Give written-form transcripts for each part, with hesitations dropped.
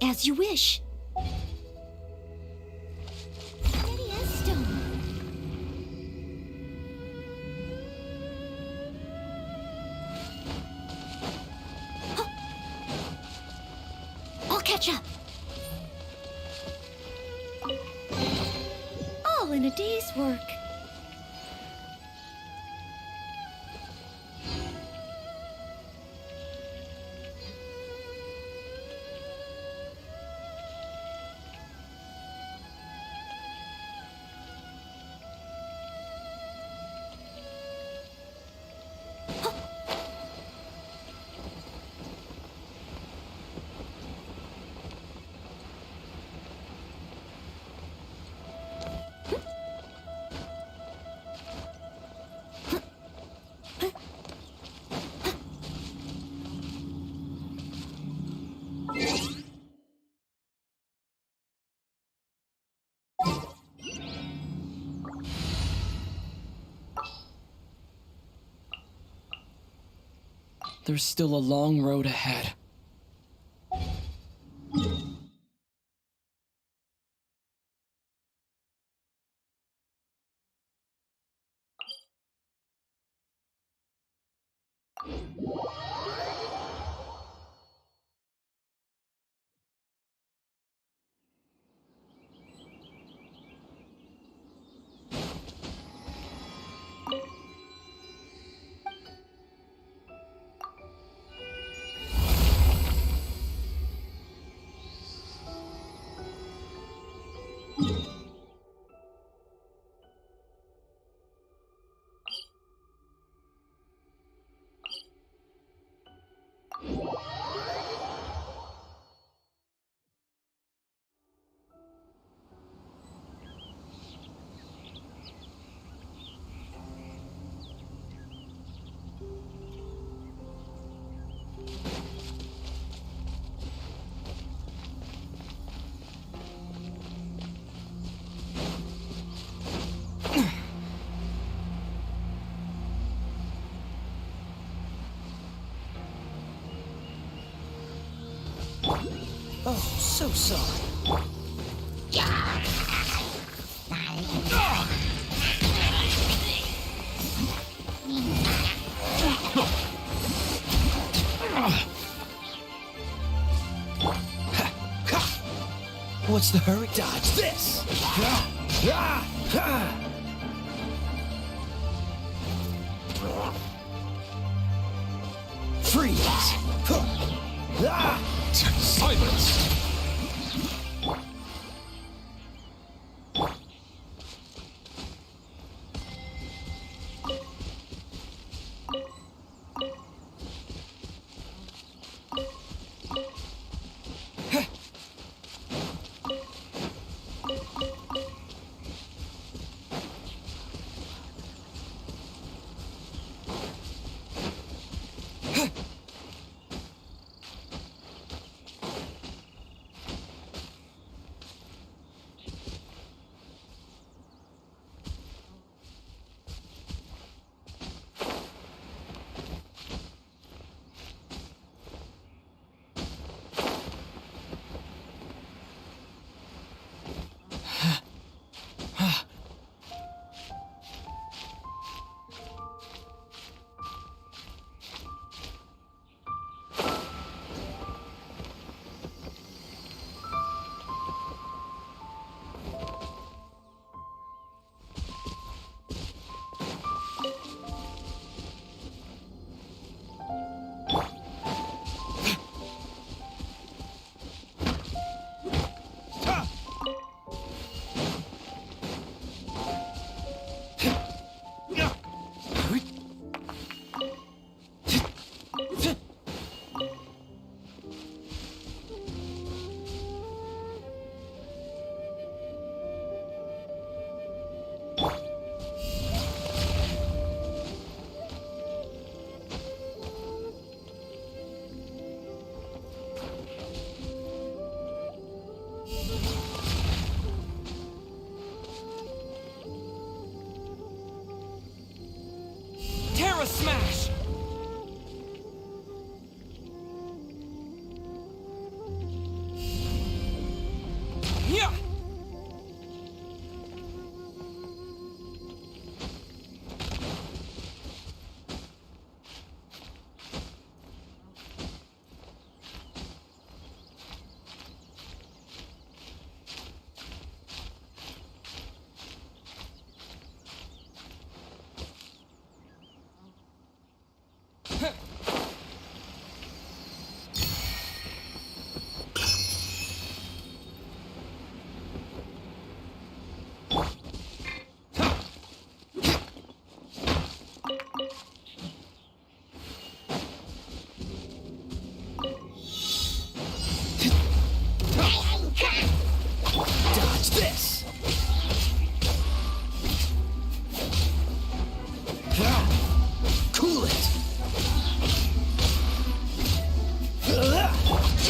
As you wish. Steady as stone. Huh. I'll catch up. All in a day's work. There's still a long road ahead. Oh, so sorry. What's the hurry? Dodge this! Freeze! Silence!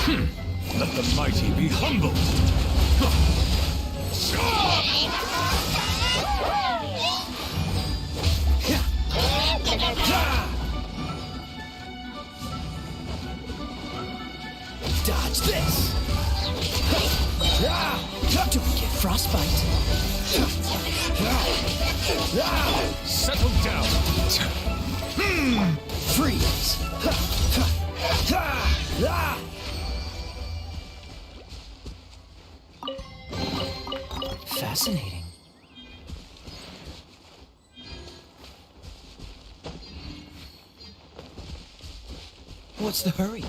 Let the mighty be humbled. Dodge this! Don't get frostbite. Settle down. Freeze! Fascinating. What's the hurry?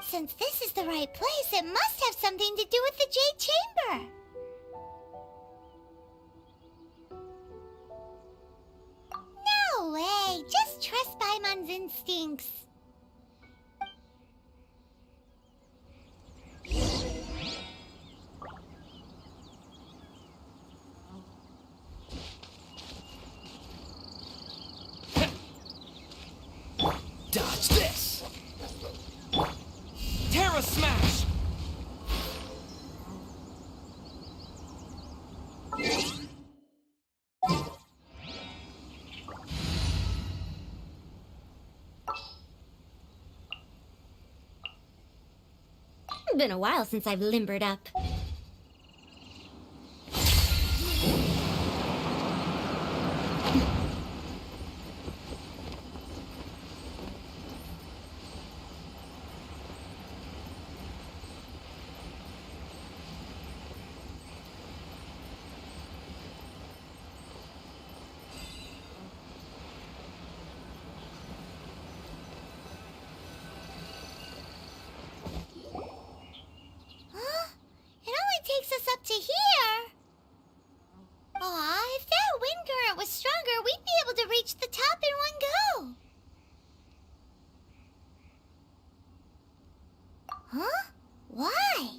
Since this is the right place, it must have something to do with the Jade Chamber. No way! Just trust Paimon's instincts. Been a while since I've limbered up. Takes us up to here. Aw, if that wind current was stronger, we'd be able to reach the top in one go. Huh? Why?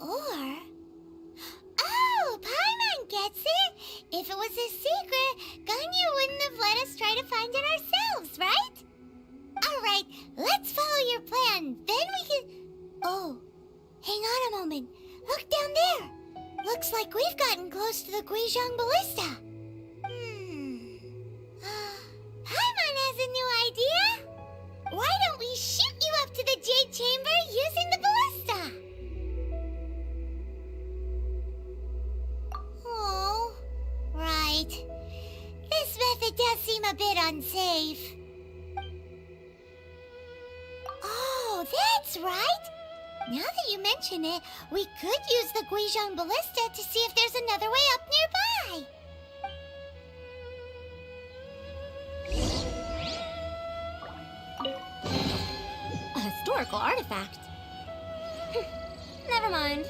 Or... Oh, Paimon gets it. If it was a secret, Ganyu wouldn't have let us try to find it ourselves, right? Alright, let's follow your plan. Then we can... Oh. Hang on a moment. Look down there. Looks like we've gotten close to the Guizhong Ballista. Paimon has a new idea. Why don't we shoot you up to the Jade Chamber using the ballista? Oh, right. This method does seem a bit unsafe. Oh, that's right. Now that you mention it, we could use the Guizhong Ballista to see if there's another way up nearby. A historical artifact. Never mind.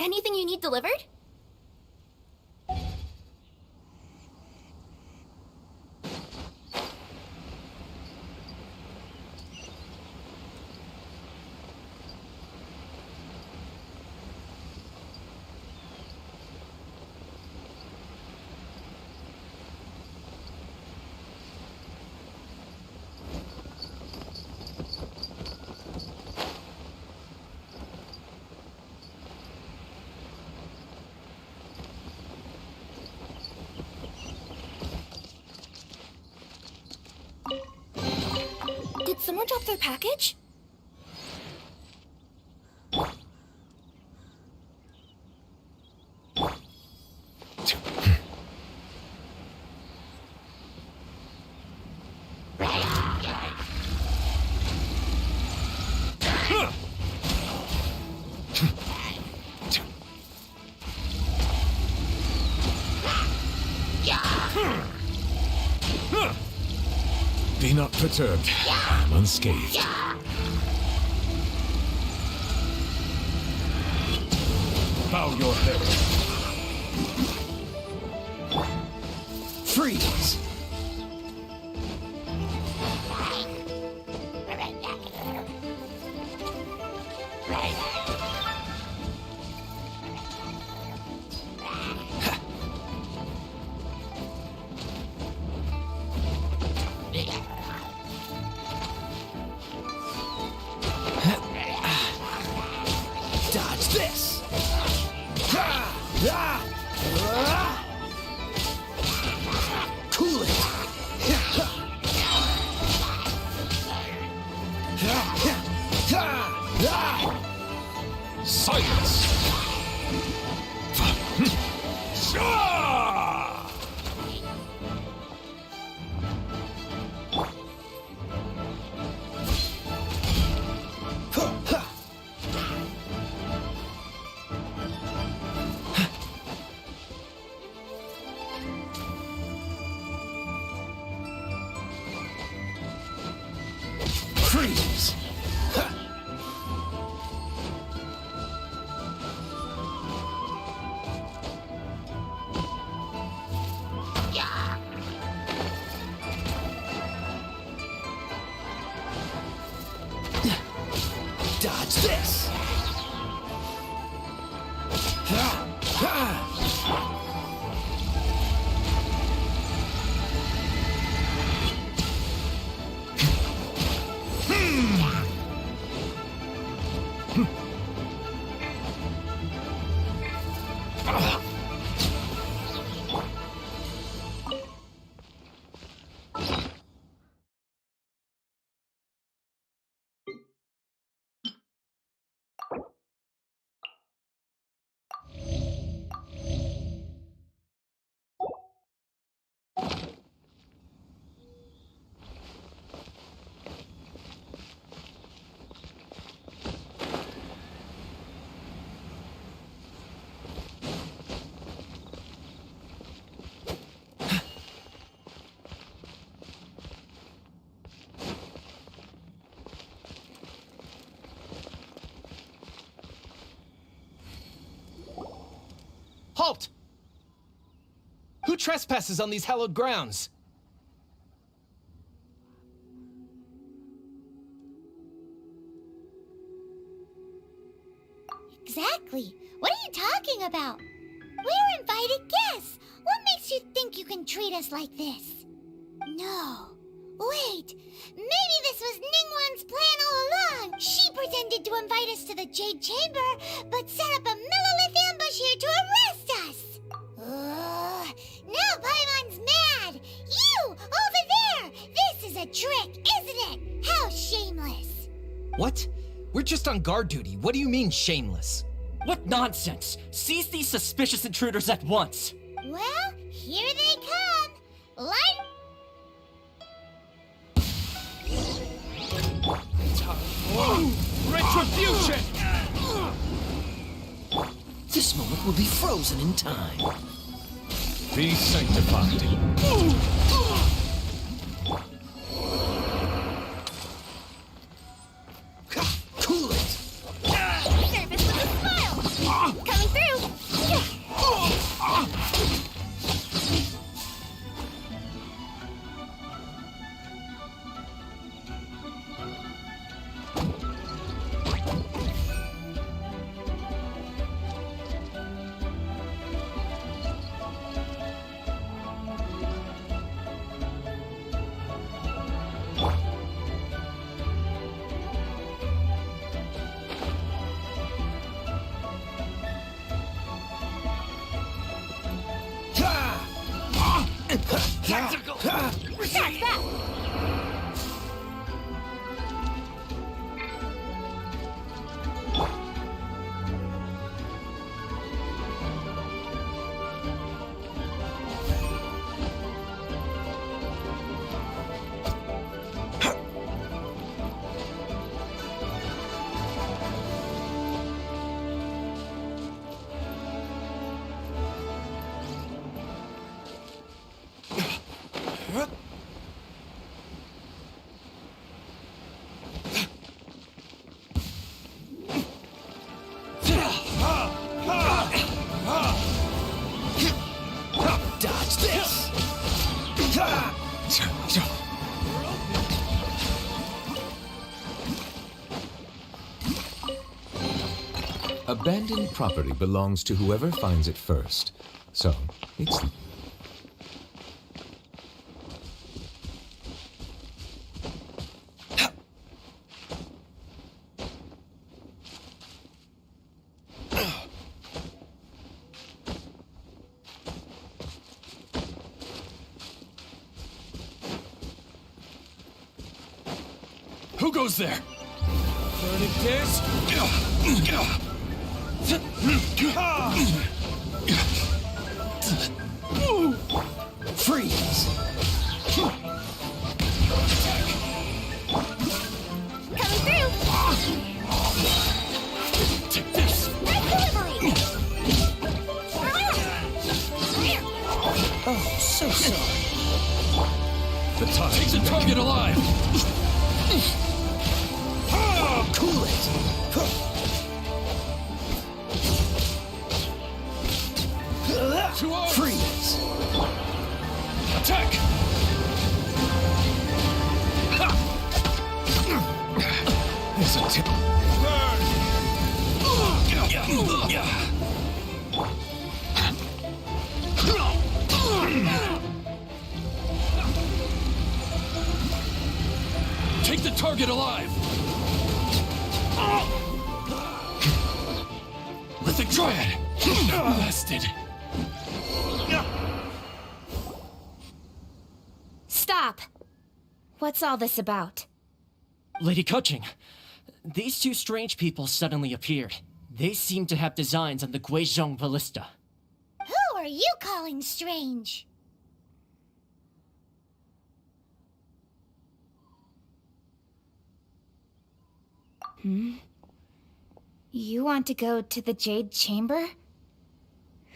Anything you need delivered? Did someone drop their package? Be not perturbed. I am unscathed. Bow your head. Freeze! Dodge this! Cool it! Silence! Freeze! Halt! Who trespasses on these hallowed grounds? Exactly. What are you talking about? We're invited guests. What makes you think you can treat us like this? No. Wait. Maybe this was Ningguang's plan all along. She pretended to invite us to the Jade Chamber, but set up a Millilith ambush here to arrest us. Now Paimon's mad. You, over there. This is a trick, isn't it? How shameless. What? We're just on guard duty. What do you mean, shameless? What nonsense! Seize these suspicious intruders at once! Well, here they come. Light. Retribution! This moment will be frozen in time. Be sanctified. Cool it! Service with a smile. Coming through. Tactical! Attack that. Dodge this! Abandoned property belongs to whoever finds it first. So, it's... Who goes there? There it is! Freeze! Coming through. Take this! Nice delivery. Oh, so sorry. The time. Take the target alive! Cool it! To arms! Freeze! Attack! There's a tip. Take the target alive! Let the Dryad! blasted. Stop! What's all this about? Lady Kuching, these two strange people suddenly appeared. They seem to have designs on the Guizhong Ballista. Who are you calling strange? You want to go to the Jade Chamber?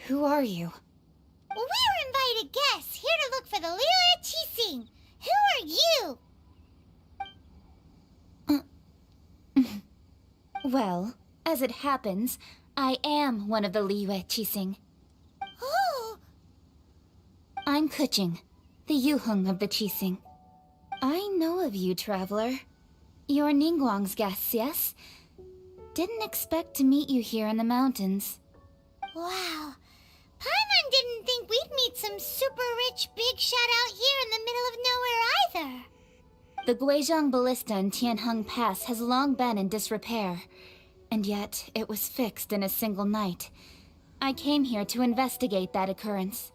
Who are you? We're invited guests here to look for the Liyue Qixing. Who are you? Well, as it happens, I am one of the Liyue Qixing. Oh, I'm Kuching, the Yuheng of the Qixing. I know of you, traveler. You're Ningguang's guests, yes? Didn't expect to meet you here in the mountains. wow. Paimon didn't think we'd meet some super rich big shot out here in the middle of nowhere either. The Guizhong Ballista in Tianheng Pass has long been in disrepair, and yet it was fixed in a single night. I came here to investigate that occurrence.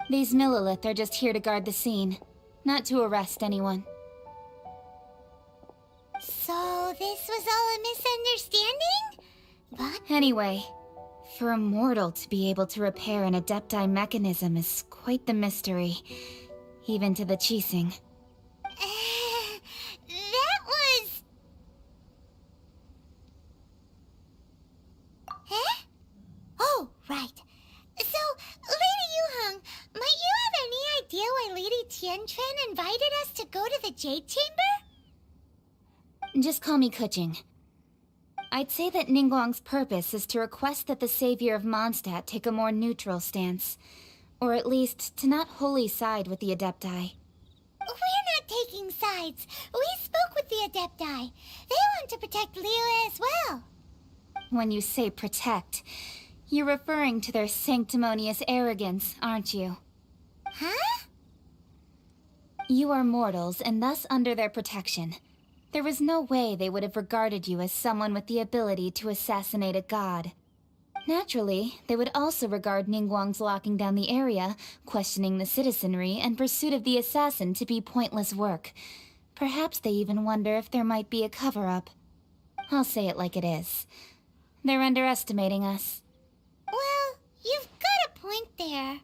These Millilith are just here to guard the scene, not to arrest anyone. So this was all a misunderstanding? But Anyway, for a mortal to be able to repair an Adepti mechanism is quite the mystery, even to the Qixing. that was... Huh? Oh, right. So, Lady Yuheng, might you have any idea why Lady Tianquan invited us to go to the Jade Chamber? Just call me Kuching. I'd say that Ningguang's purpose is to request that the savior of Mondstadt take a more neutral stance. Or at least, to not wholly side with the Adepti. We're not taking sides. We spoke with the Adepti. They want to protect Liyue as well. When you say protect, you're referring to their sanctimonious arrogance, aren't you? Huh? You are mortals, and thus under their protection. There was no way they would have regarded you as someone with the ability to assassinate a god. Naturally, they would also regard Ningguang's locking down the area, questioning the citizenry, and pursuit of the assassin to be pointless work. Perhaps they even wonder if there might be a cover-up. I'll say it like it is. They're underestimating us. Well, you've got a point there.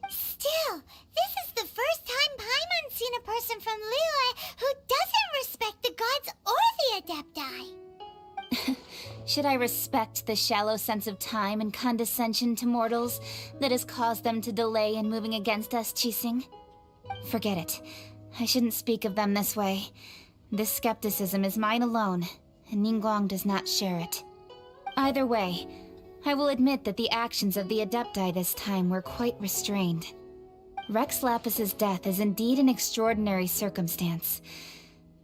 Still, this is the first time Paimon's seen a person from Liyue who doesn't respect the gods or the Adepti. Should I respect the shallow sense of time and condescension to mortals that has caused them to delay in moving against us, Qixing? Forget it. I shouldn't speak of them this way. This skepticism is mine alone, and Ningguang does not share it. Either way, I will admit that the actions of the Adepti this time were quite restrained. Rex Lapis's death is indeed an extraordinary circumstance.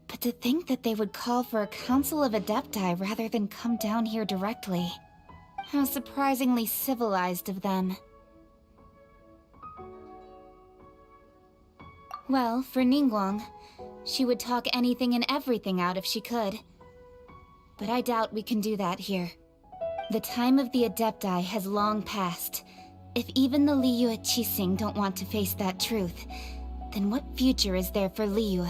But to think that they would call for a council of Adepti rather than come down here directly. How surprisingly civilized of them. Well, for Ningguang, she would talk anything and everything out if she could. But I doubt we can do that here. The time of the Adepti has long passed. If even the Liyue Qixing don't want to face that truth, then what future is there for Liyue?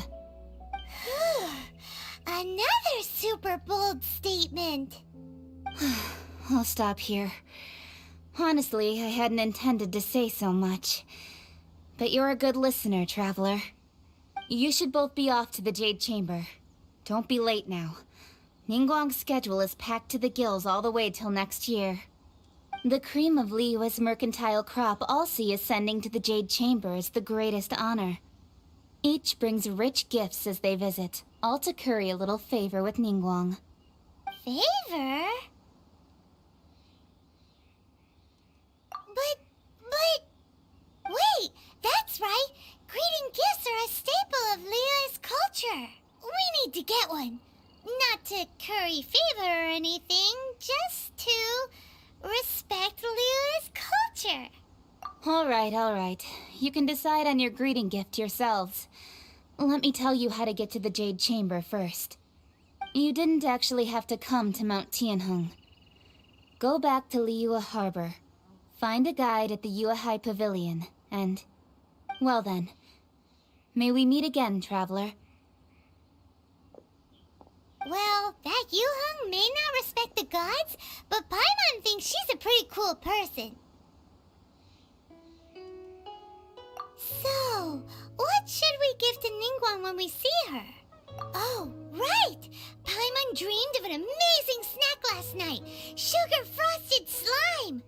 Another super bold statement. I'll stop here. Honestly, I hadn't intended to say so much. But you're a good listener, traveler. You should both be off to the Jade Chamber. Don't be late now. Ningguang's schedule is packed to the gills all the way till next year. The cream of Liyue's mercantile crop all see ascending to the Jade Chamber as the greatest honor. Each brings rich gifts as they visit, all to curry a little favor with Ningguang. Favor? But... Wait, that's right! Greeting gifts are a staple of Liyue's culture. We need to get one. Not to curry favor or anything, just to respect Liyue's culture. All right. You can decide on your greeting gift yourselves. Let me tell you how to get to the Jade Chamber first. You didn't actually have to come to Mount Tianheng. Go back to Liyue Harbor. Find a guide at the Yuehai Pavilion, and... well then. May we meet again, traveler. Well, that Yuheng may not respect the gods, but Paimon thinks she's a pretty cool person. So, what should we give to Ningguang when we see her? Oh, right! Paimon dreamed of an amazing snack last night! Sugar-frosted slime!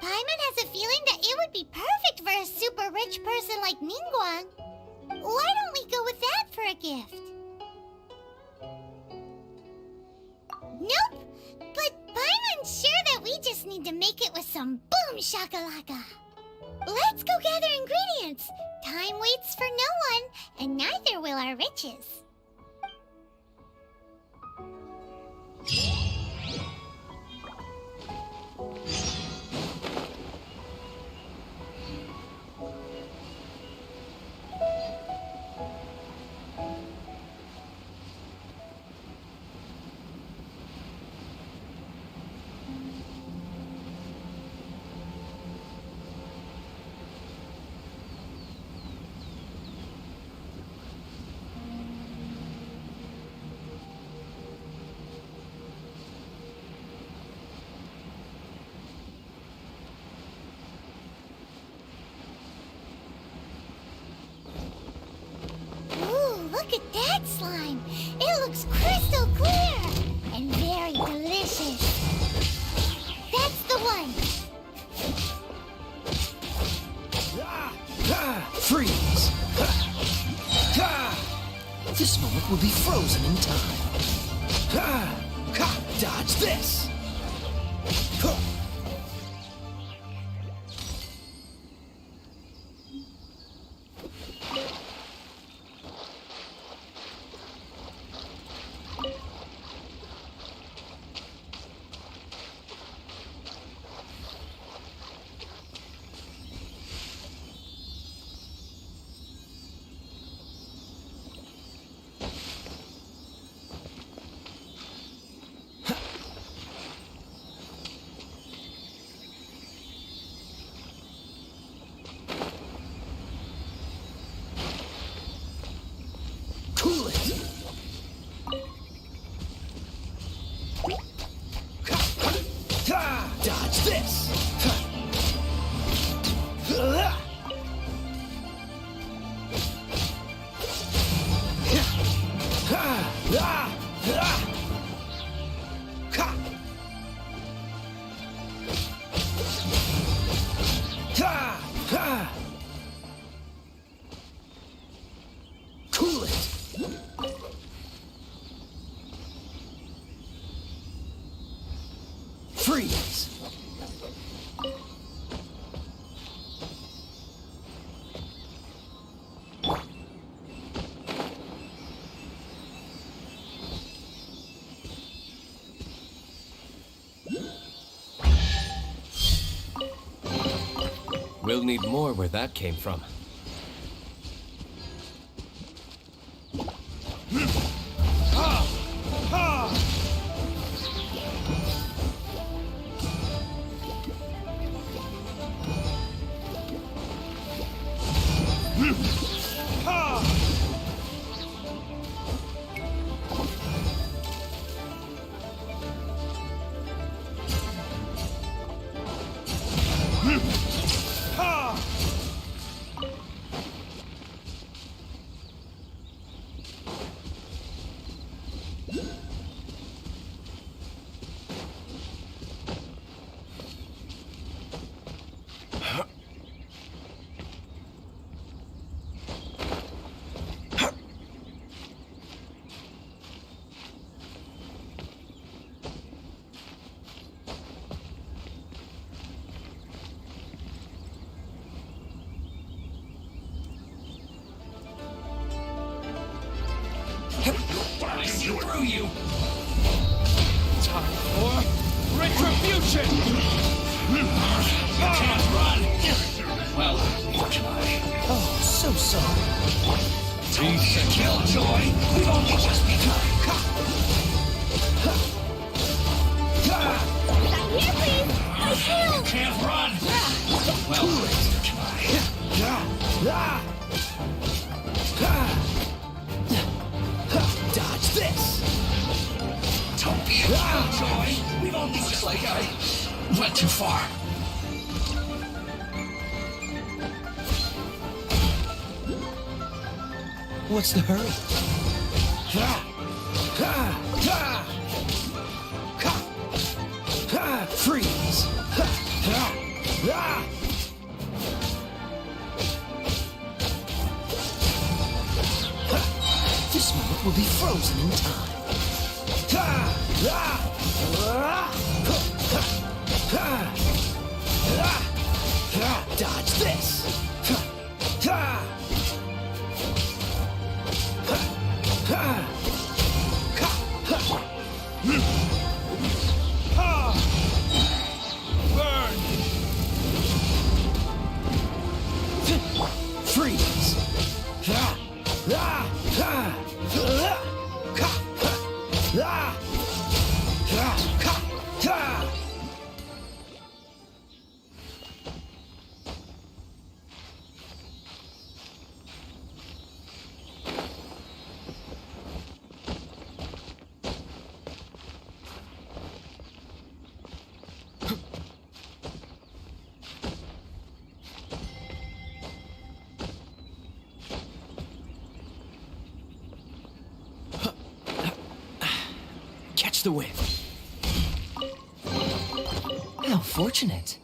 Paimon has a feeling that it would be perfect for a super rich person like Ningguang. Why don't we go with that for a gift? Nope! But Paimon's sure that we just need to make it with some boom shakalaka. Let's go gather ingredients. Time waits for no one, and neither will our riches. Look at that slime! It looks crystal clear! And very delicious! That's the one! Freeze! This moment will be frozen in time. Dodge this! Cool it! Dodge this! Cool it! Freeze! We'll need more where that came from. I see through you! Time for retribution! You can't run! Well, neither can I. Oh, so sorry. Don't be a killjoy! We've only just begun! I'm here, please! My shield! You can't run! too far. What's the hurry? Freeze! This moment will be frozen in time. Dodge this! Burn! Freeze! Catch the wind. How fortunate.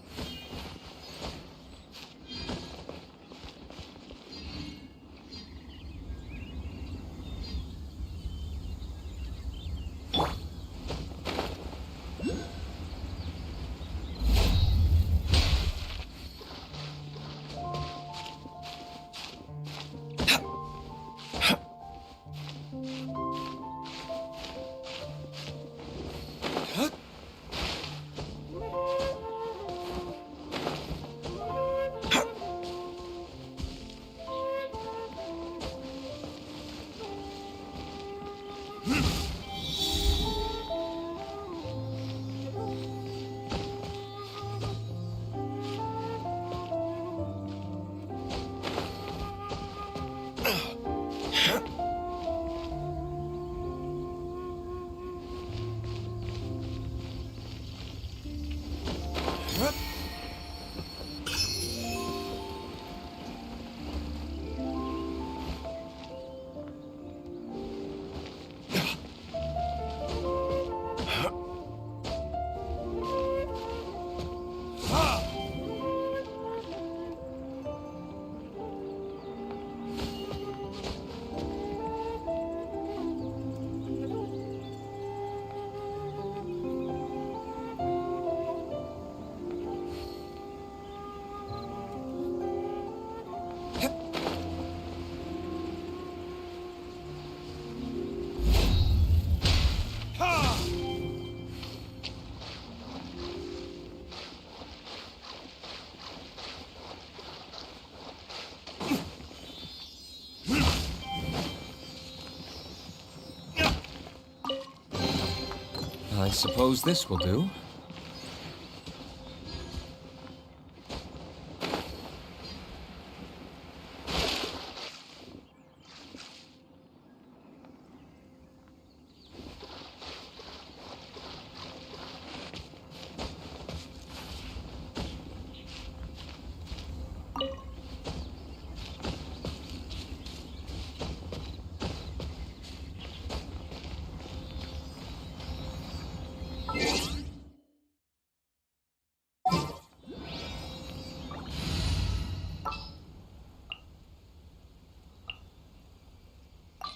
I suppose this will do.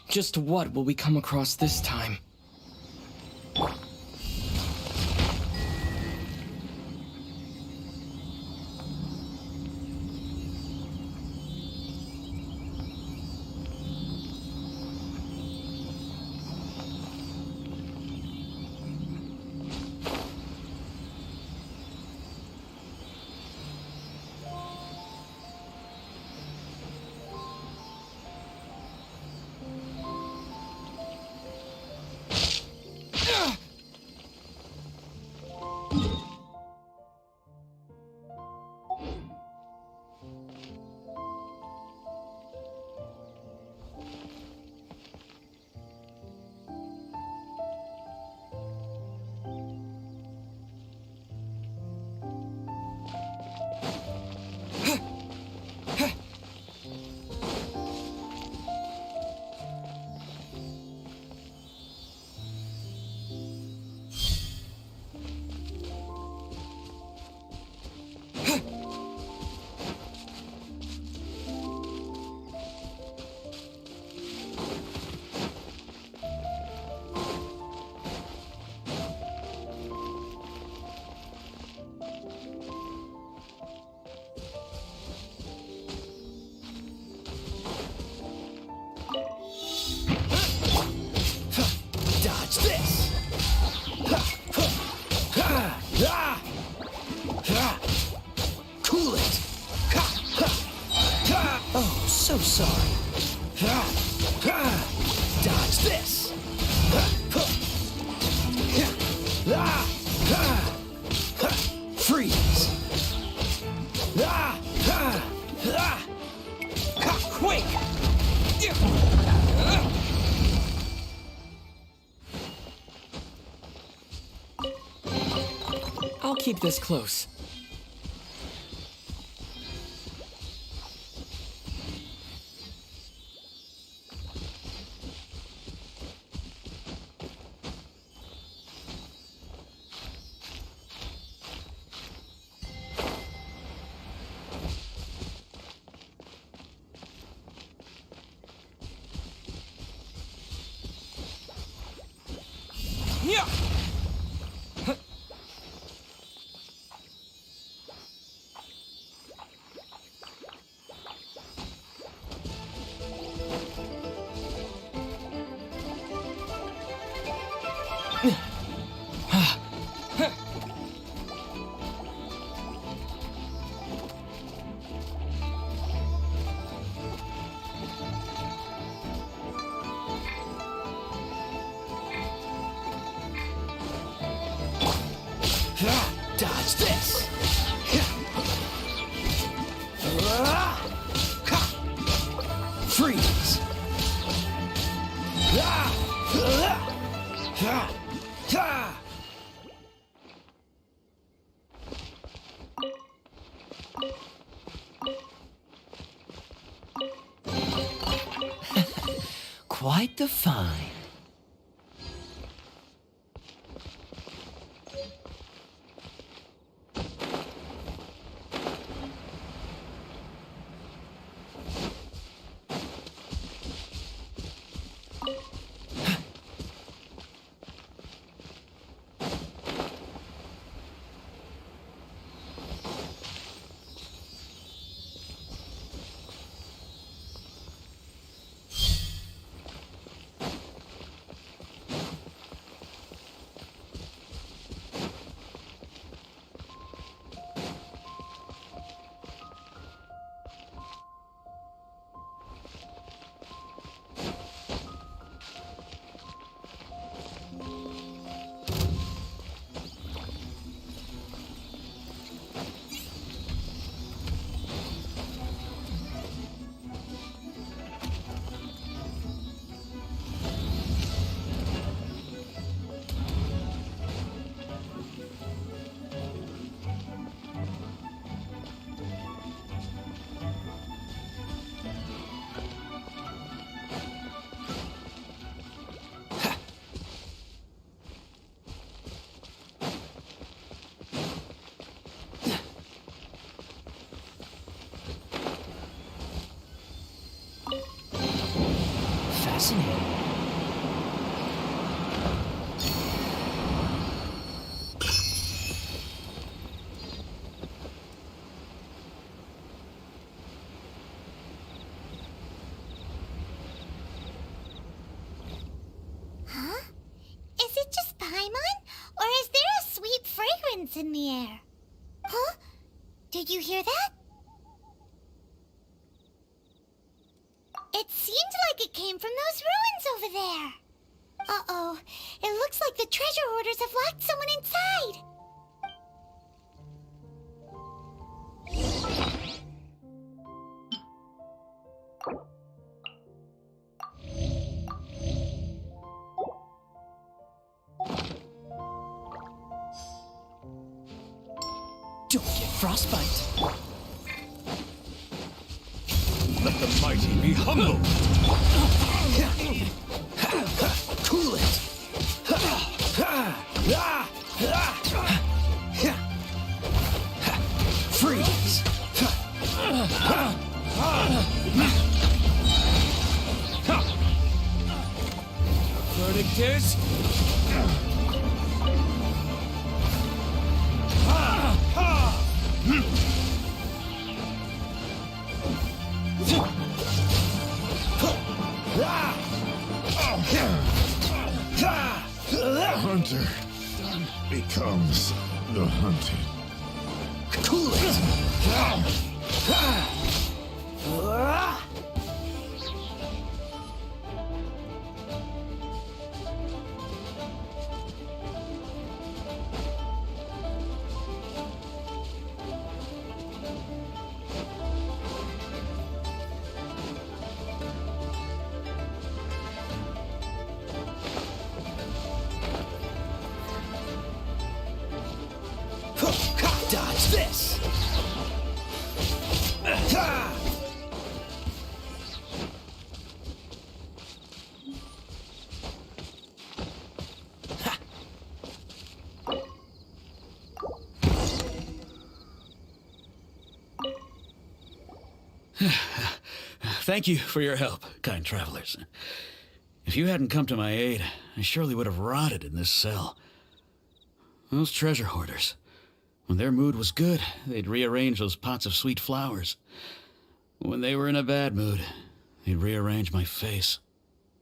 Just what will we come across this time? so sorry. Dodge this. Freeze. Quake. I'll keep this close. Yeah. Dodge this. Freeze. Quite the find. Fascinating. Huh? Is it just Paimon? Or is there a sweet fragrance in the air? Huh? Did you hear that? It seemed like it came from those ruins over there. Uh-oh. It looks like the treasure hoarders have locked someone inside. Don't get frostbite. Let the mighty be humbled. Cool it. Freeze. Verdict is... The hunter becomes the hunted. Cool it. Thank you for your help, kind travelers. If you hadn't come to my aid, I surely would have rotted in this cell. Those treasure hoarders, when their mood was good, they'd rearrange those pots of sweet flowers. When they were in a bad mood, they'd rearrange my face.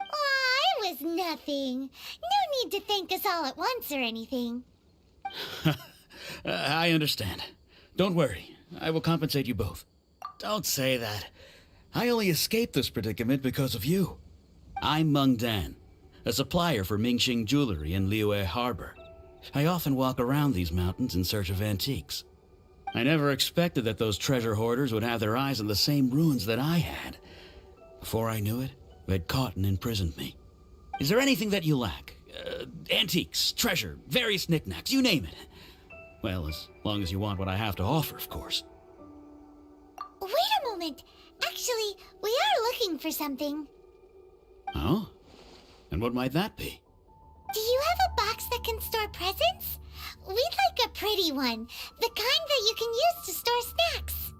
Aw, it was nothing. No need to thank us all at once or anything. I understand. Don't worry. I will compensate you both. Don't say that. I only escaped this predicament because of you. I'm Meng Dan, a supplier for Mingxing Jewelry in Liyue Harbor. I often walk around these mountains in search of antiques. I never expected that those treasure hoarders would have their eyes on the same ruins that I had. Before I knew it, they'd caught and imprisoned me. Is there anything that you lack? Antiques, treasure, various knickknacks, you name it. Well, as long as you want what I have to offer, of course. Wait a moment. Actually, we are looking for something. Oh? And what might that be? Do you have a box that can store presents? We'd like a pretty one. The kind that you can use to store snacks.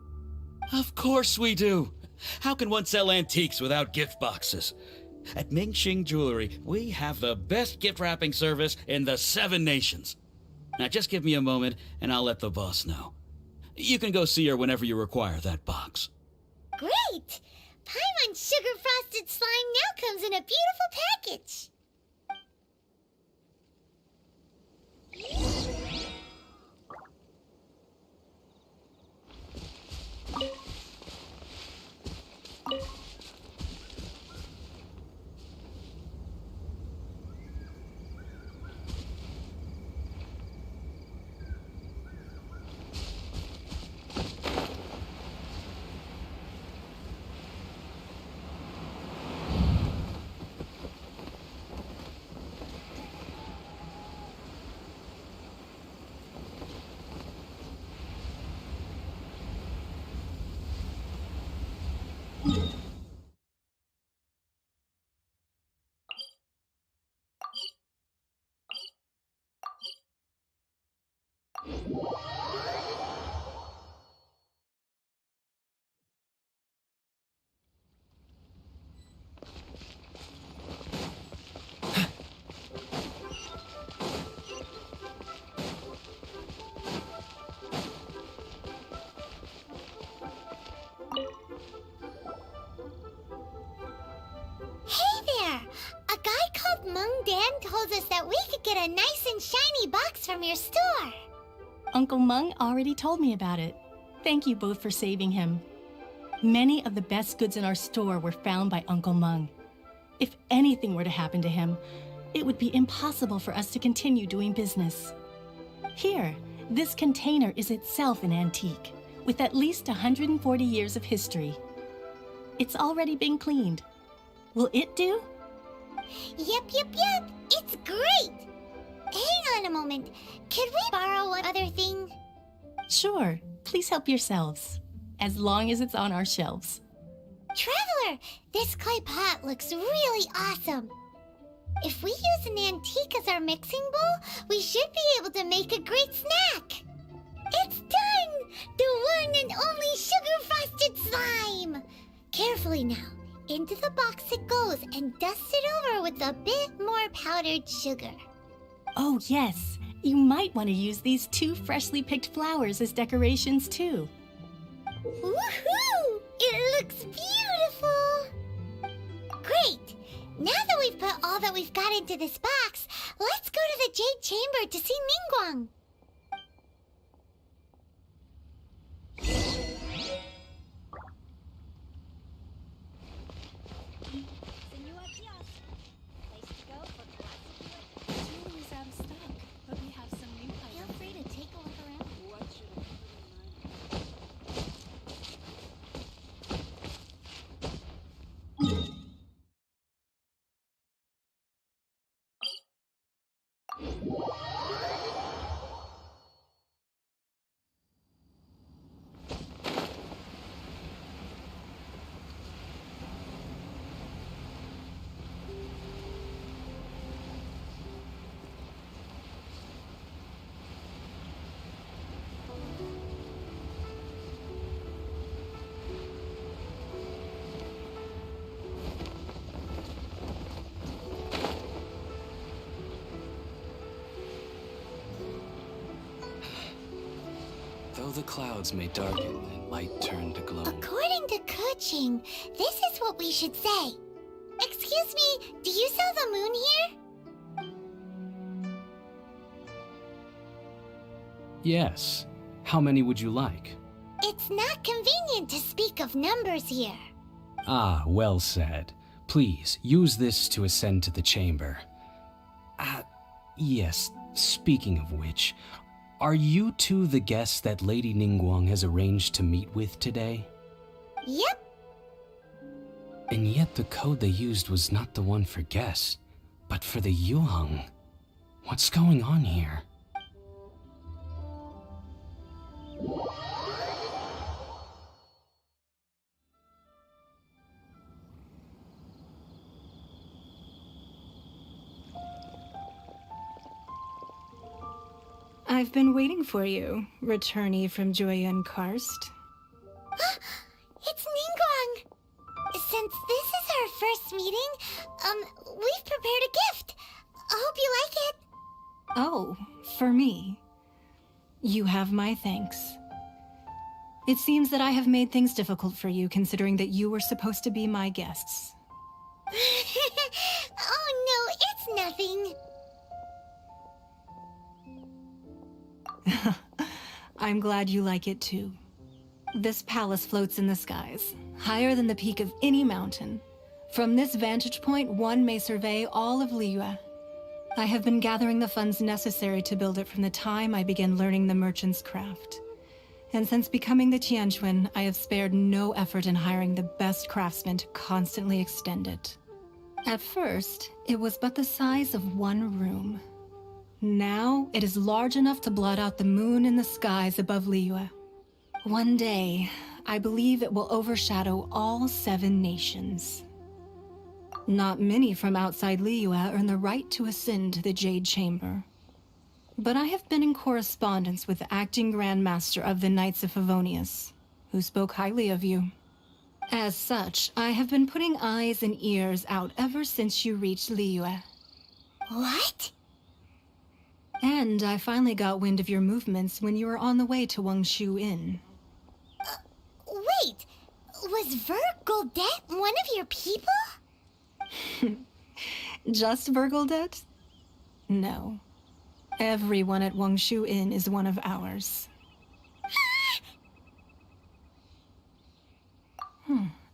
Of course we do. How can one sell antiques without gift boxes? At Mingxing Jewelry, we have the best gift wrapping service in the 7 nations. Now just give me a moment and I'll let the boss know. You can go see her whenever you require that box. Great! Paimon's sugar frosted slime now comes in a beautiful package. Told us that we could get a nice and shiny box from your store. Uncle Meng already told me about it. Thank you both for saving him. Many of the best goods in our store were found by Uncle Meng. If anything were to happen to him, it would be impossible for us to continue doing business. Here, this container is itself an antique, with at least 140 years of history. It's already been cleaned. Will it do? Yep. It's great! Hang on a moment. Could we borrow one other thing? Sure. Please help yourselves. As long as it's on our shelves. Traveler, this clay pot looks really awesome. If we use an antique as our mixing bowl, we should be able to make a great snack. It's done! The one and only sugar-frosted slime! Carefully now. Into the box it goes and dust it over with a bit more powdered sugar. Oh, yes. You might want to use these 2 freshly picked flowers as decorations, too. Woohoo! It looks beautiful! Great! Now that we've put all that we've got into this box, let's go to the Jade Chamber to see Ningguang. the clouds may darken and light turn to gloom. According to Kuching, this is what we should say. Excuse me, do you sell the moon here? Yes. How many would you like? It's not convenient to speak of numbers here. Ah, well said. Please, use this to ascend to the chamber. Yes, speaking of which, are you two the guests that Lady Ningguang has arranged to meet with today? Yep. And yet the code they used was not the one for guests, but for the Yuheng. What's going on here? I've been waiting for you, returnee from Joyun Karst. It's Ningguang! Since this is our first meeting, we've prepared a gift. I hope you like it. Oh, for me. You have my thanks. It seems that I have made things difficult for you, considering that you were supposed to be my guests. Oh no, it's nothing. I'm glad you like it too. This palace floats in the skies, higher than the peak of any mountain. From this vantage point, one may survey all of Liyue. I have been gathering the funds necessary to build it from the time I began learning the merchant's craft. And since becoming the Tianquan, I have spared no effort in hiring the best craftsmen to constantly extend it. At first, it was but the size of one room. Now, it is large enough to blot out the moon in the skies above Liyue. One day, I believe it will overshadow all 7 nations. Not many from outside Liyue earn the right to ascend to the Jade Chamber. But I have been in correspondence with the acting Grand Master of the Knights of Favonius, who spoke highly of you. As such, I have been putting eyes and ears out ever since you reached Liyue. What? And I finally got wind of your movements when you were on the way to Wangshu Inn. Wait, was Vergoldet one of your people? Just Vergoldet? No. Everyone at Wangshu Inn is one of ours.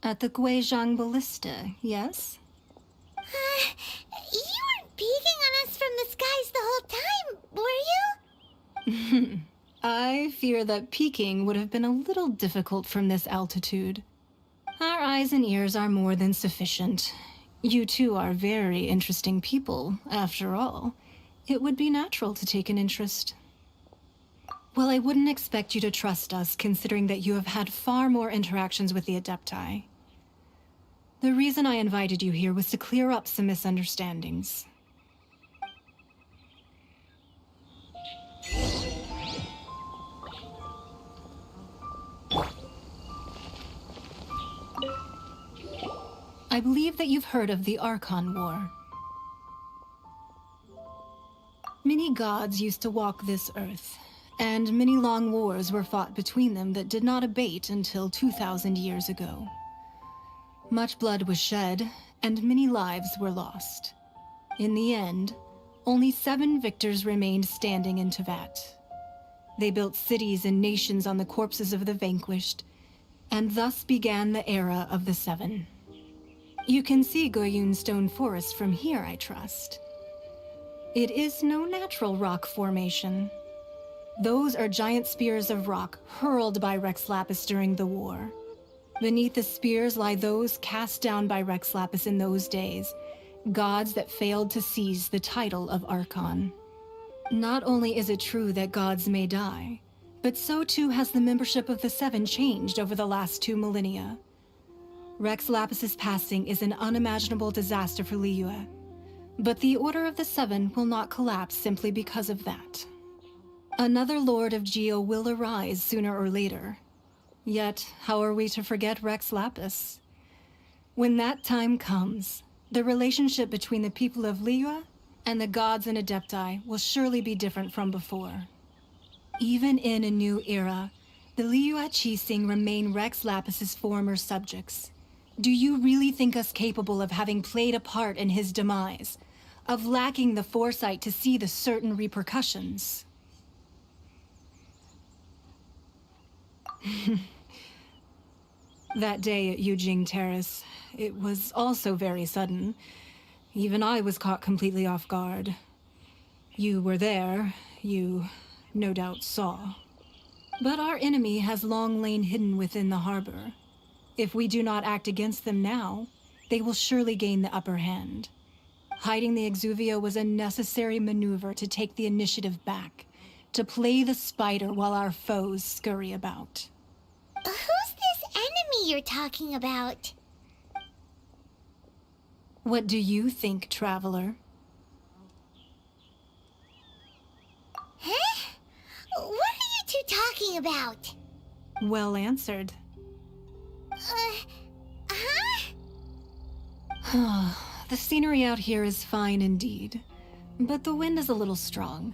At the Guizhang Ballista, yes? You weren't peeking on us from the skies the whole time, were you? I fear that peeking would have been a little difficult from this altitude. Our eyes and ears are more than sufficient. You two are very interesting people, after all. It would be natural to take an interest. Well, I wouldn't expect you to trust us, considering that you have had far more interactions with the Adepti. The reason I invited you here was to clear up some misunderstandings. I believe that you've heard of the Archon War. Many gods used to walk this earth, and many long wars were fought between them that did not abate until 2,000 years ago. Much blood was shed, and many lives were lost. In the end, only 7 victors remained standing in Tevat. They built cities and nations on the corpses of the vanquished, and thus began the era of the 7. You can see Goyun Stone Forest from here, I trust. It is no natural rock formation. Those are giant spears of rock hurled by Rex Lapis during the war. Beneath the spears lie those cast down by Rex Lapis in those days, gods that failed to seize the title of Archon. Not only is it true that gods may die, but so too has the membership of the 7 changed over the last 2 millennia. Rex Lapis's passing is an unimaginable disaster for Liyue, but the Order of the 7 will not collapse simply because of that. Another Lord of Geo will arise sooner or later. Yet, how are we to forget Rex Lapis? When that time comes, the relationship between the people of Liyue and the gods and Adepti will surely be different from before. Even in a new era, The Liyue Qixing remain Rex Lapis's former subjects. Do you really think us capable of having played a part in his demise? Of lacking the foresight to see the certain repercussions? That day at Yujing Terrace, it was also very sudden. Even I was caught completely off guard. You were there, you no doubt saw. But our enemy has long lain hidden within the harbor. If we do not act against them now, they will surely gain the upper hand. Hiding the Exuvia was a necessary maneuver to take the initiative back, to play the spider while our foes scurry about. Who's this enemy you're talking about? What do you think, traveler? Huh? What are you two talking about? Well answered. Huh? The scenery out here is fine indeed, but the wind is a little strong.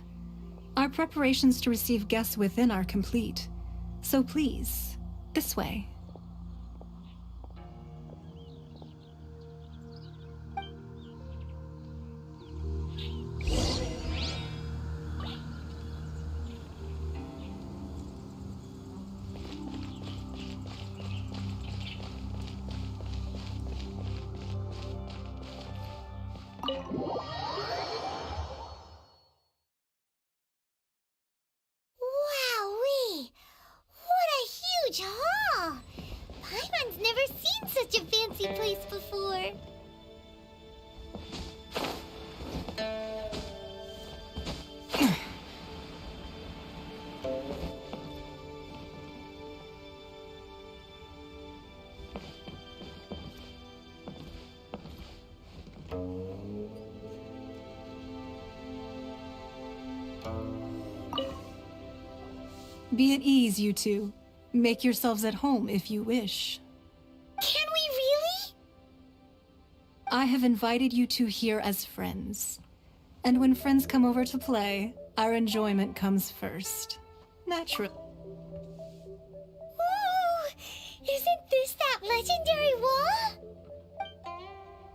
Our preparations to receive guests within are complete, so please, this way. Wowee! What a huge hall! Paimon's never seen such a fancy place before. Be at ease, you two. Make yourselves at home if you wish. Can we really? I have invited you two here as friends. And when friends come over to play, our enjoyment comes first. Naturally. Ooh! Isn't this that legendary wall?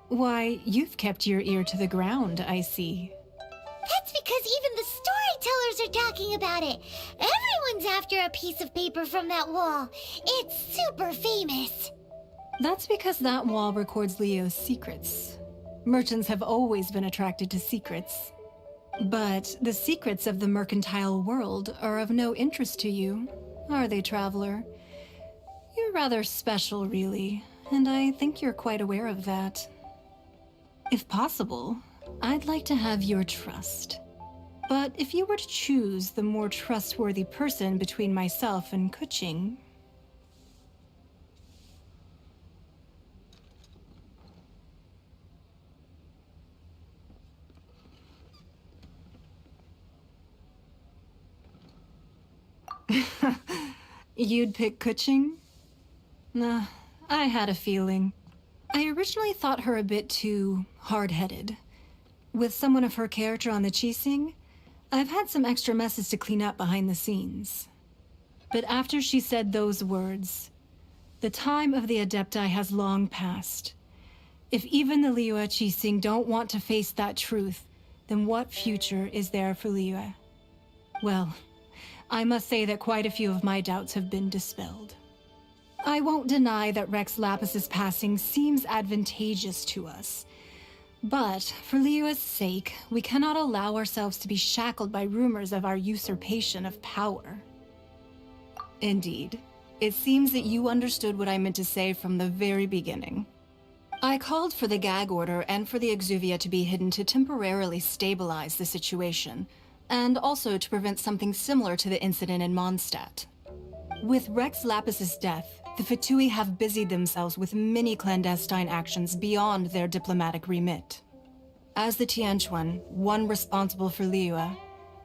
Why, you've kept your ear to the ground, I see. That's because even the storytellers are talking about it. Everyone's after a piece of paper from that wall. It's super famous. That's because that wall records Leo's secrets. Merchants have always been attracted to secrets. But the secrets of the mercantile world are of no interest to you, are they, traveler? You're rather special, really, and I think you're quite aware of that. If possible, I'd like to have your trust. But if you were to choose the more trustworthy person between myself and Kuching... You'd pick Kuching? Nah, I had a feeling. I originally thought her a bit too hard-headed. With someone of her character on the Qixing, I've had some extra messes to clean up behind the scenes. But after she said those words, the time of the Adepti has long passed. If even the Liyue Qixing don't want to face that truth, then what future is there for Liyue? Well, I must say that quite a few of my doubts have been dispelled. I won't deny that Rex Lapis's passing seems advantageous to us. But, for Liyue's sake, we cannot allow ourselves to be shackled by rumors of our usurpation of power. Indeed, it seems that you understood what I meant to say from the very beginning. I called for the gag order and for the Exuvia to be hidden to temporarily stabilize the situation, and also to prevent something similar to the incident in Mondstadt. With Rex Lapis's death, the Fatui have busied themselves with many clandestine actions beyond their diplomatic remit. As the Tianquan, one responsible for Liyue,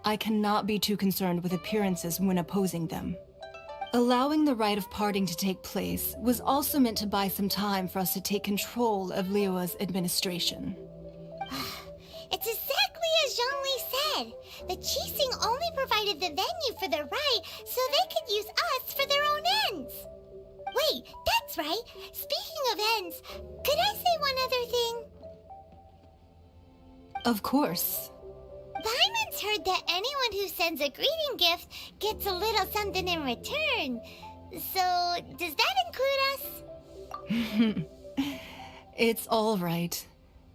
I cannot be too concerned with appearances when opposing them. Allowing the rite of parting to take place was also meant to buy some time for us to take control of Liyue's administration. It's exactly as Zhongli said. The Chising only provided the venue for their rite so they could use us for their own ends. Wait, that's right. Speaking of ends, could I say one other thing? Of course. Paimon's heard that anyone who sends a greeting gift gets a little something in return. So, does that include us? It's all right.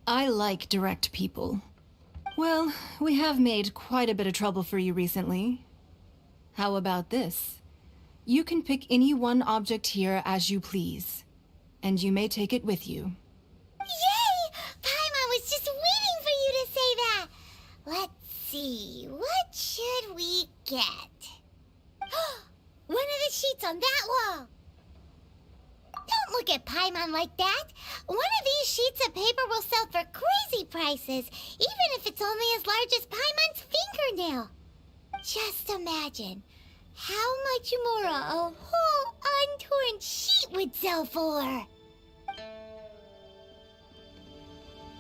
I like direct people. Well, we have made quite a bit of trouble for you recently. How about this? You can pick any one object here as you please, and you may take it with you. Yay! Paimon was just waiting for you to say that! Let's see, what should we get? One of the sheets on that wall! Don't look at Paimon like that! One of these sheets of paper will sell for crazy prices, even if it's only as large as Paimon's fingernail. Just imagine how much more a whole untorn sheet would sell for.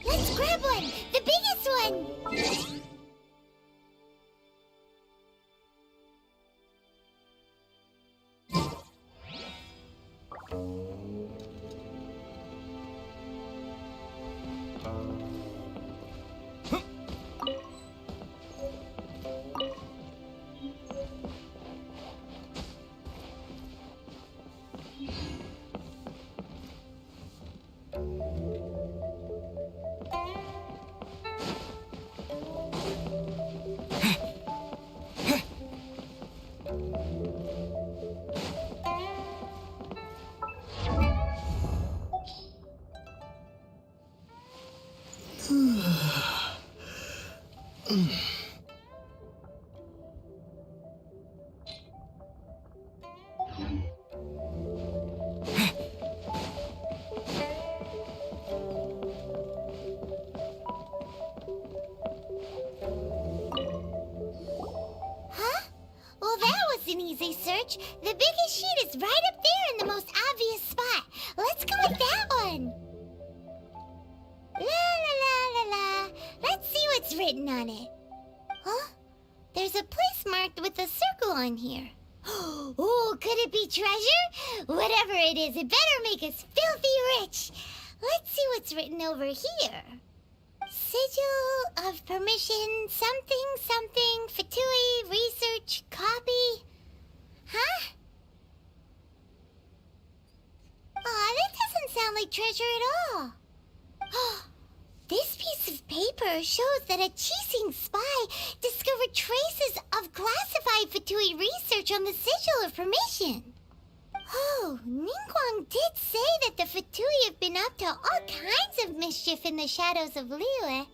Let's grab one! The biggest one! Easy search. The biggest sheet is right up there in the most obvious spot. Let's go with that one. La la la la la. Let's see what's written on it. Huh? There's a place marked with a circle on here. Oh, could it be treasure? Whatever it is, it better make us filthy rich. Let's see what's written over here. Sigil of permission, something, something, Fatui, research, copy. Huh? Aw, that doesn't sound like treasure at all. This piece of paper shows that a Chising spy discovered traces of classified Fatui research on the Sigil of Permission. Oh, Ningguang did say that the Fatui have been up to all kinds of mischief in the shadows of Liyue,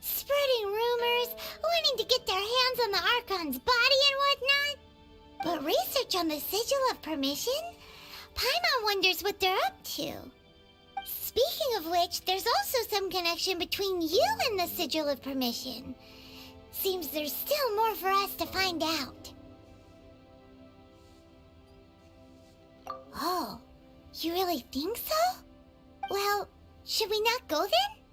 spreading rumors, wanting to get their hands on the Archon's body and whatnot. But research on the Sigil of Permission? Paimon wonders what they're up to. Speaking of which, there's also some connection between you and the Sigil of Permission. Seems there's still more for us to find out. Oh, you really think so? Well, should we not go then?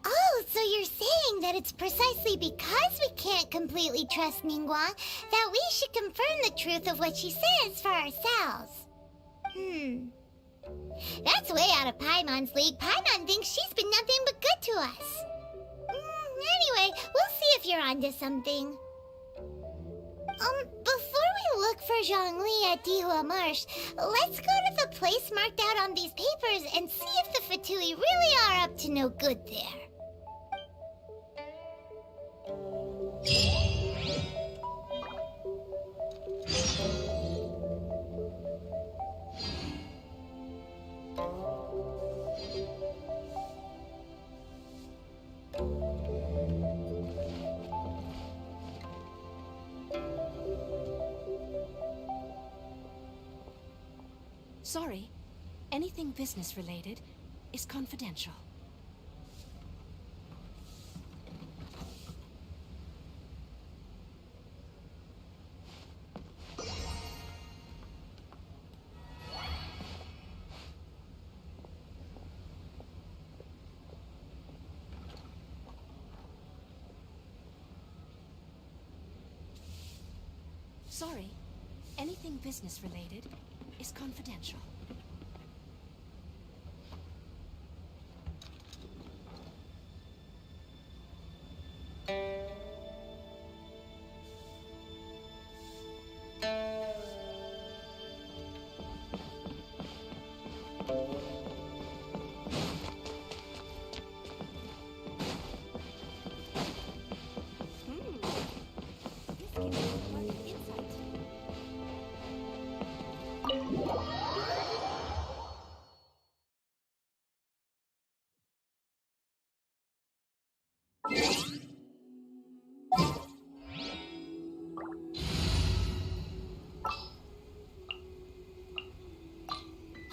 Oh, so you're saying that it's precisely because we can't completely trust Ningguang that we should confirm the truth of what she says for ourselves. That's way out of Paimon's league. Paimon thinks she's been nothing but good to us. Anyway, we'll see if you're onto something. Before we look for Zhongli at Dihua Marsh, let's go to the place marked out on these papers and see if the Fatui really are up to no good there. Sorry, anything business related is confidential. Sorry. Anything business related is confidential.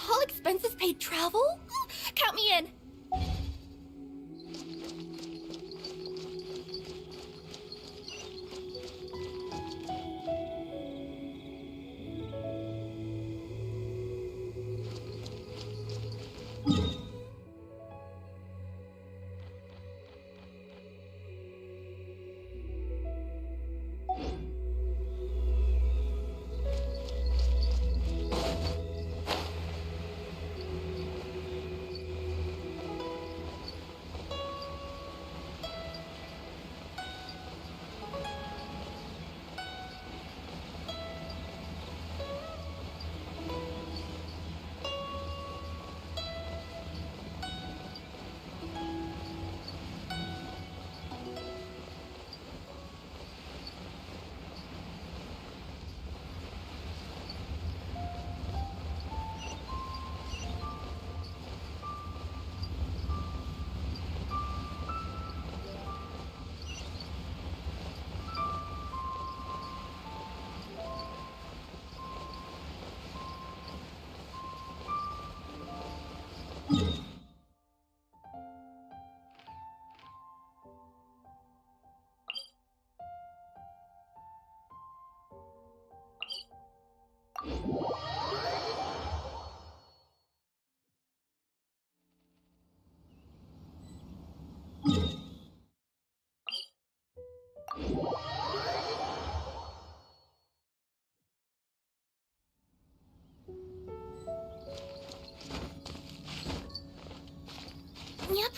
All expenses paid travel? Count me in. Yep.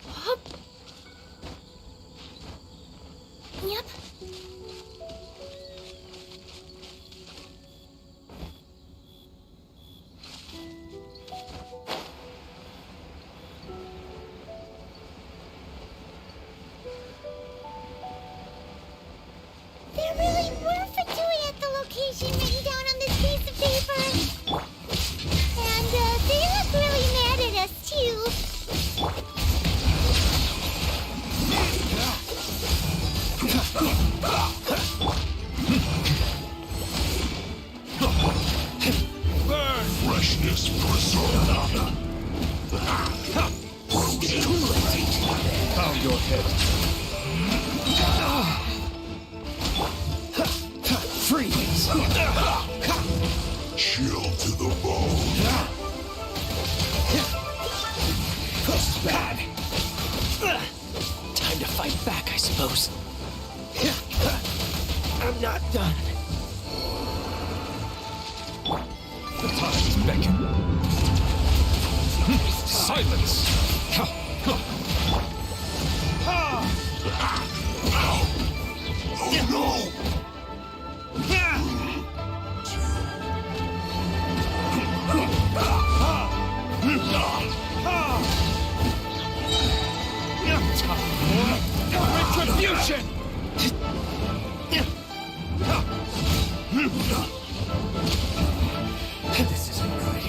Hop. Yep. There really were Fatui at the location written down on this piece of paper. And they look really mad at us too. Freshness preserved. Found your head. Freeze! Chill to the bone. This is bad. Time to fight back, I suppose. I'm not done. The times beckon. Silence! Oh no! Retribution! This isn't good.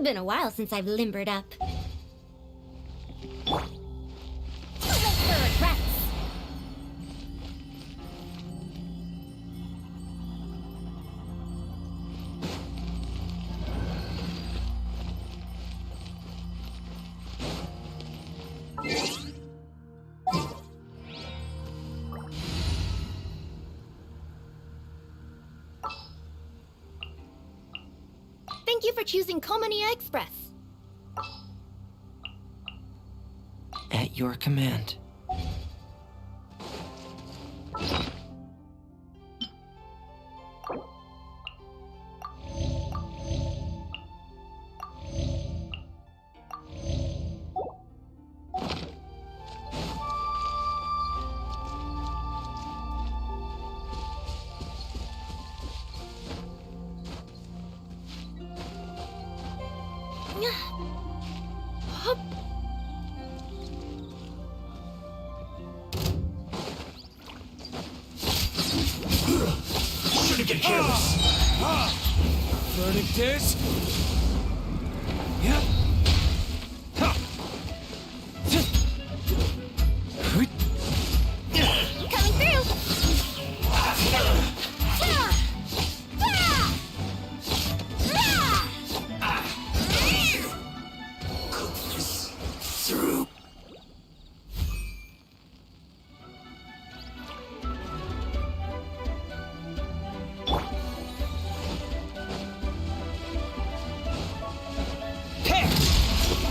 Been a while since I've limbered up. Too late for regrets. Thank you for choosing Comania Express. At your command. Shouldn't get careless. Verdict is... Yep. Coming through. Through.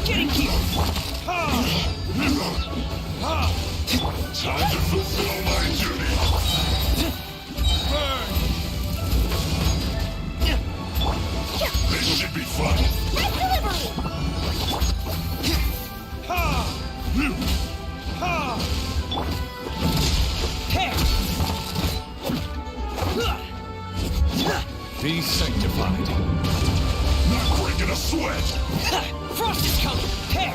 Getting here! Time to fulfill my duty. Burn! This should be fun. Nice delivery. Ha! Ha! Be sanctified. Not breaking a sweat. Frost is coming! Tear!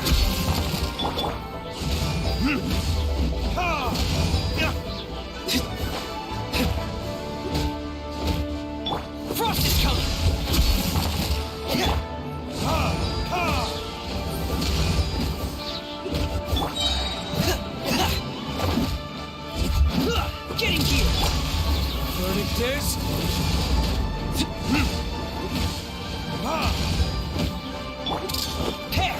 Frost is coming! Getting here! Verdict is... Tear!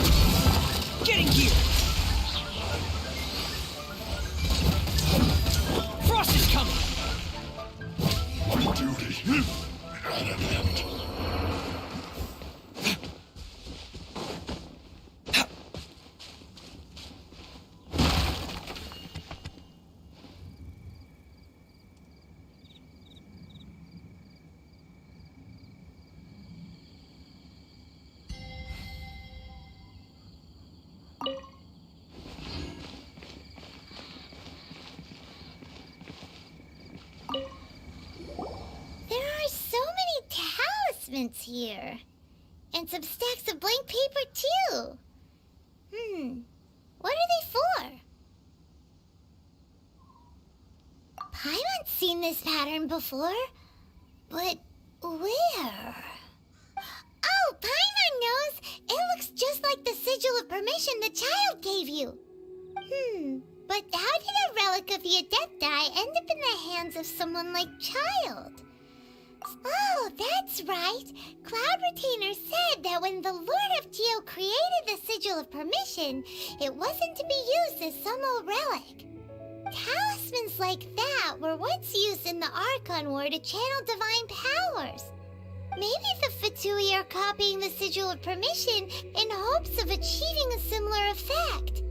Getting here! Frost is coming! My duty at an end. Here. And some stacks of blank paper, too. What are they for? Paimon's seen this pattern before, but where? Oh, Paimon knows! It looks just like the sigil of permission the child gave you. But how did a relic of the Adepti end up in the hands of someone like Child? Oh, that's right. Cloud Retainer said that when the Lord of Geo created the Sigil of Permission, it wasn't to be used as some old relic. Talismans like that were once used in the Archon War to channel divine powers. Maybe the Fatui are copying the Sigil of Permission in hopes of achieving a similar effect.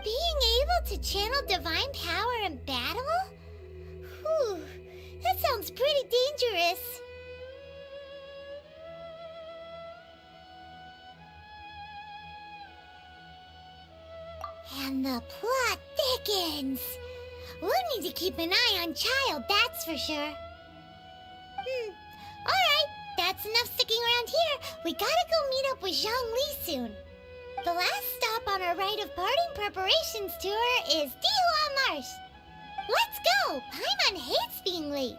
Being able to channel divine power in battle? Whew. That sounds pretty dangerous. And the plot thickens. We'll need to keep an eye on Child, that's for sure. Alright, that's enough sticking around here. We gotta go meet up with Zhongli soon. The last stop on our rite of parting preparations tour is Dihua Marsh. Let's go! Paimon hates being late.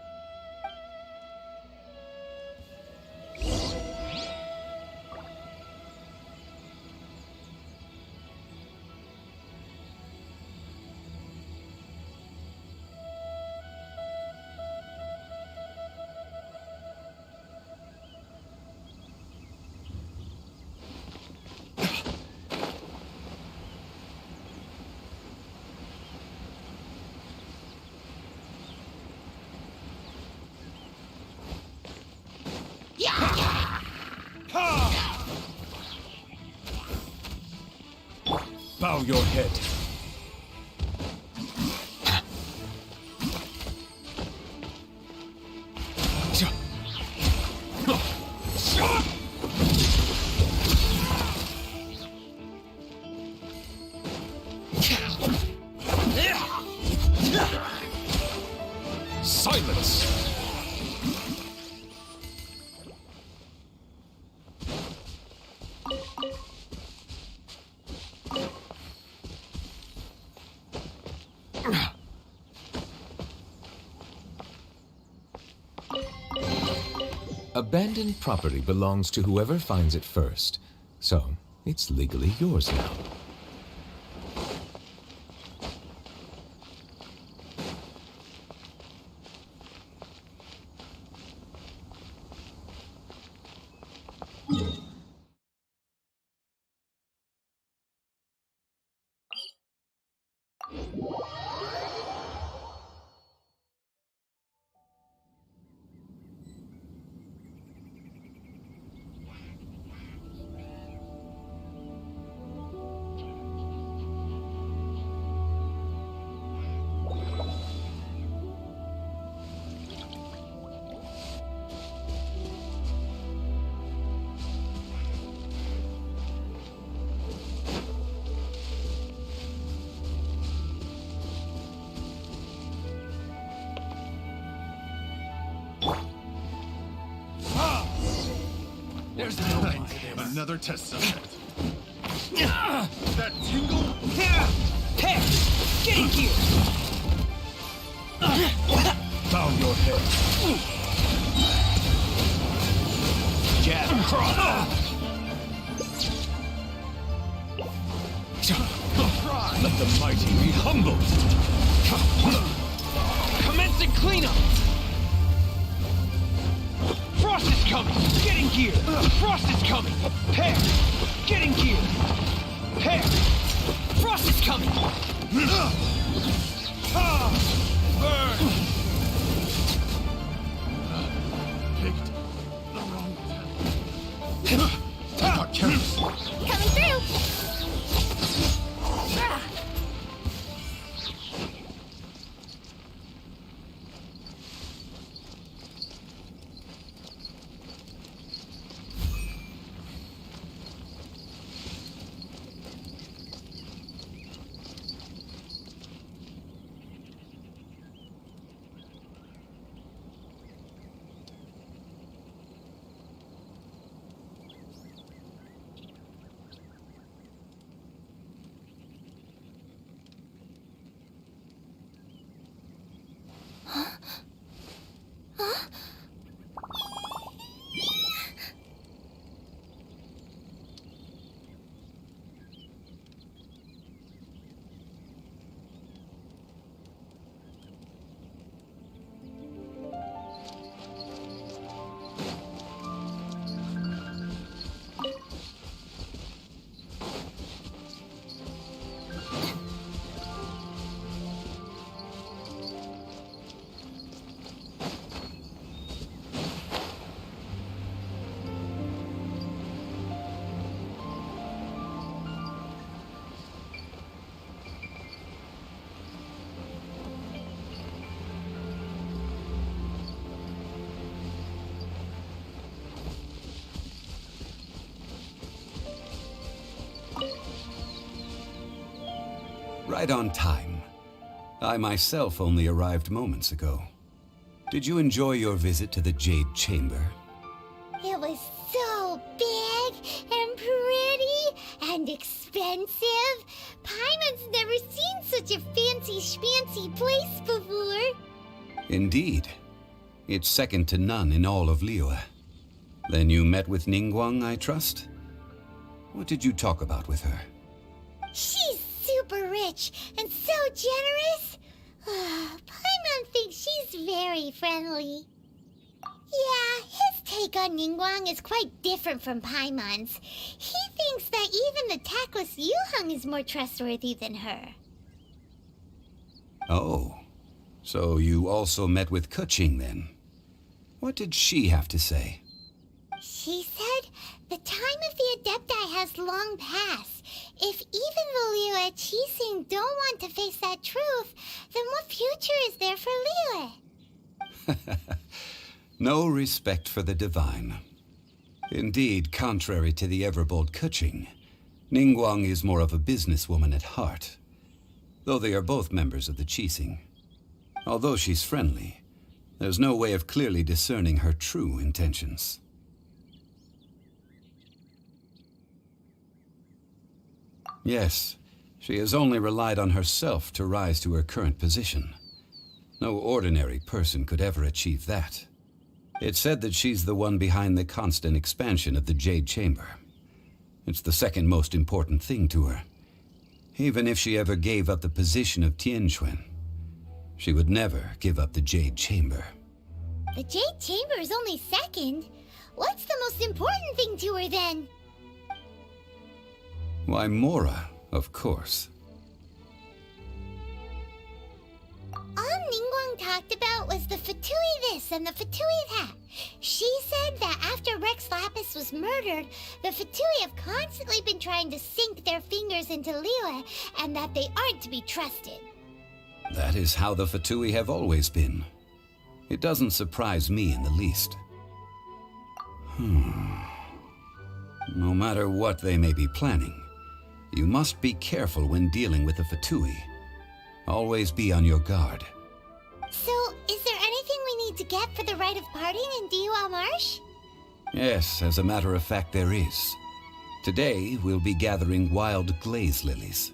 Bow your head. Silence! Abandoned property belongs to whoever finds it first, so it's legally yours now. There's no end to this. Another test subject. That tingle? Hey! Get in here! Bow your head. Jab, cross! Let the mighty be humbled. Commencing cleanup! Frost is coming! Get in gear! Frost is coming! Pair! Get in gear! Pair! Frost is coming! Burn! Picked the wrong time. I got careless. Coming through! Right on time. I myself only arrived moments ago. Did you enjoy your visit to the Jade Chamber? It was so big and pretty and expensive. Paimon's never seen such a fancy schmancy place before. Indeed. It's second to none in all of Liyue. Then you met with Ningguang, I trust? What did you talk about with her? She's super rich and so generous. Paimon thinks she's very friendly. Yeah, his take on Ningguang is quite different from Paimon's. He thinks that even the tactless Yuheng is more trustworthy than her. Oh, so you also met with Keqing then? What did she have to say? She said the time of the Adepti has long passed. If even the Liyue Qixing don't want to face that truth, then what future is there for Liyue? No respect for the divine. Indeed, contrary to the ever-bold Keqing, Ningguang is more of a businesswoman at heart, though they are both members of the Qixing. Although she's friendly, there's no way of clearly discerning her true intentions. Yes, she has only relied on herself to rise to her current position. No ordinary person could ever achieve that. It's said that she's the one behind the constant expansion of the Jade Chamber. It's the second most important thing to her. Even if she ever gave up the position of Tianquan, she would never give up the Jade Chamber. The Jade Chamber is only second. What's the most important thing to her then? Why, Mora, of course. All Ningguang talked about was the Fatui this and the Fatui that. She said that after Rex Lapis was murdered, the Fatui have constantly been trying to sink their fingers into Liyue, and that they aren't to be trusted. That is how the Fatui have always been. It doesn't surprise me in the least. No matter what they may be planning, you must be careful when dealing with the Fatui. Always be on your guard. So, is there anything we need to get for the rite of parting in Dihua Marsh? Yes, as a matter of fact, there is. Today, we'll be gathering wild glaze lilies.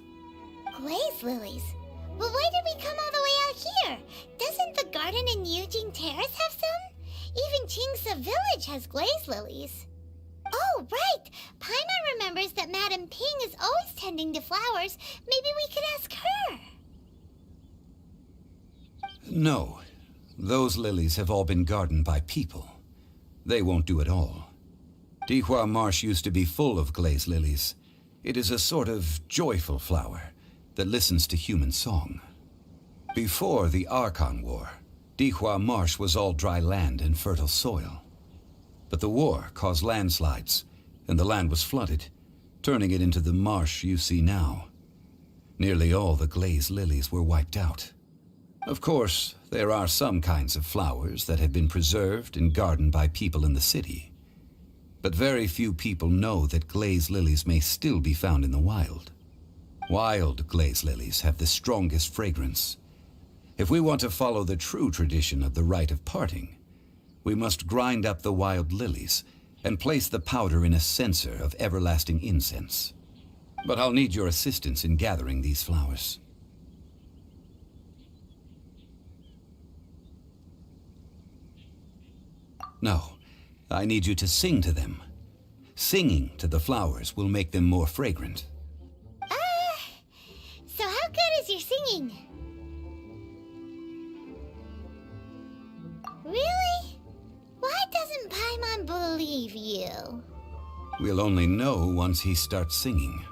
Glaze lilies? But why did we come all the way out here? Doesn't the garden in Yujing Terrace have some? Even Qingse Village has glaze lilies. Oh, right! Paimon remembers that Madame Ping is always tending to flowers. Maybe we could ask her. No. Those lilies have all been gardened by people. They won't do it all. Dihua Marsh used to be full of glaze lilies. It is a sort of joyful flower that listens to human song. Before the Archon War, Dihua Marsh was all dry land and fertile soil. But the war caused landslides, and the land was flooded, turning it into the marsh you see now. Nearly all the glaze lilies were wiped out. Of course, there are some kinds of flowers that have been preserved and gardened by people in the city. But very few people know that glaze lilies may still be found in the wild. Wild glaze lilies have the strongest fragrance. If we want to follow the true tradition of the rite of parting, we must grind up the wild lilies and place the powder in a censer of everlasting incense. But I'll need your assistance in gathering these flowers. No, I need you to sing to them. Singing to the flowers will make them more fragrant. So how good is your singing? Really? Why doesn't Paimon believe you? We'll only know once he starts singing.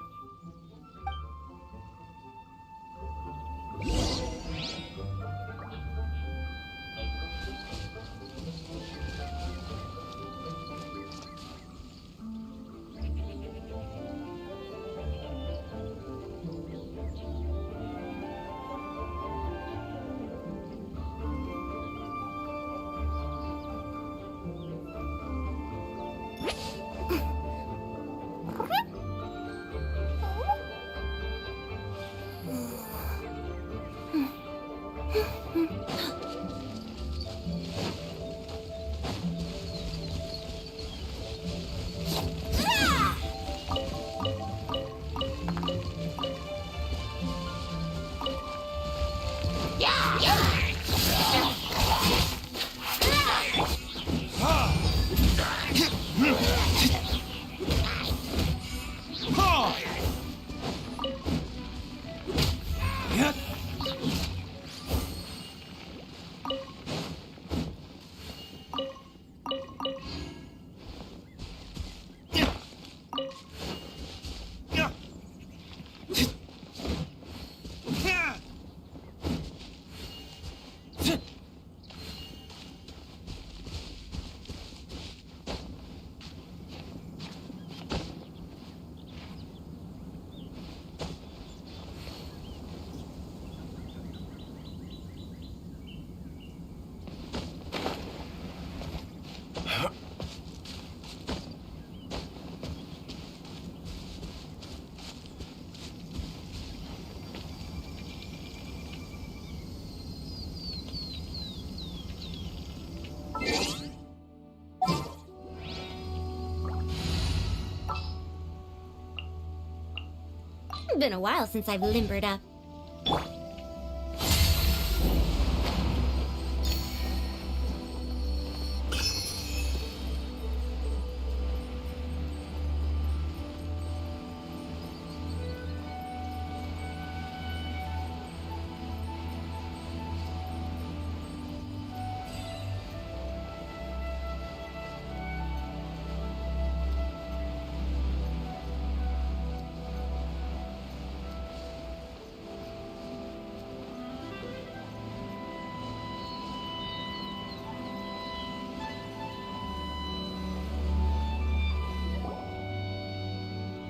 Been a while since I've limbered up.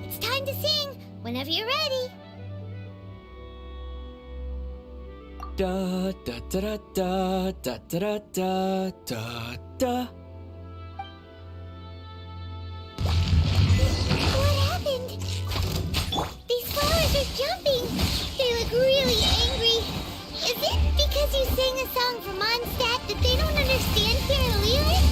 It's time to sing, whenever you're ready. Da da da da da da da da da. What happened? These flowers are jumping. They look really angry. Is it because you sang a song for Mondstadt that they don't understand here in Leland?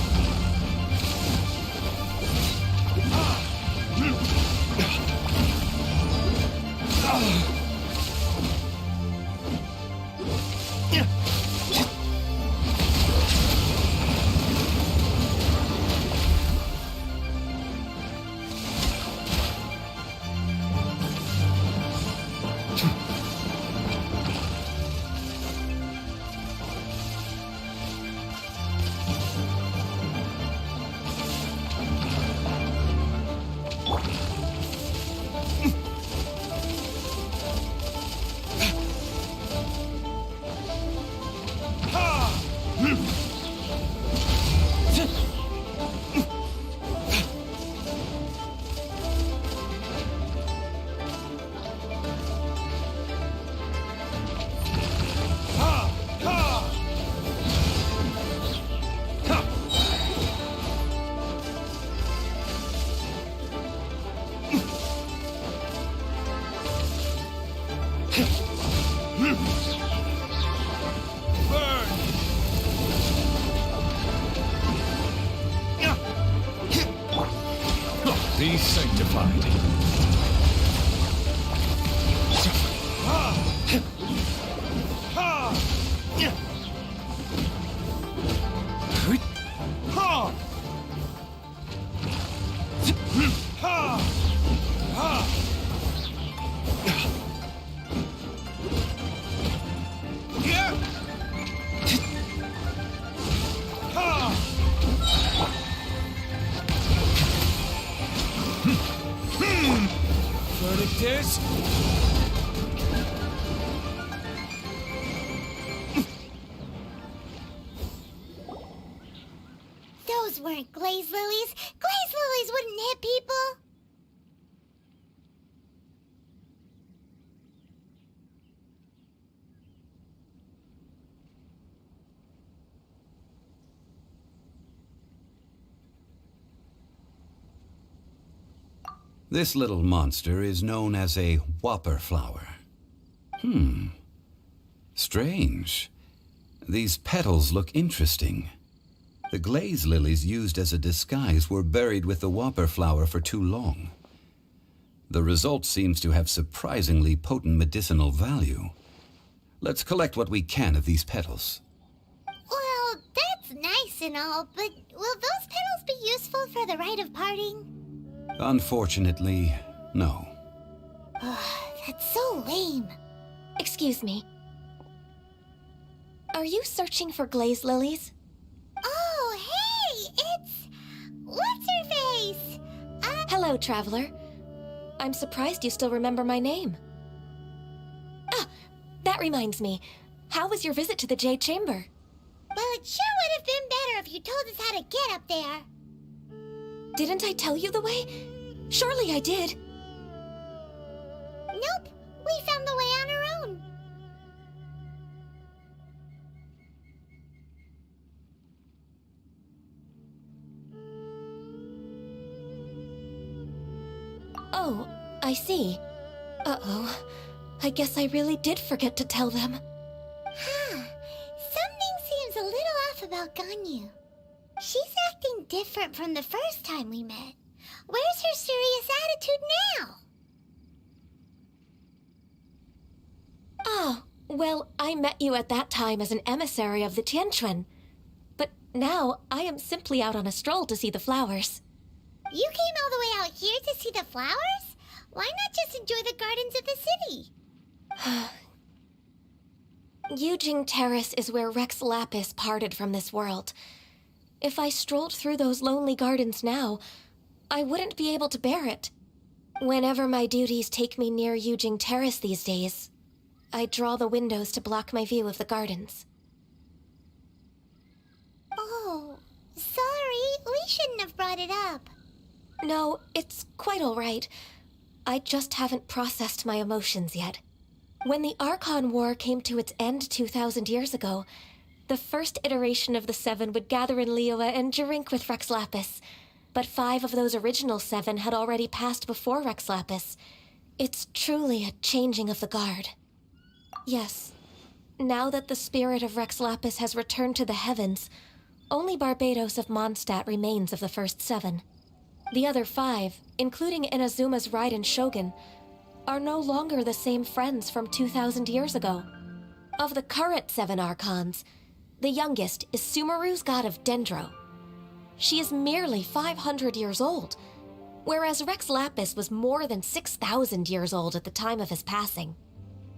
Be sanctified. Verdict is... Those weren't glaze lilies. Glaze lilies wouldn't hit people. This little monster is known as a whopper flower. Strange. These petals look interesting. The glaze lilies used as a disguise were buried with the whopper flower for too long. The result seems to have surprisingly potent medicinal value. Let's collect what we can of these petals. Well, that's nice and all, but will those petals be useful for the rite of parting? Unfortunately, no. That's so lame. Excuse me. Are you searching for glaze lilies? Oh, hey! It's... What's-her-face? Hello, traveler. I'm surprised you still remember my name. Ah, that reminds me. How was your visit to the Jade Chamber? Well, it sure would have been better if you told us how to get up there. Didn't I tell you the way? Surely I did. Nope, we found the way on our own. Oh, I see. Uh-oh. I guess I really did forget to tell them. Something seems a little off about Ganyu. She's acting different from the first time we met. Where's her serious attitude now? Well, I met you at that time as an emissary of the Tianquan. But now, I am simply out on a stroll to see the flowers. You came all the way out here to see the flowers? Why not just enjoy the gardens of the city? Yujing Terrace is where Rex Lapis parted from this world. If I strolled through those lonely gardens now, I wouldn't be able to bear it. Whenever my duties take me near Yujing Terrace these days, I draw the windows to block my view of the gardens. Oh, sorry. We shouldn't have brought it up. No, it's quite all right. I just haven't processed my emotions yet. When the Archon War came to its end 2,000 years ago, the first iteration of the Seven would gather in Liyue and drink with Rex Lapis. But 5 of those original 7 had already passed before Rex Lapis. It's truly a changing of the guard. Yes, now that the spirit of Rex Lapis has returned to the heavens, only Barbados of Mondstadt remains of the first 7. The other 5, including Inazuma's Raiden Shogun, are no longer the same friends from 2,000 years ago. Of the current 7 Archons, the youngest is Sumeru's god of Dendro. She is merely 500 years old, whereas Rex Lapis was more than 6,000 years old at the time of his passing.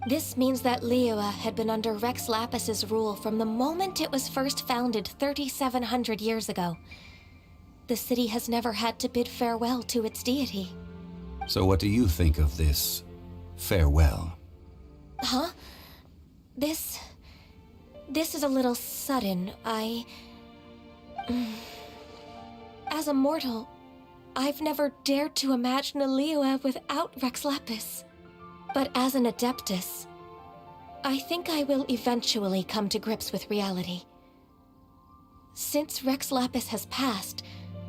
This means that Liyue had been under Rex Lapis's rule from the moment it was first founded 3,700 years ago. The city has never had to bid farewell to its deity. So what do you think of this farewell? Huh? This is a little sudden. As a mortal, I've never dared to imagine a Liyue without Rex Lapis. But as an Adeptus, I think I will eventually come to grips with reality. Since Rex Lapis has passed,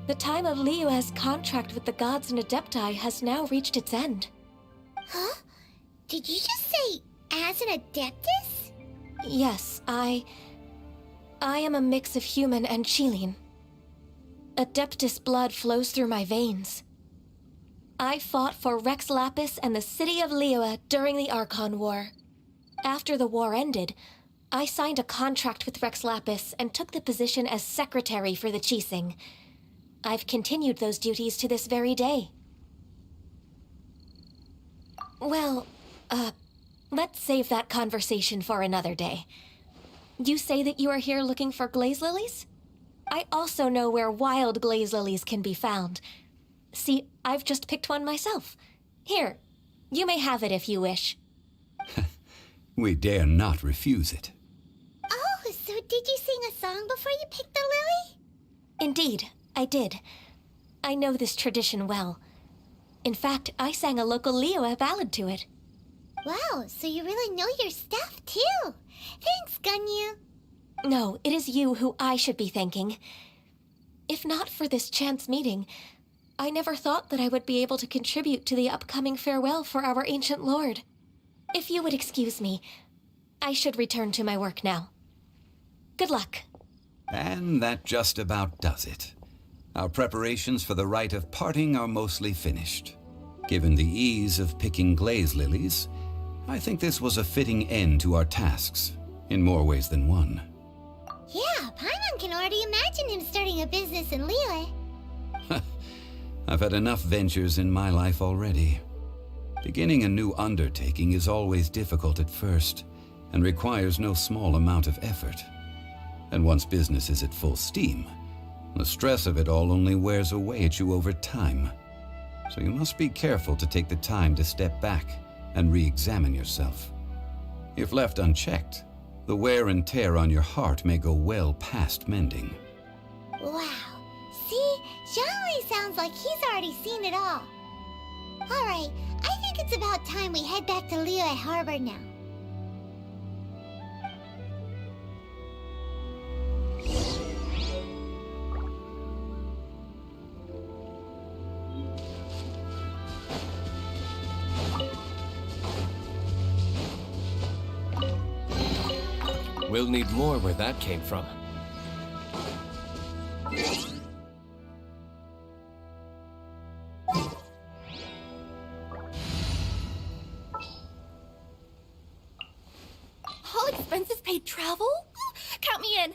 the time of Liyue's contract with the gods and Adepti has now reached its end. Huh? Did you just say, as an Adeptus? Yes, I am a mix of human and Chilean. Adeptus blood flows through my veins. I fought for Rex Lapis and the city of Liyue during the Archon War. After the war ended, I signed a contract with Rex Lapis and took the position as secretary for the Qixing. I've continued those duties to this very day. Well, let's save that conversation for another day. You say that you are here looking for glaze lilies? I also know where wild glaze lilies can be found. See, I've just picked one myself. Here, you may have it if you wish. We dare not refuse it. Oh, so did you sing a song before you picked the lily? Indeed, I did. I know this tradition well. In fact, I sang a local Liyue ballad to it. Wow, so you really know your stuff, too. Thanks, Gunyu. No, it is you who I should be thanking. If not for this chance meeting, I never thought that I would be able to contribute to the upcoming farewell for our ancient lord. If you would excuse me, I should return to my work now. Good luck. And that just about does it. Our preparations for the rite of parting are mostly finished. Given the ease of picking glaze lilies, I think this was a fitting end to our tasks, in more ways than one. Yeah, Paimon can already imagine him starting a business in Liyue. I've had enough ventures in my life already. Beginning a new undertaking is always difficult at first, and requires no small amount of effort. And once business is at full steam, the stress of it all only wears away at you over time. So you must be careful to take the time to step back and re-examine yourself. If left unchecked, the wear and tear on your heart may go well past mending. Wow. See? Zhongli sounds like he's already seen it all. Alright, I think it's about time we head back to Liyue Harbor now. We'll need more where that came from. paid travel? Count me in.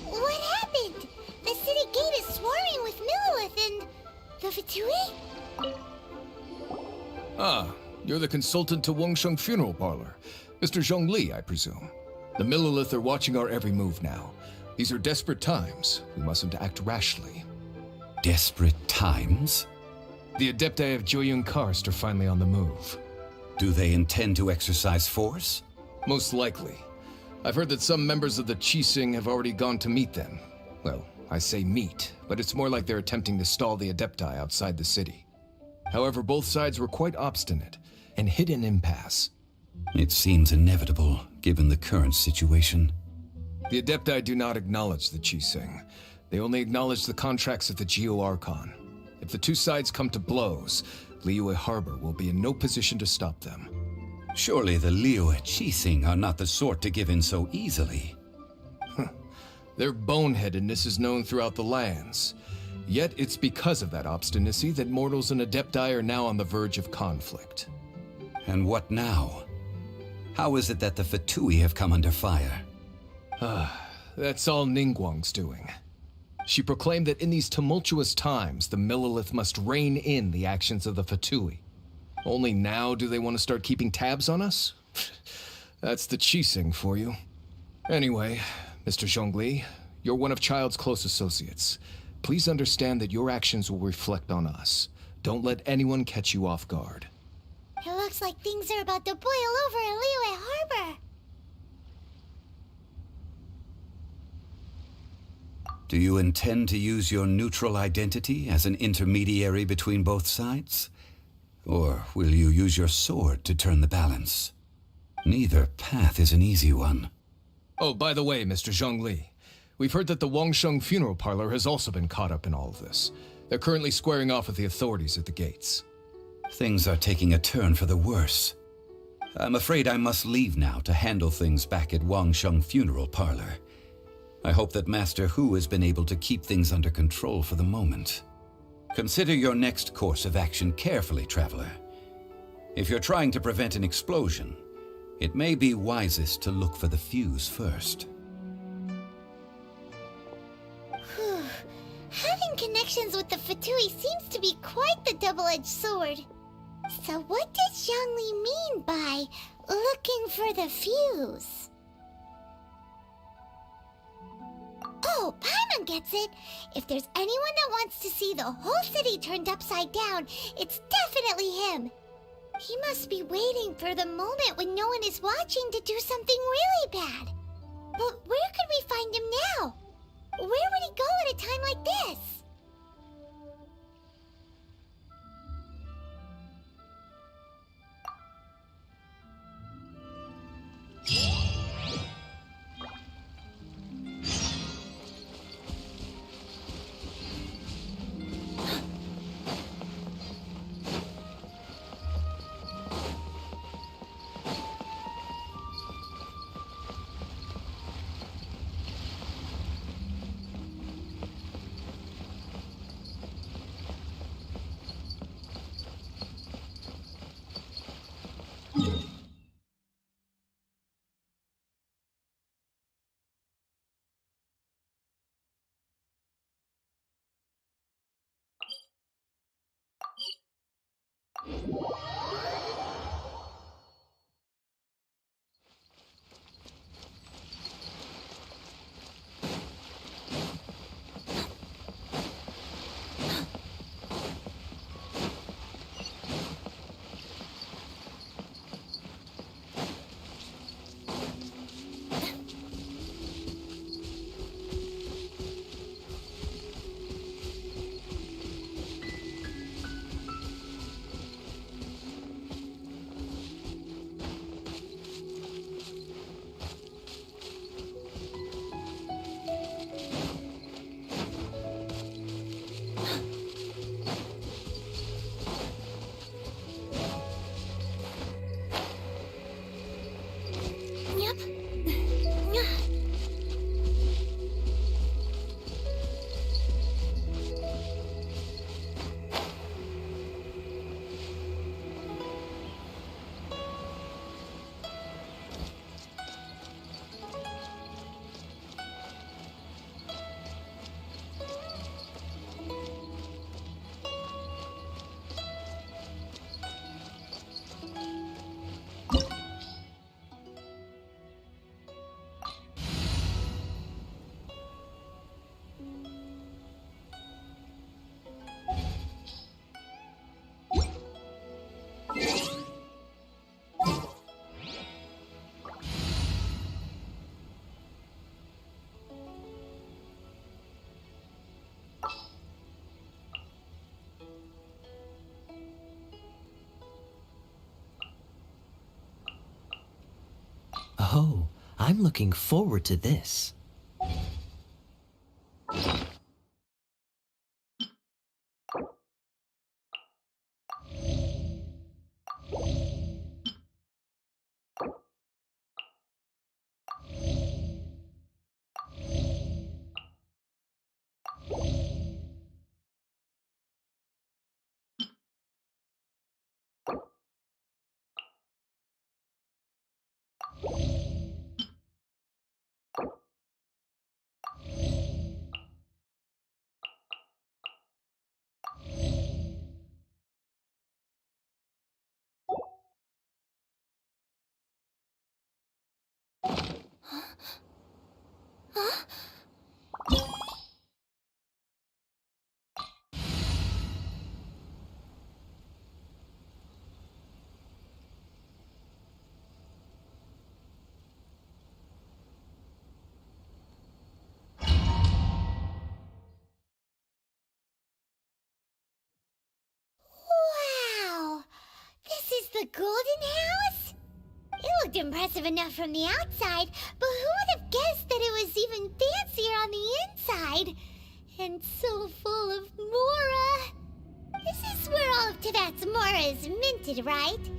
What happened? The city gate is swarming with Millilith and the Fatui? Ah, you're the consultant to Wangsheng Funeral Parlor. Mr. Zhongli, I presume. The Millilith are watching our every move now. These are desperate times. We mustn't act rashly. Desperate times? The Adepti of Joyun Karst are finally on the move. Do they intend to exercise force? Most likely. I've heard that some members of the Qixing have already gone to meet them. Well, I say meet, but it's more like they're attempting to stall the Adepti outside the city. However, both sides were quite obstinate and hit an impasse. It seems inevitable, given the current situation. The Adepti do not acknowledge the Qixing. They only acknowledge the contracts of the Geo-Archon. If the two sides come to blows, Liyue Harbor will be in no position to stop them. Surely the Liyue Qixing are not the sort to give in so easily. Their boneheadedness is known throughout the lands. Yet it's because of that obstinacy that mortals and Adepti are now on the verge of conflict. And what now? How is it that the Fatui have come under fire? That's all Ningguang's doing. She proclaimed that in these tumultuous times, the Millilith must rein in the actions of the Fatui. Only now do they want to start keeping tabs on us? That's the Qixing for you. Anyway, Mr. Zhongli, you're one of Child's close associates. Please understand that your actions will reflect on us. Don't let anyone catch you off guard. It looks like things are about to boil over in Liyue Harbor. Do you intend to use your neutral identity as an intermediary between both sides? Or will you use your sword to turn the balance? Neither path is an easy one. Oh, by the way, Mr. Zhongli, we've heard that the Wangsheng Funeral Parlor has also been caught up in all of this. They're currently squaring off with the authorities at the gates. Things are taking a turn for the worse. I'm afraid I must leave now to handle things back at Wangsheng Funeral Parlor. I hope that Master Hu has been able to keep things under control for the moment. Consider your next course of action carefully, Traveler. If you're trying to prevent an explosion, it may be wisest to look for the fuse first. Having connections with the Fatui seems to be quite the double-edged sword. So what does Zhongli mean by looking for the fuse? Oh, Paimon gets it! If there's anyone that wants to see the whole city turned upside down, it's definitely him! He must be waiting for the moment when no one is watching to do something really bad. But where could we find him now? Where would he go at a time like this? Yep. Oh, I'm looking forward to this. Wow! This is the Golden House? It looked impressive enough from the outside, but who would have guessed that it was even fancier on the inside? And so full of Mora. This is where all of Tibet's Mora is minted, right?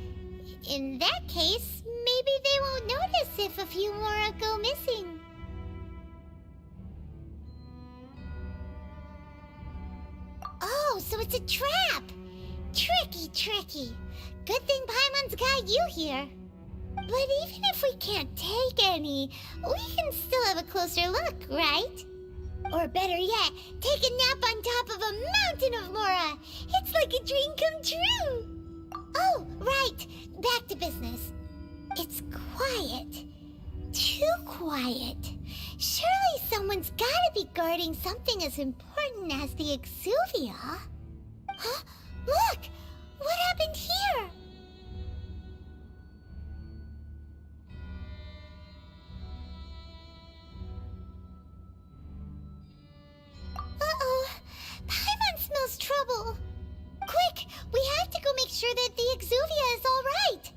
In that case, maybe they won't notice if a few Mora go missing. Oh, so it's a trap! Tricky, tricky. Good thing Paimon's got you here. But even if we can't take any, we can still have a closer look, right? Or better yet, take a nap on top of a mountain of Mora. It's like a dream come true. Oh, right. Back to business. It's quiet. Too quiet. Surely someone's gotta be guarding something as important as the Exuvia. Huh? Look! What happened here? Uh-oh. Paimon smells trouble. Quick! We have to go make sure that the Exuvia is all right.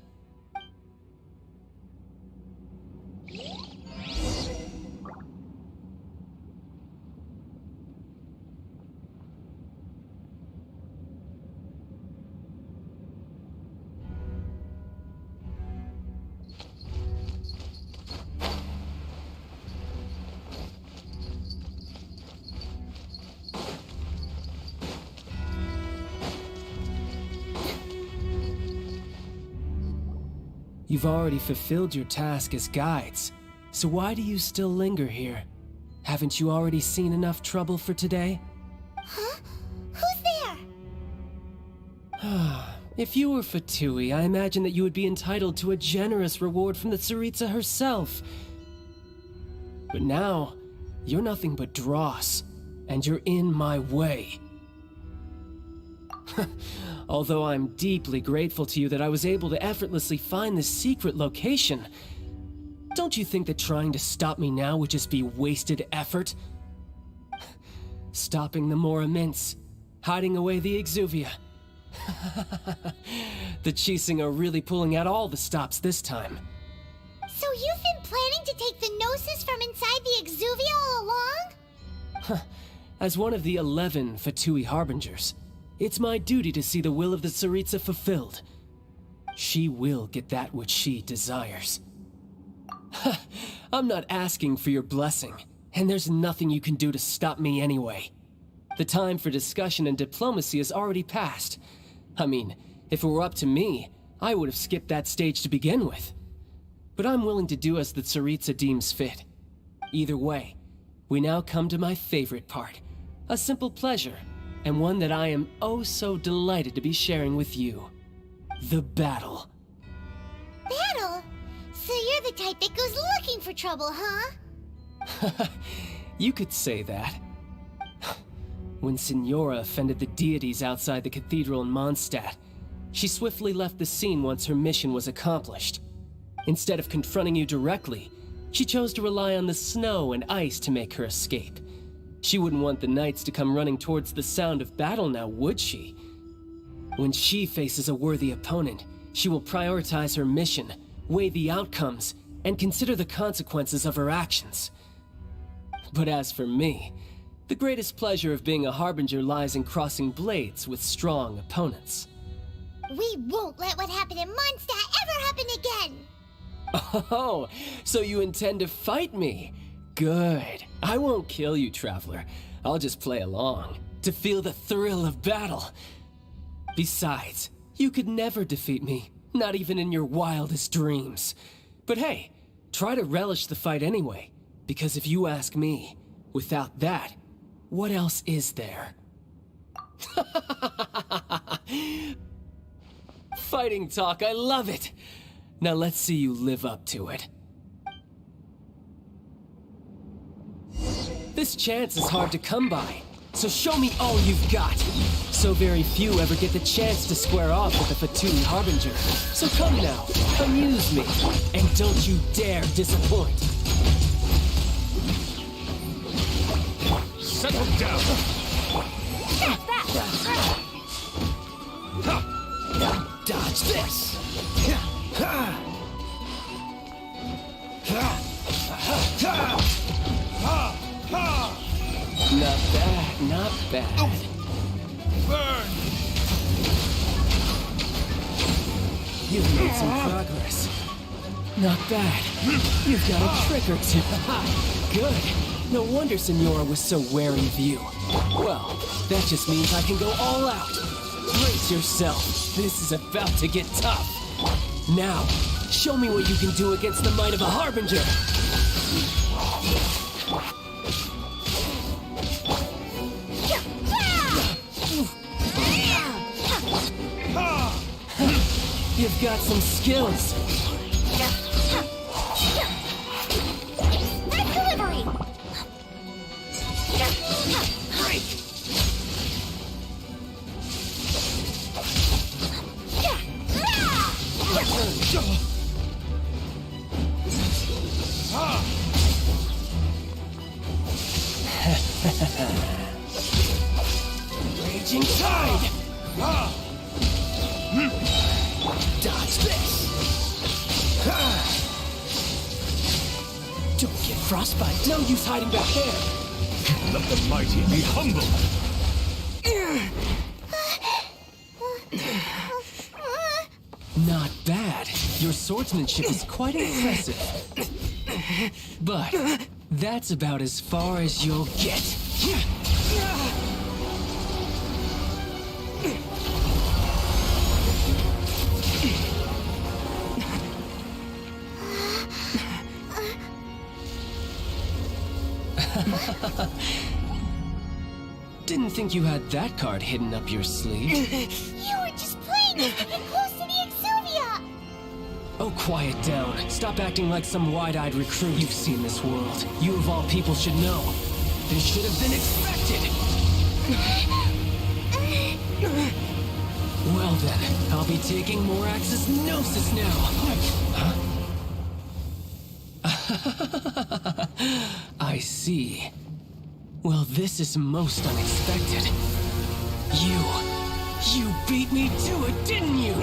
You've already fulfilled your task as guides, so why do you still linger here? Haven't you already seen enough trouble for today? Huh? Who's there? If you were Fatui, I imagine that you would be entitled to a generous reward from the Tsaritsa herself. But now, you're nothing but dross, and you're in my way. Although I'm deeply grateful to you that I was able to effortlessly find this secret location, don't you think that trying to stop me now would just be wasted effort? Stopping the Mora Mints, hiding away the Exuvia. The Chising are really pulling out all the stops this time. So you've been planning to take the Gnosis from inside the Exuvia all along? As one of the 11 Fatui Harbingers, it's my duty to see the will of the Tsaritsa fulfilled. She will get that which she desires. I'm not asking for your blessing, and there's nothing you can do to stop me anyway. The time for discussion and diplomacy has already passed. I mean, if it were up to me, I would have skipped that stage to begin with. But I'm willing to do as the Tsaritsa deems fit. Either way, we now come to my favorite part. A simple pleasure, and one that I am oh so delighted to be sharing with you. The battle. Battle? So you're the type that goes looking for trouble, huh? You could say that. When Signora offended the deities outside the cathedral in Mondstadt, she swiftly left the scene once her mission was accomplished. Instead of confronting you directly, she chose to rely on the snow and ice to make her escape. She wouldn't want the knights to come running towards the sound of battle now, would she? When she faces a worthy opponent, she will prioritize her mission, weigh the outcomes, and consider the consequences of her actions. But as for me, the greatest pleasure of being a harbinger lies in crossing blades with strong opponents. We won't let what happened in Mondstadt ever happen again! Oh, so you intend to fight me? Good. I won't kill you, Traveler. I'll just play along, to feel the thrill of battle. Besides, you could never defeat me, not even in your wildest dreams. But hey, try to relish the fight anyway, because if you ask me, without that, what else is there? Fighting talk, I love it! Now let's see you live up to it. This chance is hard to come by, so show me all you've got. So very few ever get the chance to square off with the Fatui Harbinger. So come now, amuse me, and don't you dare disappoint. Settle down. Dodge this. Not bad, not bad. Burn! You've made some progress. Not bad. You've got a trick or two. Good. No wonder Signora was so wary of you. Well, that just means I can go all out. Brace yourself. This is about to get tough. Now, show me what you can do against the might of a Harbinger. You've got some skills. Red delivery! Break! Raging tide! Dodge this! Don't get frostbite. No use hiding back there. Let the mighty be humble. Not bad. Your swordsmanship is quite impressive. But that's about as far as you'll get. Didn't think you had that card hidden up your sleeve. You were just playing us to get close to the Exuvia! Oh, quiet down. Stop acting like some wide-eyed recruit. You've seen this world. You of all people should know. This should have been expected. Well then, I'll be taking Morax's Gnosis now. Huh? I see. Well, this is most unexpected. You beat me to it, didn't you?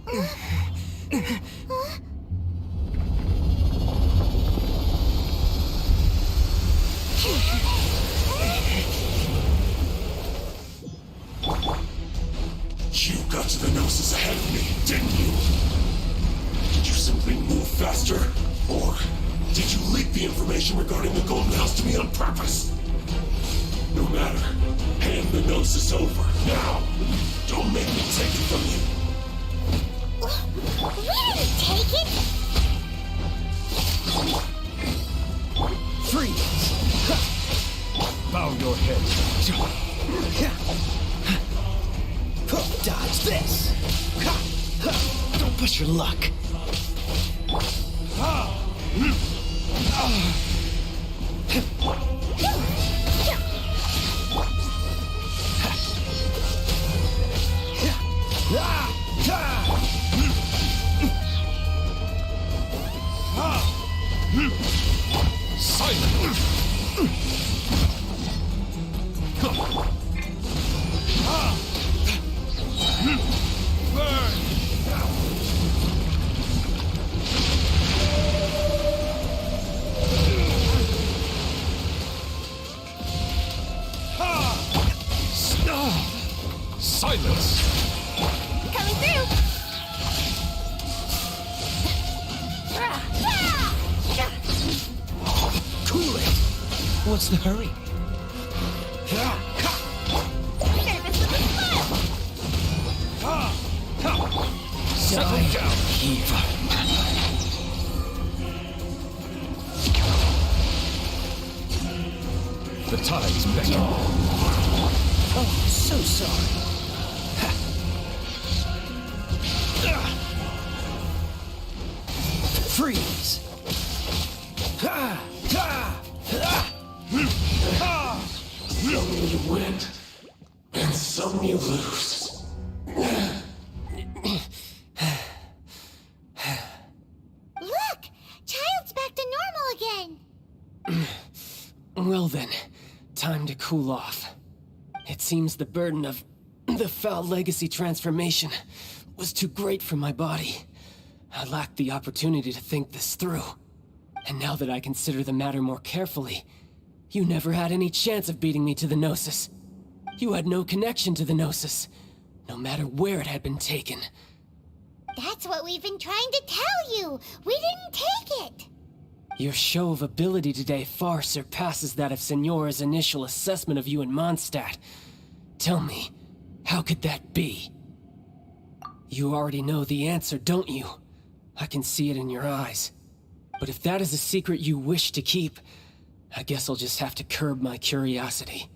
You got to the Gnosis ahead of me, didn't you? Did you simply move faster? Or did you leak the information regarding the Golden House to me on purpose? No matter. Hand the Gnosis over, now! Don't make me take it from you! We didn't take it! Freeze! Bow your head. Dodge this! Don't push your luck. Silence! Coming through! Cool it! What's the hurry? Settle down! Eva. The tide's beckoning. Oh, so sorry. Freeze! Some you win, and some you lose. Look! Child's back to normal again! Well then, time to cool off. It seems the burden of the foul legacy transformation was too great for my body. I lacked the opportunity to think this through. And now that I consider the matter more carefully, you never had any chance of beating me to the Gnosis. You had no connection to the Gnosis, no matter where it had been taken. That's what we've been trying to tell you! We didn't take it! Your show of ability today far surpasses that of Signora's initial assessment of you in Mondstadt. Tell me, how could that be? You already know the answer, don't you? I can see it in your eyes. But if that is a secret you wish to keep, I guess I'll just have to curb my curiosity.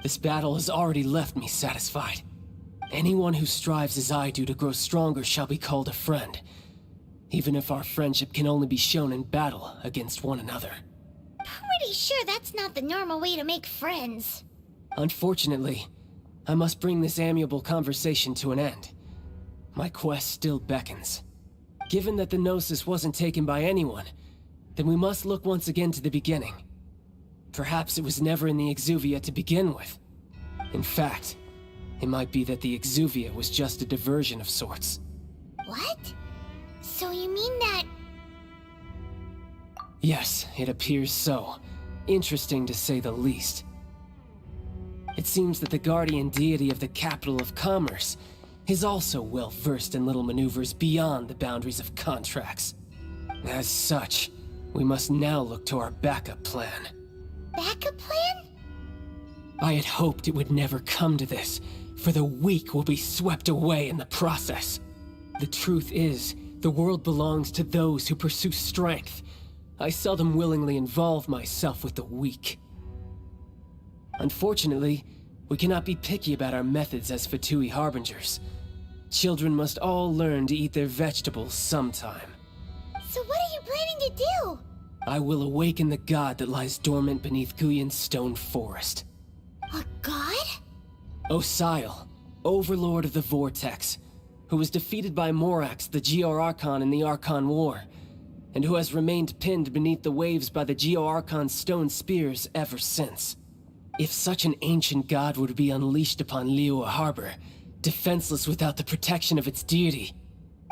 This battle has already left me satisfied. Anyone who strives as I do to grow stronger shall be called a friend, even if our friendship can only be shown in battle against one another. Pretty sure that's not the normal way to make friends. Unfortunately, I must bring this amiable conversation to an end. My quest still beckons. Given that the Gnosis wasn't taken by anyone, then we must look once again to the beginning. Perhaps it was never in the Exuvia to begin with. In fact, it might be that the Exuvia was just a diversion of sorts. What? So you mean that... Yes, it appears so. Interesting to say the least. It seems that the guardian deity of the capital of commerce is also well versed in little maneuvers beyond the boundaries of contracts. As such, we must now look to our backup plan. Backup plan? I had hoped it would never come to this, for the weak will be swept away in the process. The truth is, the world belongs to those who pursue strength. I seldom willingly involve myself with the weak. Unfortunately, we cannot be picky about our methods as Fatui Harbingers. Children must all learn to eat their vegetables sometime. So what are you planning to do? I will awaken the god that lies dormant beneath Guyon's stone forest. A god? Osial, overlord of the Vortex, who was defeated by Morax, the Geo-Archon in the Archon War, and who has remained pinned beneath the waves by the Geo-Archon's stone spears ever since. If such an ancient god were to be unleashed upon Liyue Harbor, defenseless without the protection of its deity.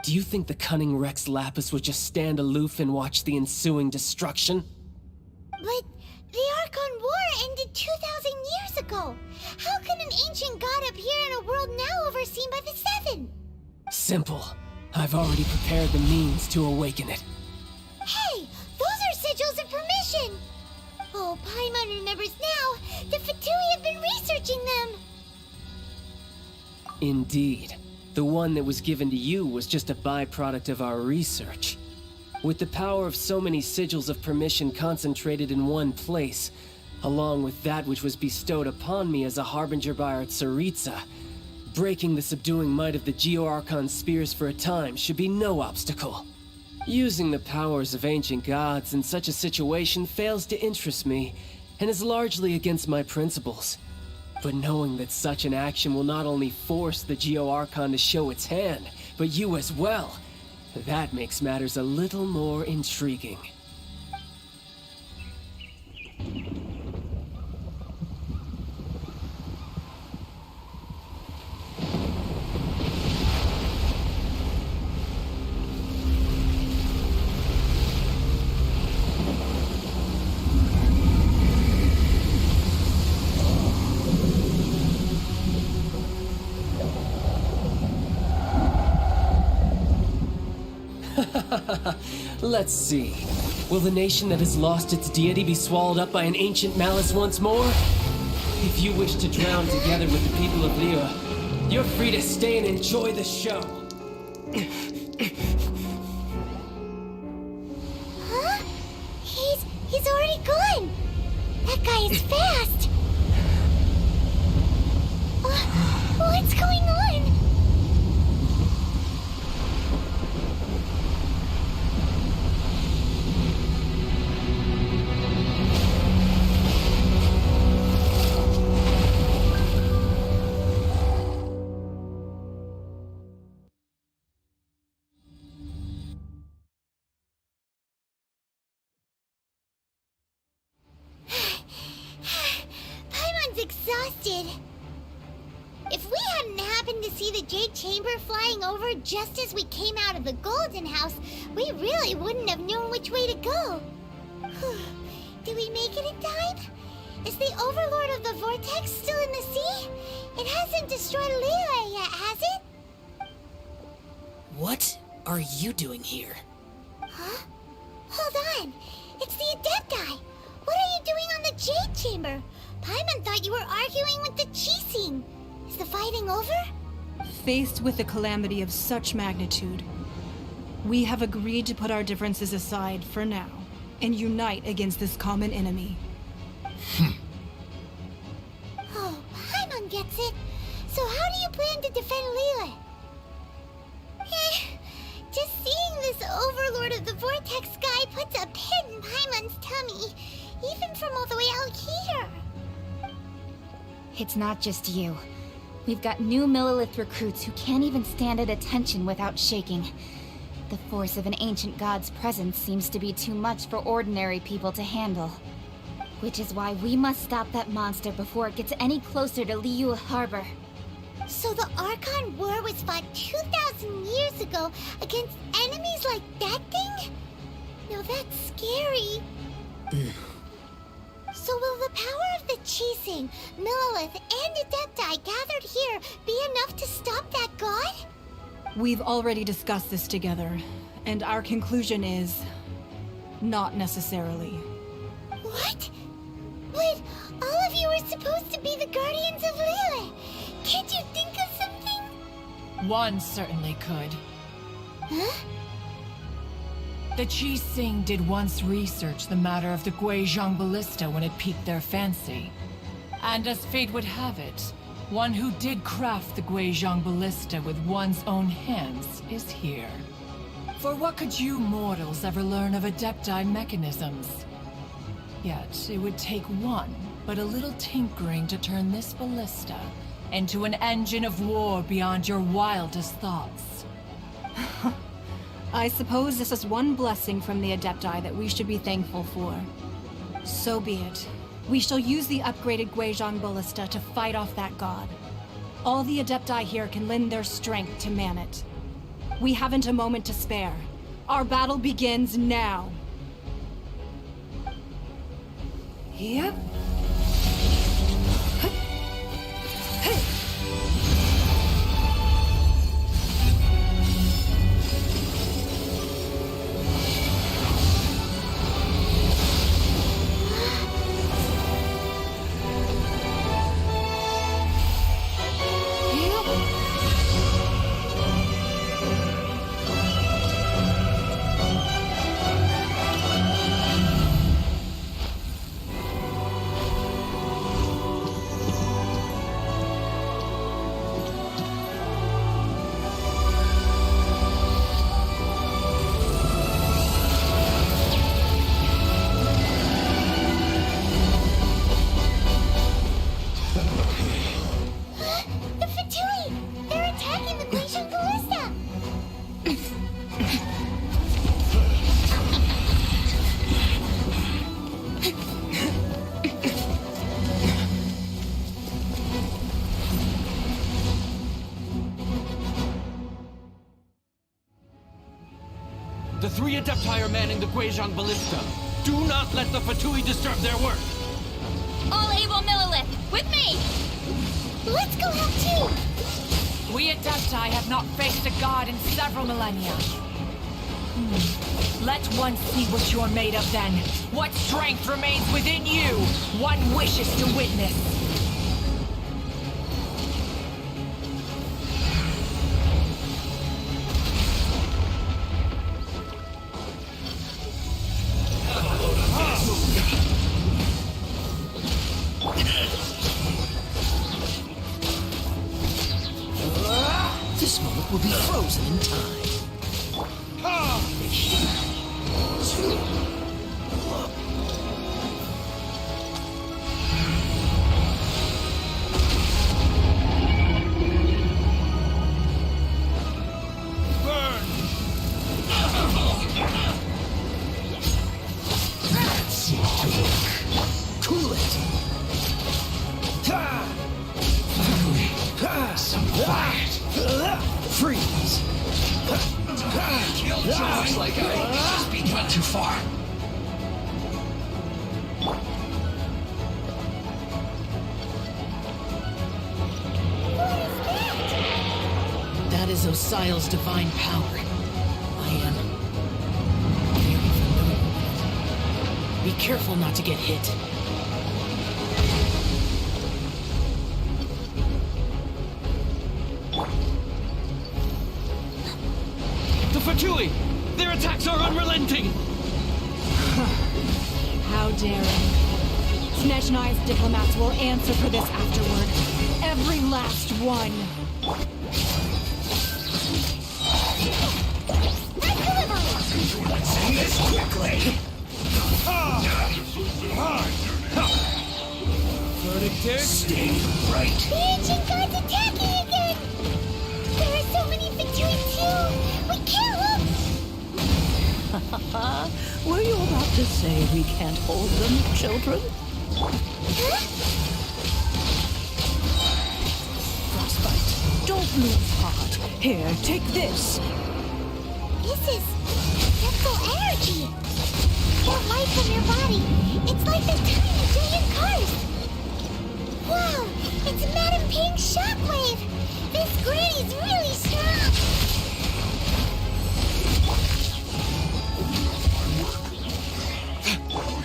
Do you think the cunning Rex Lapis would just stand aloof and watch the ensuing destruction? But the Archon War ended 2,000 years ago. How can an ancient god appear in a world now overseen by the Seven? Simple. I've already prepared the means to awaken it. Hey, those are sigils of permission! Oh, Paimon remembers now. The Fatui have been researching them. Indeed. The one that was given to you was just a byproduct of our research. With the power of so many sigils of permission concentrated in one place, along with that which was bestowed upon me as a harbinger by our Tsaritsa, breaking the subduing might of the Geo-Archon spears for a time should be no obstacle. Using the powers of ancient gods in such a situation fails to interest me, and is largely against my principles. But knowing that such an action will not only force the Geo-Archon to show its hand, but you as well, that makes matters a little more intriguing. Let's see. Will the nation that has lost its deity be swallowed up by an ancient malice once more? If you wish to drown together with the people of Liyue, you're free to stay and enjoy the show. Huh? He's already gone. That guy is fast. What's going on? Exhausted. If we hadn't happened to see the Jade Chamber flying over just as we came out of the Golden House, we really wouldn't have known which way to go. Did we make it in time? Is the Overlord of the Vortex still in the sea? It hasn't destroyed Liyue yet, has it? What are you doing here? Huh? Hold on. It's the Adepti. What are you doing on the Jade Chamber? Paimon thought you were arguing with the Qixing. Is the fighting over? Faced with a calamity of such magnitude, we have agreed to put our differences aside for now and unite against this common enemy. Oh, Paimon gets it. So how do you plan to defend Liyue? Just seeing this Overlord of the Vortex guy puts a pit in Paimon's tummy, even from all the way out here. It's not just you. We've got new Millilith recruits who can't even stand at attention without shaking. The force of an ancient god's presence seems to be too much for ordinary people to handle. Which is why we must stop that monster before it gets any closer to Liyue Harbor. So the Archon War was fought 2,000 years ago against enemies like that thing? Now that's scary. So will the power of the Qixing, Millilith, and Adepti gathered here be enough to stop that god? We've already discussed this together, and our conclusion is... not necessarily. What? But all of you are supposed to be the guardians of Liyue. Can't you think of something? One certainly could. Huh? The Qixing did once research the matter of the Guizhong Ballista when it piqued their fancy. And as fate would have it, one who did craft the Guizhong Ballista with one's own hands is here. For what could you mortals ever learn of Adepti mechanisms? Yet, it would take one, but a little tinkering to turn this ballista into an engine of war beyond your wildest thoughts. I suppose this is one blessing from the Adepti that we should be thankful for. So be it. We shall use the upgraded Guizhong Ballista to fight off that god. All the Adepti here can lend their strength to man it. We haven't a moment to spare. Our battle begins now. Yep. The 3 Adepti are manning the Guizhong Ballista. Do not let the Fatui disturb their work. All able Millilith, with me! Let's go help too! We Adepti have not faced a god in several millennia. Let one see what you're made of then. What strength remains within you? One wishes to witness. This moment will be frozen in time. Cool it. Some quiet. Freeze. Looks like I just went too far. That is Osial's divine power. I am very familiar with it. Be careful not to get hit. The Fatui! Their attacks are unrelenting! How daring. Snezhnai's diplomats will answer for this afterward. Every last one. Say this quickly! Verdict is? Stay right. The ancient god's attacking again! There are so many Fatui too! We can't look! Were you about to say we can't hold them, children? Frostbite, don't lose heart. Here, take this. This is simple energy. That light from your body. It's like the tiny giant cars. Wow, it's Madame Pink's shockwave. This granny's really strong.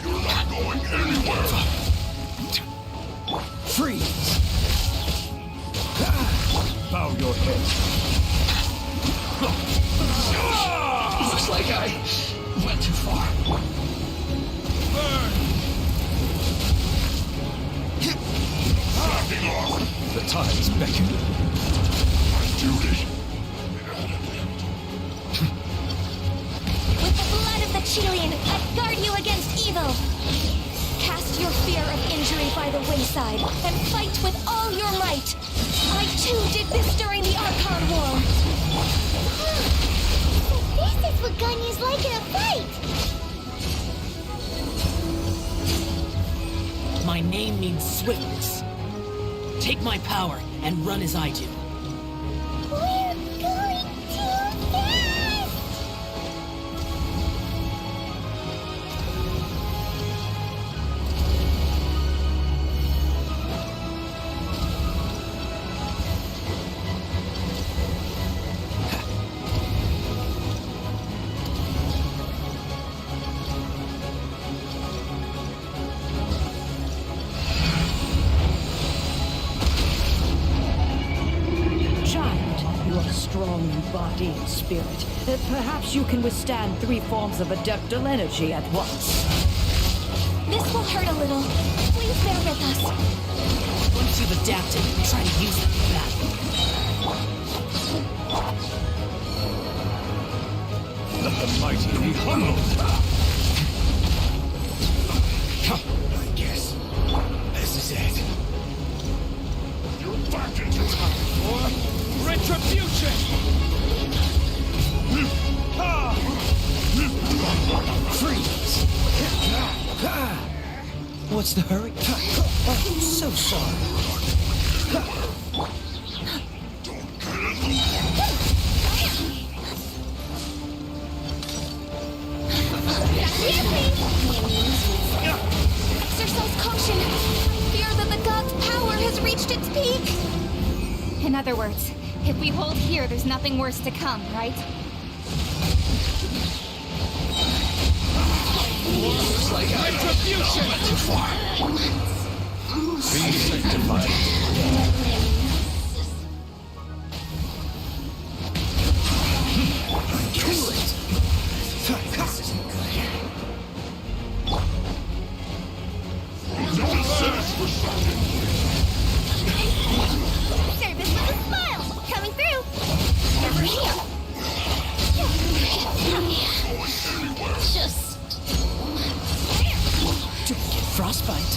You're not going anywhere. Freeze! Bow your head. Looks like I went too far. Backing off. The tides beckon. My duty. With the blood of the Chilian, I guard you against evil. Cast your fear of injury by the wayside and fight with all your might. I too did this during the Archon War. So this is what Ganyu's like in a fight. My name means swiftness. Take my power and run as I do. We're going too fast! Strong in body and spirit. Perhaps you can withstand 3 forms of adeptal energy at once. This will hurt a little. Please bear with us. Once you've adapted, try to use it in battle. Let the mighty be humbled. I guess this is it. You're back into time for retribution! Freeze! What's the hurry? Oh, so sorry. Exercise caution. I fear that the god's power has reached its peak. In other words, if we hold here, there's nothing worse to come, right? Like retribution! Be sanctified. This isn't good. Service with a smile! Coming through! Over here! Just... Frostbite.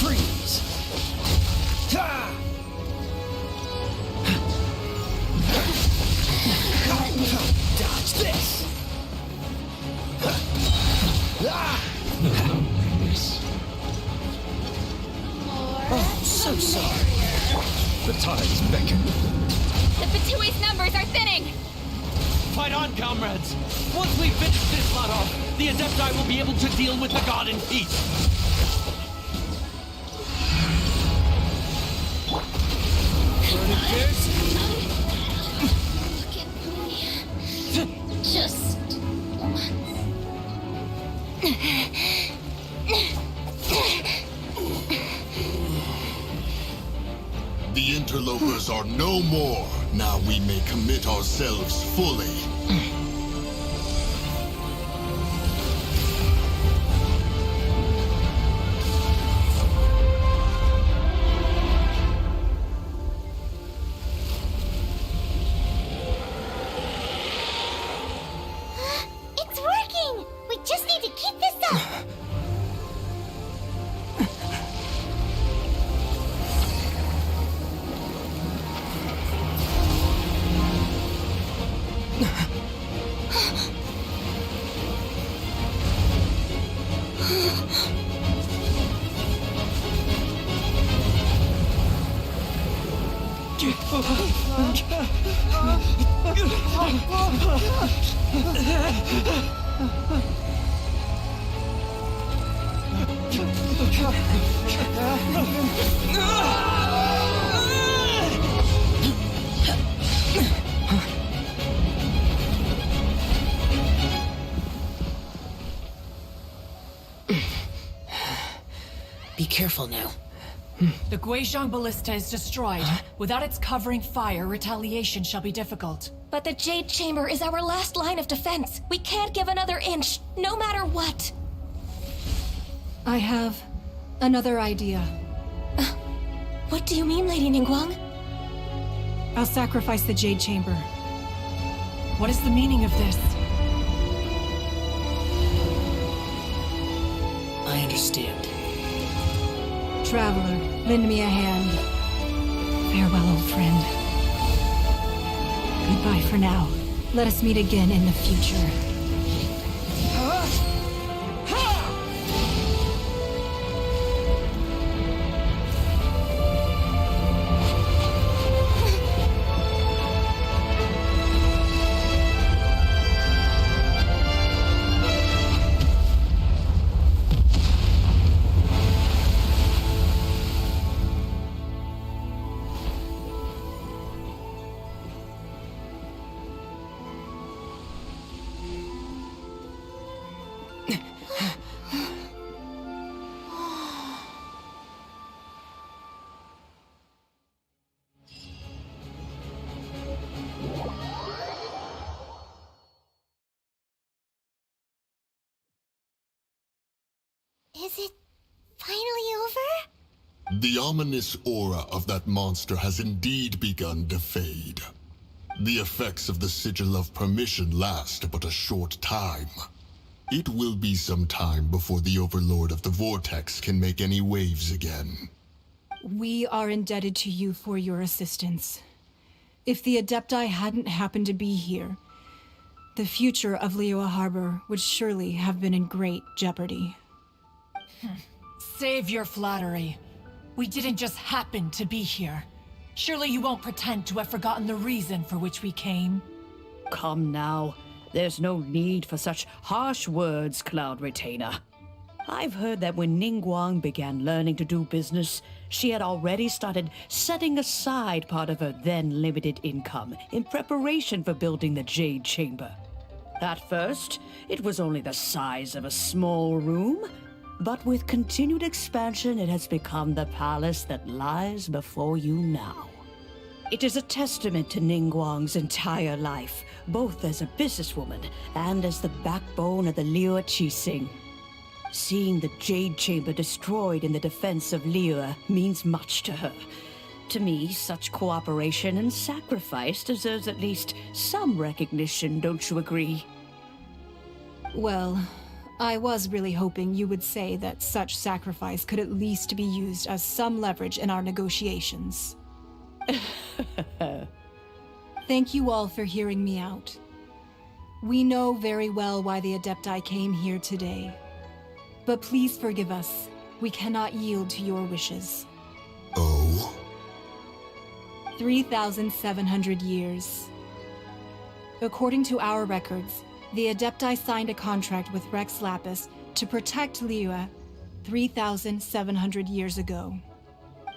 Freeze. Dodge this. Oh, so sorry. The tides beckon. The Fatui's numbers are thinning! Fight on, comrades! Once we finish this lot off, the Adepti will be able to deal with the god in peace. Just... The interlopers are no more. Now we may commit ourselves fully. It's working! We just need to keep this up! Be careful now. The Guizhong Ballista is destroyed. Without its covering fire, retaliation shall be difficult. But the Jade Chamber is our last line of defense. We can't give another inch, no matter what. I have another idea. What do you mean, Lady Ningguang? I'll sacrifice the Jade Chamber. What is the meaning of this? I understand. Traveler, lend me a hand. Farewell, old friend. Goodbye for now. Let us meet again in the future. Is it finally over? The ominous aura of that monster has indeed begun to fade. The effects of the Sigil of Permission last but a short time. It will be some time before the Overlord of the Vortex can make any waves again. We are indebted to you for your assistance. If the Adepti hadn't happened to be here, the future of Liyue Harbor would surely have been in great jeopardy. Save your flattery. We didn't just happen to be here. Surely you won't pretend to have forgotten the reason for which we came. Come now. There's no need for such harsh words, Cloud Retainer. I've heard that when Ningguang began learning to do business, she had already started setting aside part of her then limited income in preparation for building the Jade Chamber. At first, it was only the size of a small room, but with continued expansion, it has become the palace that lies before you now. It is a testament to Ningguang's entire life, both as a businesswoman and as the backbone of the Liyue Qixing. Seeing the Jade Chamber destroyed in the defense of Liyue means much to her. To me, such cooperation and sacrifice deserves at least some recognition, don't you agree? Well, I was really hoping you would say that such sacrifice could at least be used as some leverage in our negotiations. Thank you all for hearing me out. We know very well why the Adepti came here today. But please forgive us. We cannot yield to your wishes. Oh? 3,700 years. According to our records, the Adepti signed a contract with Rex Lapis to protect Liyue 3,700 years ago.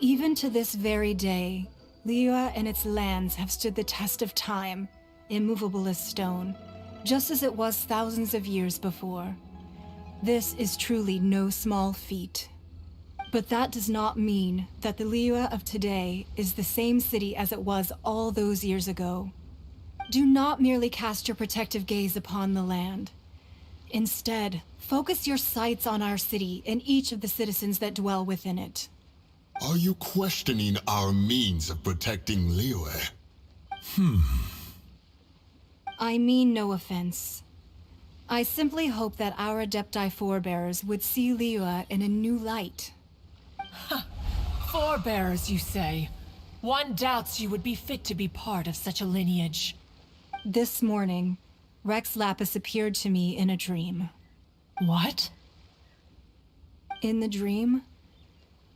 Even to this very day, Liyue and its lands have stood the test of time, immovable as stone, just as it was thousands of years before. This is truly no small feat. But that does not mean that the Liyue of today is the same city as it was all those years ago. Do not merely cast your protective gaze upon the land. Instead, focus your sights on our city and each of the citizens that dwell within it. Are you questioning our means of protecting Liyue? I mean no offense. I simply hope that our Adepti forebears would see Liyue in a new light. Forebears, you say? One doubts you would be fit to be part of such a lineage. This morning, Rex Lapis appeared to me in a dream. What? In the dream,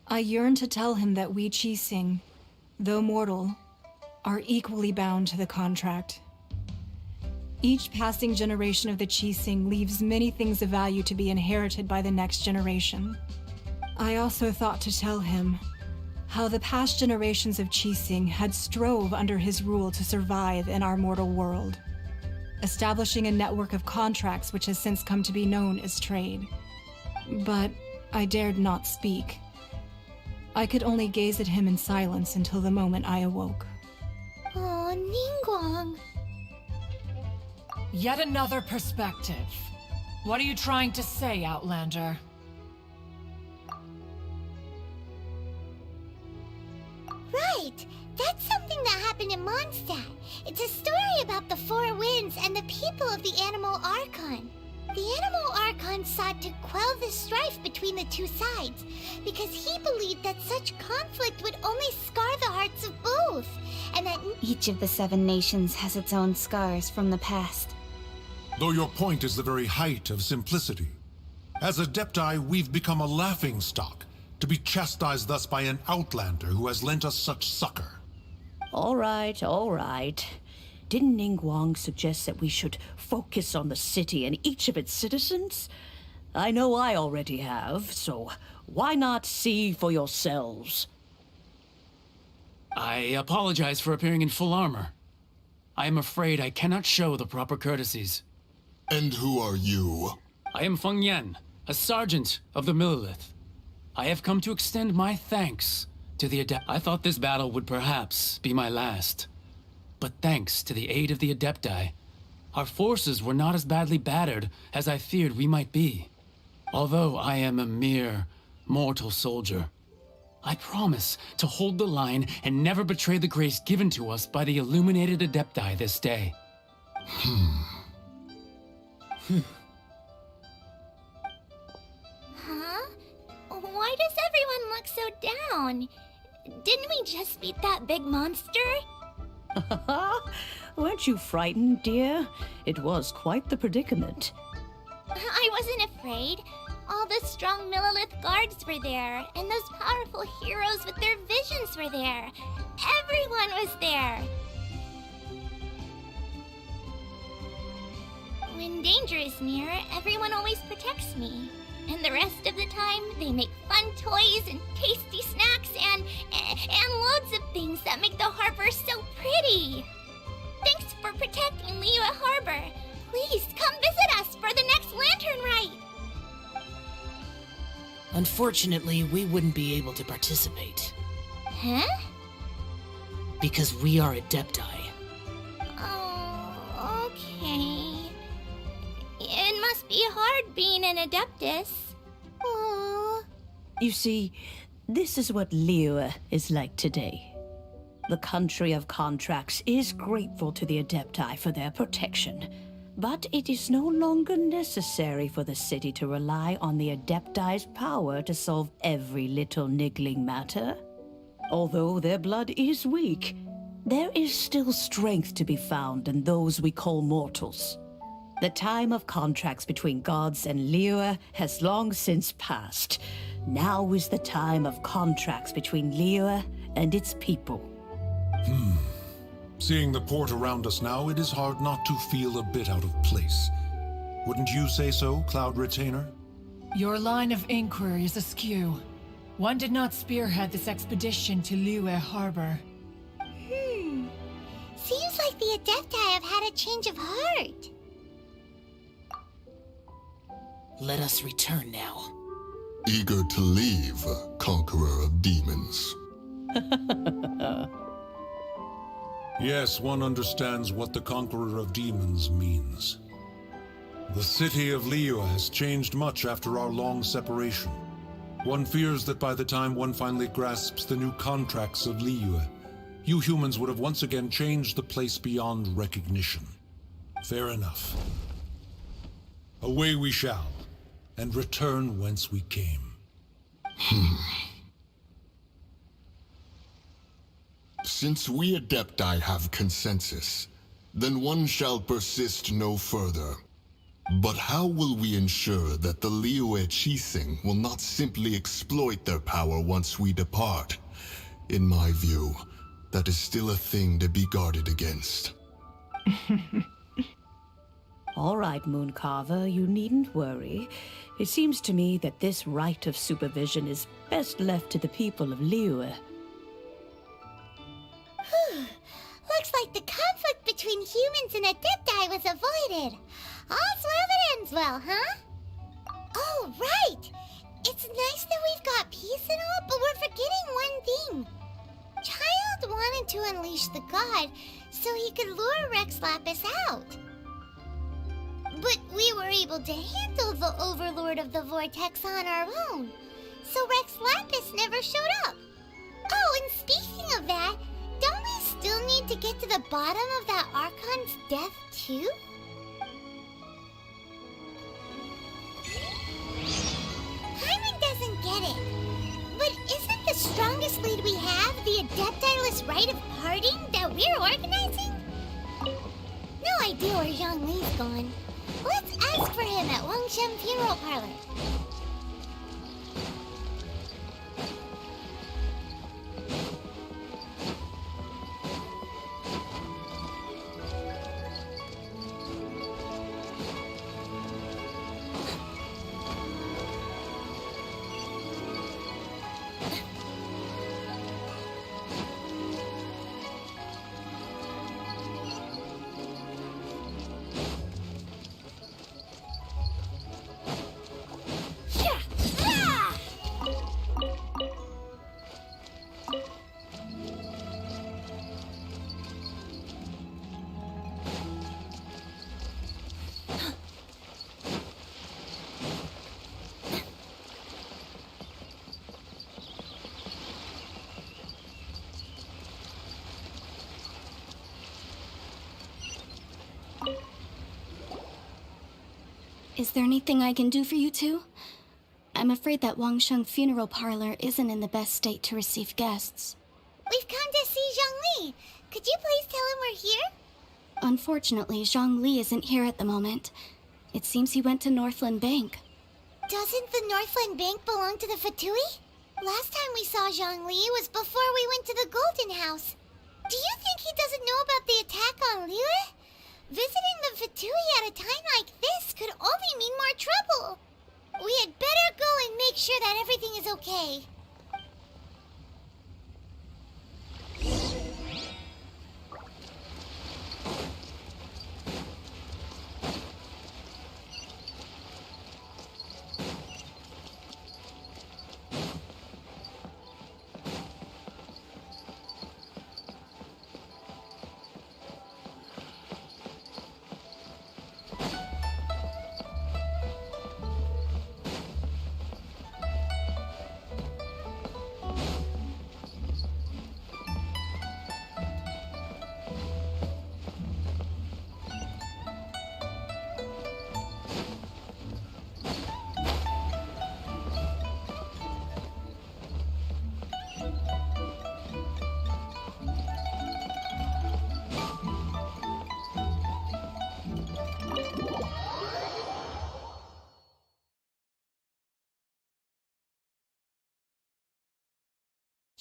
I yearned to tell him that we Qixing, though mortal, are equally bound to the contract. Each passing generation of the Qixing leaves many things of value to be inherited by the next generation. I also thought to tell him how the past generations of Qixing had strove under his rule to survive in our mortal world, establishing a network of contracts which has since come to be known as trade. But I dared not speak. I could only gaze at him in silence until the moment I awoke. Oh, Ningguang. Yet another perspective. What are you trying to say, Outlander? Right! That's something that happened in Mondstadt. It's a story about the Four Winds and the people of the Animal Archon. The Animal Archon sought to quell the strife between the two sides, because he believed that such conflict would only scar the hearts of both, and that Each of the 7 nations has its own scars from the past. Though your point is the very height of simplicity. As Adepti, we've become a laughingstock, to be chastised thus by an outlander who has lent us such succor. All right, all right. Didn't Ningguang suggest that we should focus on the city and each of its citizens? I know I already have, so why not see for yourselves? I apologize for appearing in full armor. I am afraid I cannot show the proper courtesies. And who are you? I am Feng Yan, a sergeant of the Millelith. I have come to extend my thanks to the I thought this battle would perhaps be my last. But thanks to the aid of the Adepti, our forces were not as badly battered as I feared we might be. Although I am a mere mortal soldier, I promise to hold the line and never betray the grace given to us by the illuminated Adepti this day. Huh? Why does everyone look so down? Didn't we just beat that big monster? Weren't you frightened, dear? It was quite the predicament. I wasn't afraid. All the strong Millelith guards were there, and those powerful heroes with their visions were there. Everyone was there. When danger is near, everyone always protects me. And the rest of the time, they make fun toys and tasty snacks and loads of things that make the harbor so pretty. Thanks for protecting Liyue Harbor. Please come visit us for the next lantern rite. Unfortunately, we wouldn't be able to participate. Huh? Because we are Adepti. Oh, okay. It must be hard being an Adeptus. Aww. You see, this is what Liyue is like today. The country of contracts is grateful to the Adepti for their protection, but it is no longer necessary for the city to rely on the Adepti's power to solve every little niggling matter. Although their blood is weak, there is still strength to be found in those we call mortals. The time of contracts between gods and Liyue has long since passed. Now is the time of contracts between Liyue and its people. Seeing the port around us now, it is hard not to feel a bit out of place. Wouldn't you say so, Cloud Retainer? Your line of inquiry is askew. One did not spearhead this expedition to Liyue Harbor. Seems like the Adepti have had a change of heart. Let us return now. Eager to leave, Conqueror of Demons. Yes, one understands what the Conqueror of Demons means. The city of Liyue has changed much after our long separation. One fears that by the time one finally grasps the new contracts of Liyue, you humans would have once again changed the place beyond recognition. Fair enough. Away we shall, and return whence we came. Since we Adepti have consensus, then one shall persist no further. But how will we ensure that the Liyue Qixing will not simply exploit their power once we depart? In my view, that is still a thing to be guarded against. All right, Mooncarver, you needn't worry. It seems to me that this right of supervision is best left to the people of Liyue. Looks like the conflict between humans and Adepti was avoided. All's well that ends well, huh? Oh, right! It's nice that we've got peace and all, but we're forgetting one thing. Child wanted to unleash the god so he could lure Rex Lapis out. But we were able to handle the Overlord of the Vortex on our own, so Rex Lapis never showed up. Oh, and speaking of that, don't we still need to get to the bottom of that Archon's death, too? Paimon doesn't get it. But isn't the strongest lead we have the Adeptiless Rite of Parting that we're organizing? No idea where Zhang Li's gone. Let's ask for him at Wangshen Funeral Parlor. Is there anything I can do for you two? I'm afraid that Wangsheng funeral parlor isn't in the best state to receive guests. We've come to see Zhongli. Could you please tell him we're here? Unfortunately, Zhongli isn't here at the moment. It seems he went to Northland Bank. Doesn't the Northland Bank belong to the Fatui? Last time we saw Zhongli was before we went to the Golden House. Do you think he doesn't know about the attack on Liyue? Visiting the Fatui at a time like this could only mean more trouble. We had better go and make sure that everything is okay.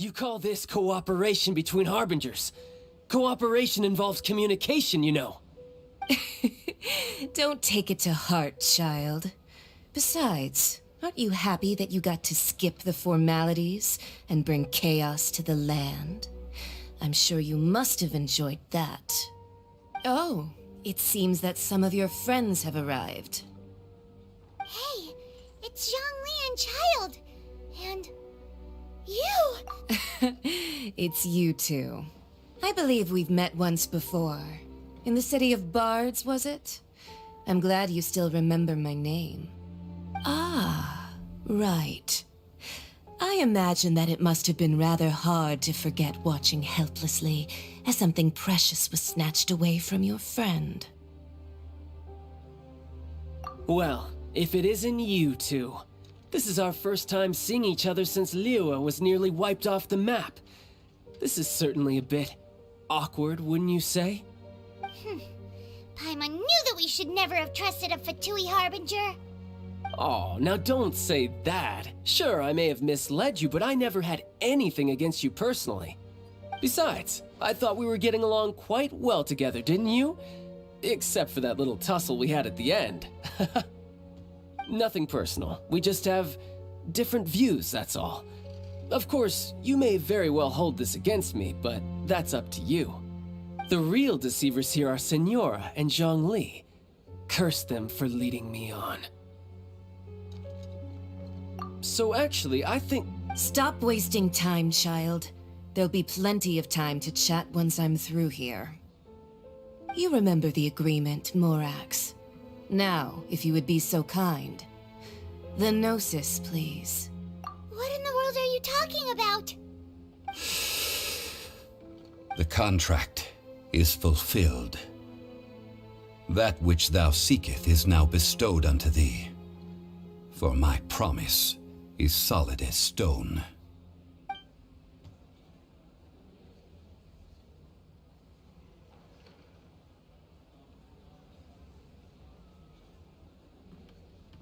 You call this cooperation between Harbingers? Cooperation involves communication, you know. Don't take it to heart, child. Besides, aren't you happy that you got to skip the formalities and bring chaos to the land? I'm sure you must have enjoyed that. Oh, it seems that some of your friends have arrived. Hey, it's Zhongli and Child. And you! It's you two. I believe we've met once before. In the city of Bards, was it? I'm glad you still remember my name. Ah, right. I imagine that it must have been rather hard to forget watching helplessly as something precious was snatched away from your friend. Well, if it isn't you two. This is our first time seeing each other since Liyue was nearly wiped off the map. This is certainly a bit awkward, wouldn't you say? Paimon knew that we should never have trusted a Fatui Harbinger. Oh, now don't say that. Sure, I may have misled you, but I never had anything against you personally. Besides, I thought we were getting along quite well together, didn't you? Except for that little tussle we had at the end. Nothing personal. We just have different views, that's all. Of course, you may very well hold this against me, but that's up to you. The real deceivers here are Senora and Zhongli. Curse them for leading me on. So actually, I think... Stop wasting time, child. There'll be plenty of time to chat once I'm through here. You remember the agreement, Morax. Now, if you would be so kind. The Gnosis, please. What in the world are you talking about? The contract is fulfilled. That which thou seeketh is now bestowed unto thee. For my promise is solid as stone.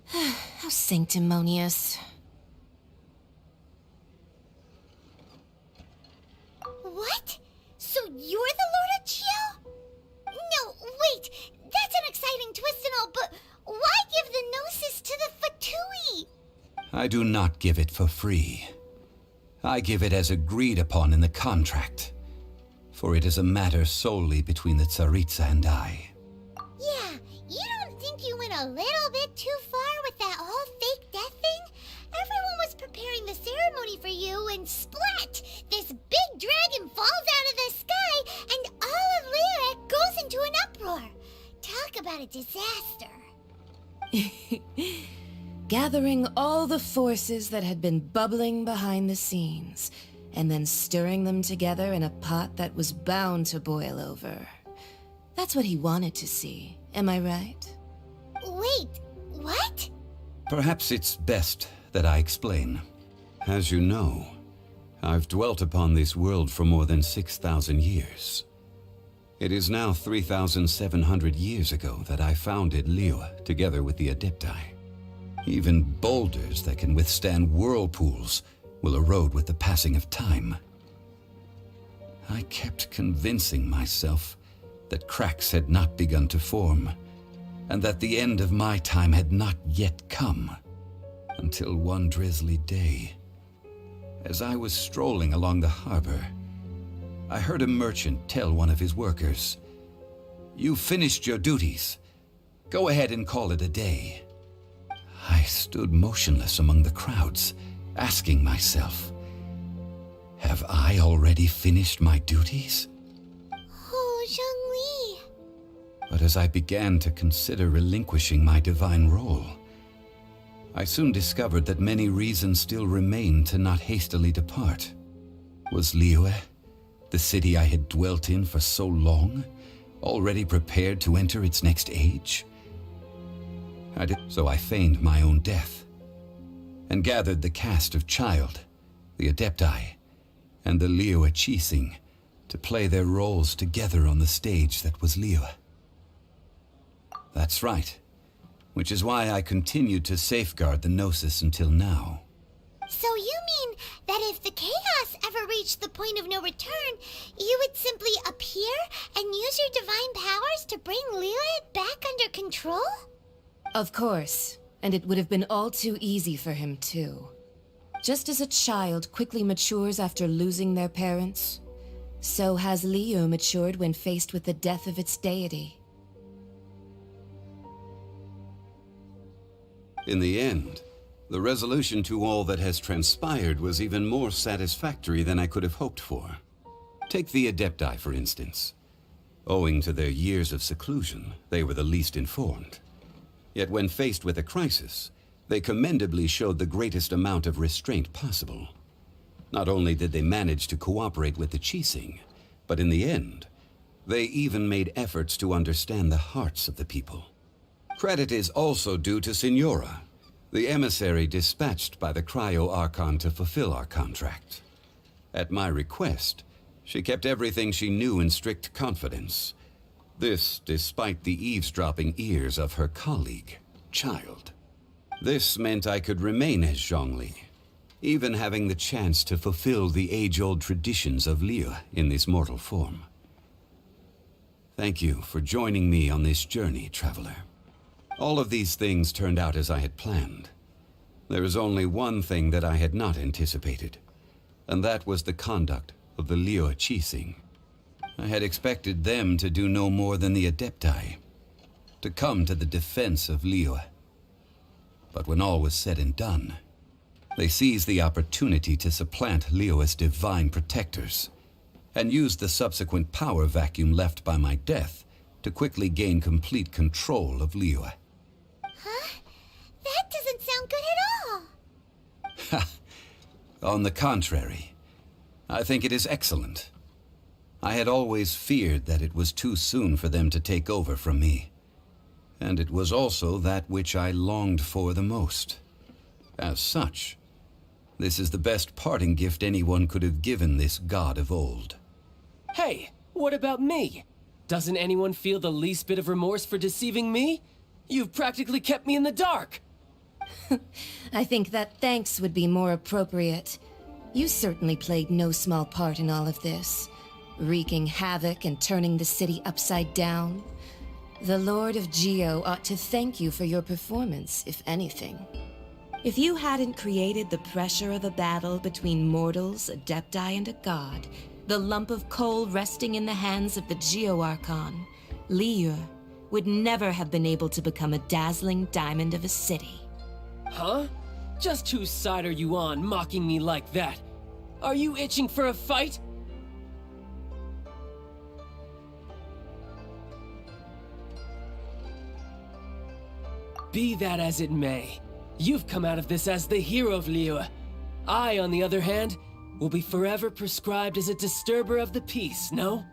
How sanctimonious. What? So you're the Lord of Chiao? No, wait. That's an exciting twist and all, but why give the Gnosis to the Fatui? I do not give it for free. I give it as agreed upon in the contract. For it is a matter solely between the Tsaritsa and I. Yeah, you don't think you went a little bit too far with that whole fake death thing? Everyone was preparing the ceremony for you and splat! This big dragon falls out of the sky and all of Liyue goes into an uproar. Talk about a disaster. Gathering all the forces that had been bubbling behind the scenes, and then stirring them together in a pot that was bound to boil over. That's what he wanted to see, am I right? Wait, Perhaps it's best that I explain. As you know, I've dwelt upon this world for more than 6,000 years. It is now 3,700 years ago that I founded Liyue together with the Adepti. Even boulders that can withstand whirlpools will erode with the passing of time. I kept convincing myself that cracks had not begun to form, and that the end of my time had not yet come. Until one drizzly day, as I was strolling along the harbor, I heard a merchant tell one of his workers, "You've finished your duties. Go ahead and call it a day." I stood motionless among the crowds, asking myself, have I already finished my duties? Oh, Zhongli. But as I began to consider relinquishing my divine role, I soon discovered that many reasons still remained to not hastily depart. Was Liyue, the city I had dwelt in for so long, already prepared to enter its next age? So I feigned my own death, and gathered the cast of Child, the Adepti, and the Liyue Qixing to play their roles together on the stage that was Liyue. That's right, which is why I continued to safeguard the Gnosis until now. So you mean that if the chaos ever reached the point of no return, you would simply appear and use your divine powers to bring Liyue back under control? Of course, and it would have been all too easy for him too. Just as a child quickly matures after losing their parents, so has Liyue matured when faced with the death of its deity. In the end, the resolution to all that has transpired was even more satisfactory than I could have hoped for. Take the Adepti, for instance. Owing to their years of seclusion, they were the least informed. Yet when faced with a crisis, they commendably showed the greatest amount of restraint possible. Not only did they manage to cooperate with the Qixing, but in the end, they even made efforts to understand the hearts of the people. Credit is also due to Signora, the emissary dispatched by the Cryo-Archon to fulfill our contract. At my request, she kept everything she knew in strict confidence. This despite the eavesdropping ears of her colleague, Child. This meant I could remain as Zhongli, even having the chance to fulfill the age-old traditions of Liyue in this mortal form. Thank you for joining me on this journey, traveler. All of these things turned out as I had planned. There is only one thing that I had not anticipated, and that was the conduct of the Liyue Qixing. I had expected them to do no more than the Adepti, to come to the defense of Liyue. But when all was said and done, they seized the opportunity to supplant Liyue's divine protectors, and used the subsequent power vacuum left by my death to quickly gain complete control of Liyue. Huh? That doesn't sound good at all. On the contrary, I think it is excellent. I had always feared that it was too soon for them to take over from me. And it was also that which I longed for the most. As such, this is the best parting gift anyone could have given this god of old. Hey, what about me? Doesn't anyone feel the least bit of remorse for deceiving me? You've practically kept me in the dark! I think that thanks would be more appropriate. You certainly played no small part in all of this, wreaking havoc and turning the city upside down. The Lord of Geo ought to thank you for your performance, if anything. If you hadn't created the pressure of a battle between mortals, Adepti, and a god, the lump of coal resting in the hands of the Geo-Archon, Liyue would never have been able to become a dazzling diamond of a city. Huh? Just whose side are you on, mocking me like that? Are you itching for a fight? Be that as it may, you've come out of this as the hero of Liyue. I, on the other hand, will be forever prescribed as a disturber of the peace, no?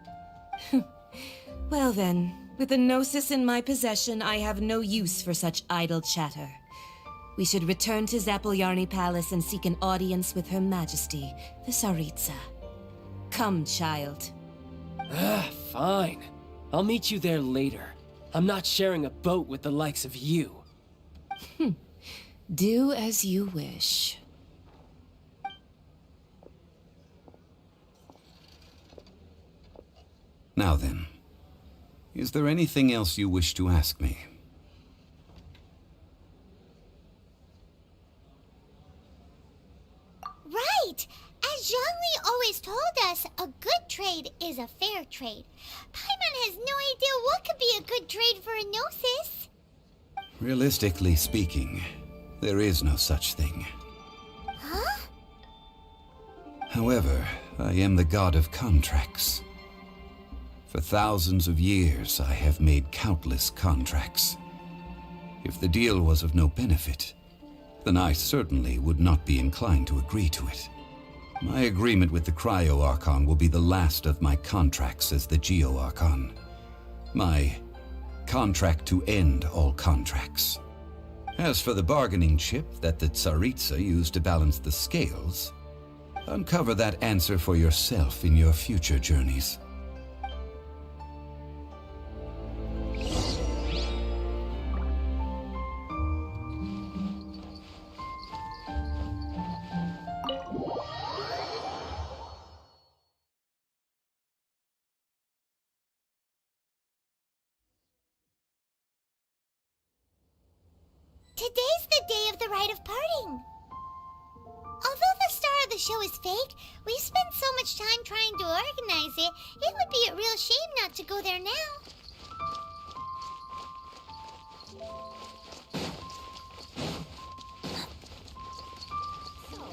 Well then, with the Gnosis in my possession, I have no use for such idle chatter. We should return to Zapolyarny Palace and seek an audience with Her Majesty, the Tsaritsa. Come, child. Fine. I'll meet you there later. I'm not sharing a boat with the likes of you. Do as you wish. Now then, is there anything else you wish to ask me? Right! As Zhongli always told us, a good trade is a fair trade. Paimon has no idea what could be a good trade for a Gnosis. Realistically speaking, there is no such thing. Huh? However, I am the god of contracts. For thousands of years, I have made countless contracts. If the deal was of no benefit, then I certainly would not be inclined to agree to it. My agreement with the Cryo-Archon will be the last of my contracts as the Geo-Archon. My contract to end all contracts. As for the bargaining chip that the Tsaritsa used to balance the scales, uncover that answer for yourself in your future journeys. Today's the day of the rite of parting. Although the star of the show is fake, we've spent so much time trying to organize it, it would be a real shame not to go there now. So,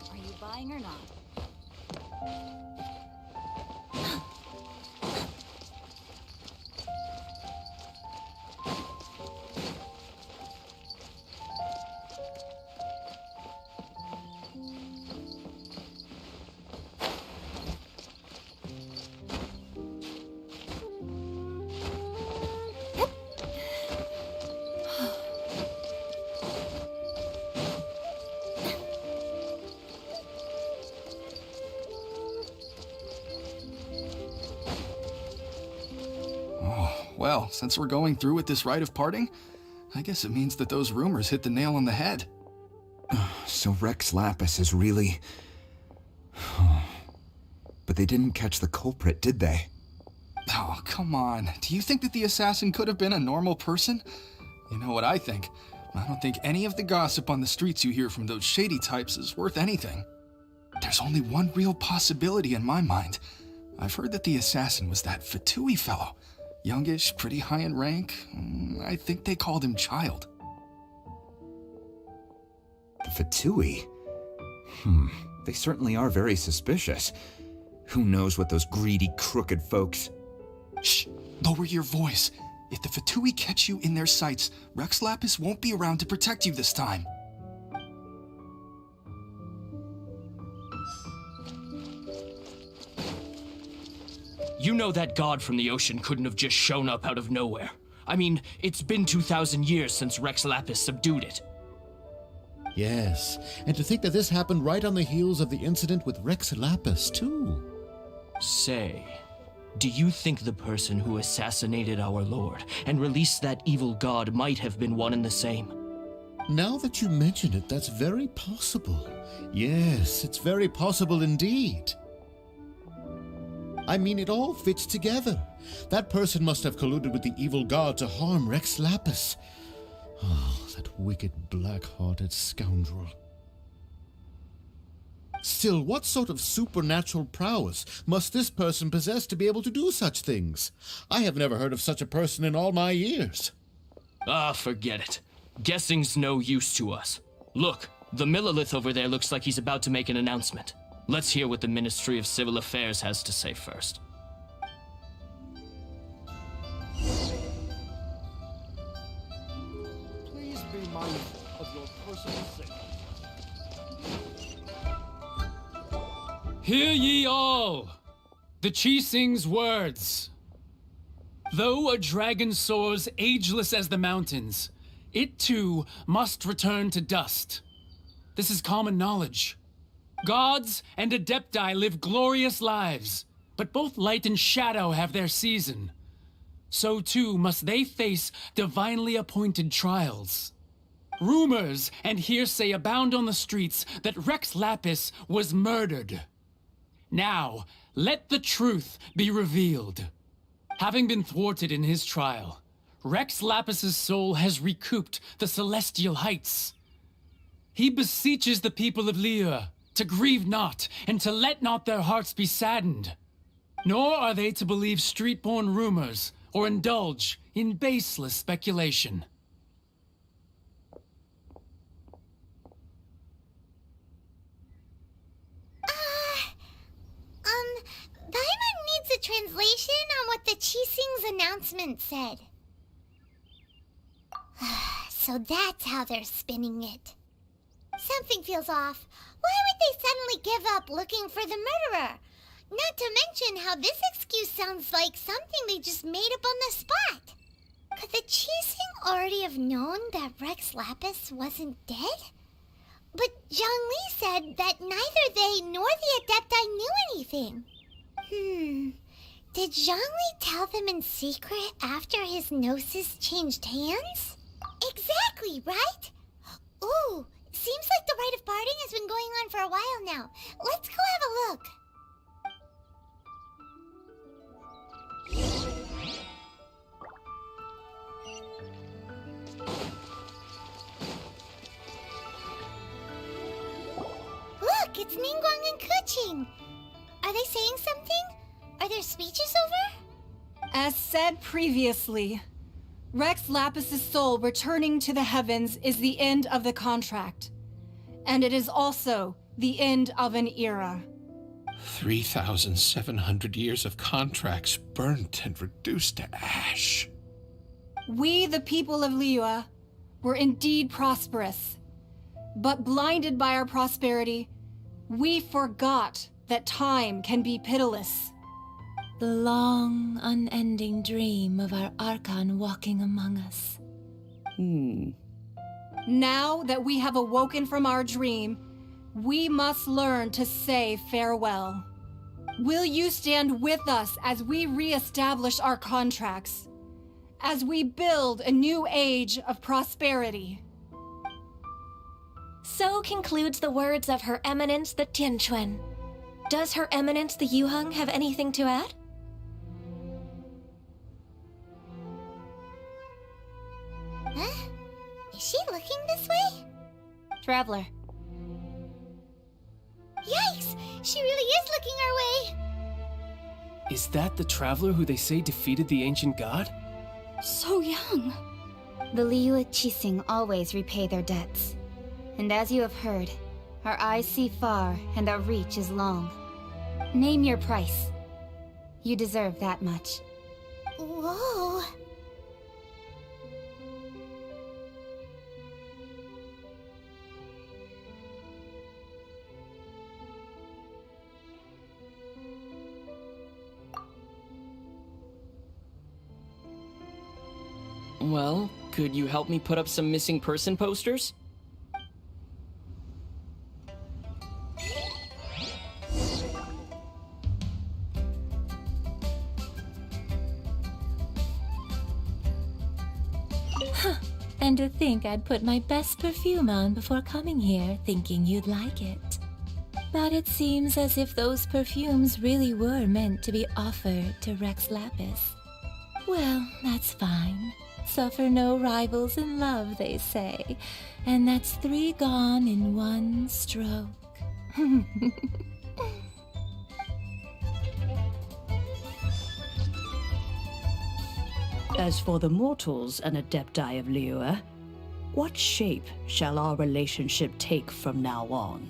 are you buying or not? Well, since we're going through with this rite of parting, I guess it means that those rumors hit the nail on the head. So Rex Lapis is really... But they didn't catch the culprit, did they? Oh, come on. Do you think that the assassin could have been a normal person? You know what I think? I don't think any of the gossip on the streets you hear from those shady types is worth anything. There's only one real possibility in my mind. I've heard that the assassin was that Fatui fellow. Youngish, pretty high in rank. I think they called him Child. The Fatui? They certainly are very suspicious. Who knows what those greedy, crooked folks... Shh! Lower your voice. If the Fatui catch you in their sights, Rex Lapis won't be around to protect you this time. You know that god from the ocean couldn't have just shown up out of nowhere. I mean, it's been 2,000 years since Rex Lapis subdued it. Yes, and to think that this happened right on the heels of the incident with Rex Lapis, too. Say, do you think the person who assassinated our lord and released that evil god might have been one and the same? Now that you mention it, that's very possible. Yes, it's very possible indeed. I mean, it all fits together. That person must have colluded with the evil god to harm Rex Lapis. Oh, that wicked, black-hearted scoundrel. Still, what sort of supernatural prowess must this person possess to be able to do such things? I have never heard of such a person in all my years. Ah, forget it. Guessing's no use to us. Look, the Millilith over there looks like he's about to make an announcement. Let's hear what the Ministry of Civil Affairs has to say first. Please be mindful of your personal safety. Hear ye all! The Chising's words. Though a dragon soars ageless as the mountains, it too must return to dust. This is common knowledge. Gods and Adepti live glorious lives, but both light and shadow have their season. So too must they face divinely appointed trials. Rumors and hearsay abound on the streets that Rex Lapis was murdered. Now, let the truth be revealed. Having been thwarted in his trial, Rex Lapis's soul has recouped the celestial heights. He beseeches the people of Liyue to grieve not and to let not their hearts be saddened. Nor are they to believe street-born rumors or indulge in baseless speculation. Paimon needs a translation on what the Qixing's announcement said. So that's how they're spinning it. Something feels off. Why would they suddenly give up looking for the murderer? Not to mention how this excuse sounds like something they just made up on the spot. Could the Qixing already have known that Rex Lapis wasn't dead? But Zhongli said that neither they nor the Adepti knew anything. Did Zhongli tell them in secret after his gnosis changed hands? Exactly, right? Ooh, seems like the rite of parting has been going on for a while now. Let's go have a look. Look, it's Ningguang and Keqing. Are they saying something? Are their speeches over? As said previously, Rex Lapis's soul returning to the heavens is the end of the contract. And it is also the end of an era. 3,700 years of contracts burnt and reduced to ash. We, the people of Liyue, were indeed prosperous. But blinded by our prosperity, we forgot that time can be pitiless. The long, unending dream of our Archon walking among us. Now that we have awoken from our dream, we must learn to say farewell. Will you stand with us as we re-establish our contracts? As we build a new age of prosperity? So concludes the words of Her Eminence the Tianquan. Does Her Eminence the Yuheng have anything to add? Huh? Is she looking this way? Traveler. Yikes! She really is looking our way! Is that the traveler who they say defeated the ancient god? So young. The Liyue Qixing always repay their debts. And as you have heard, our eyes see far and our reach is long. Name your price. You deserve that much. Whoa! Well, could you help me put up some missing person posters? And to think I'd put my best perfume on before coming here, thinking you'd like it. But it seems as if those perfumes really were meant to be offered to Rex Lapis. Well, that's fine. Suffer no rivals in love, they say. And that's 3 gone in 1 stroke. As for the mortals and Adepti of Liyue, what shape shall our relationship take from now on?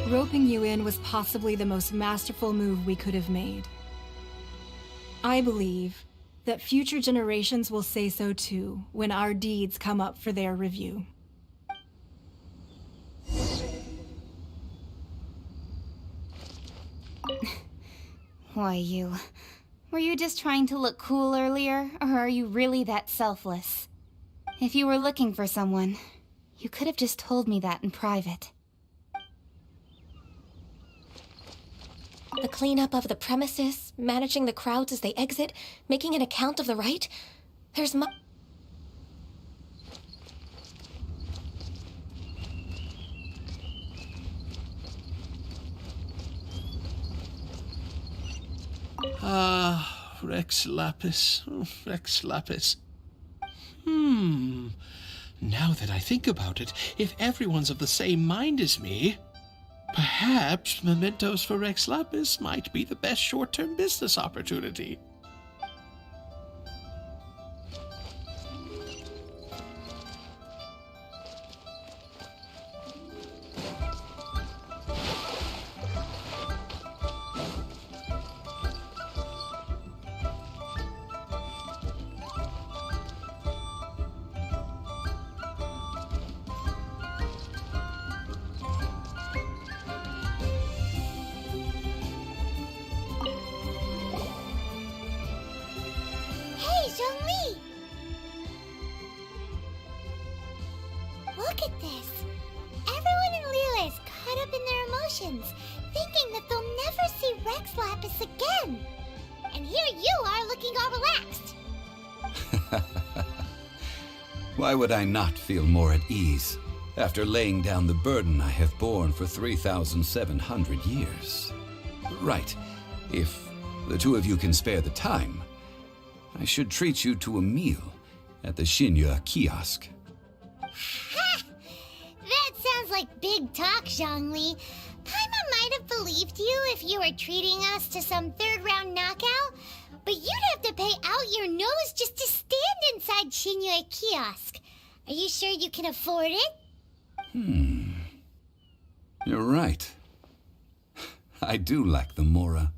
Roping you in was possibly the most masterful move we could have made. I believe that future generations will say so too when our deeds come up for their review. Why, were you just trying to look cool earlier, or are you really that selfless? If you were looking for someone, you could have just told me that in private. The cleanup of the premises, managing the crowds as they exit, making an account of the rite. There's Rex Lapis. Oh, Rex Lapis. Now that I think about it, if everyone's of the same mind as me, perhaps mementos for Rex Lapis might be the best short-term business opportunity. Look at this. Everyone in Liyue is caught up in their emotions, thinking that they'll never see Rex Lapis again. And here you are looking all relaxed. Why would I not feel more at ease after laying down the burden I have borne for 3,700 years? Right. If the two of you can spare the time, I should treat you to a meal at the Shinya kiosk. Ha! That sounds like big talk, Zhongli. Paimon might have believed you if you were treating us to some third-round knockout, but you'd have to pay out your nose just to stand inside Shinya kiosk. Are you sure you can afford it? You're right. I do lack the Mora.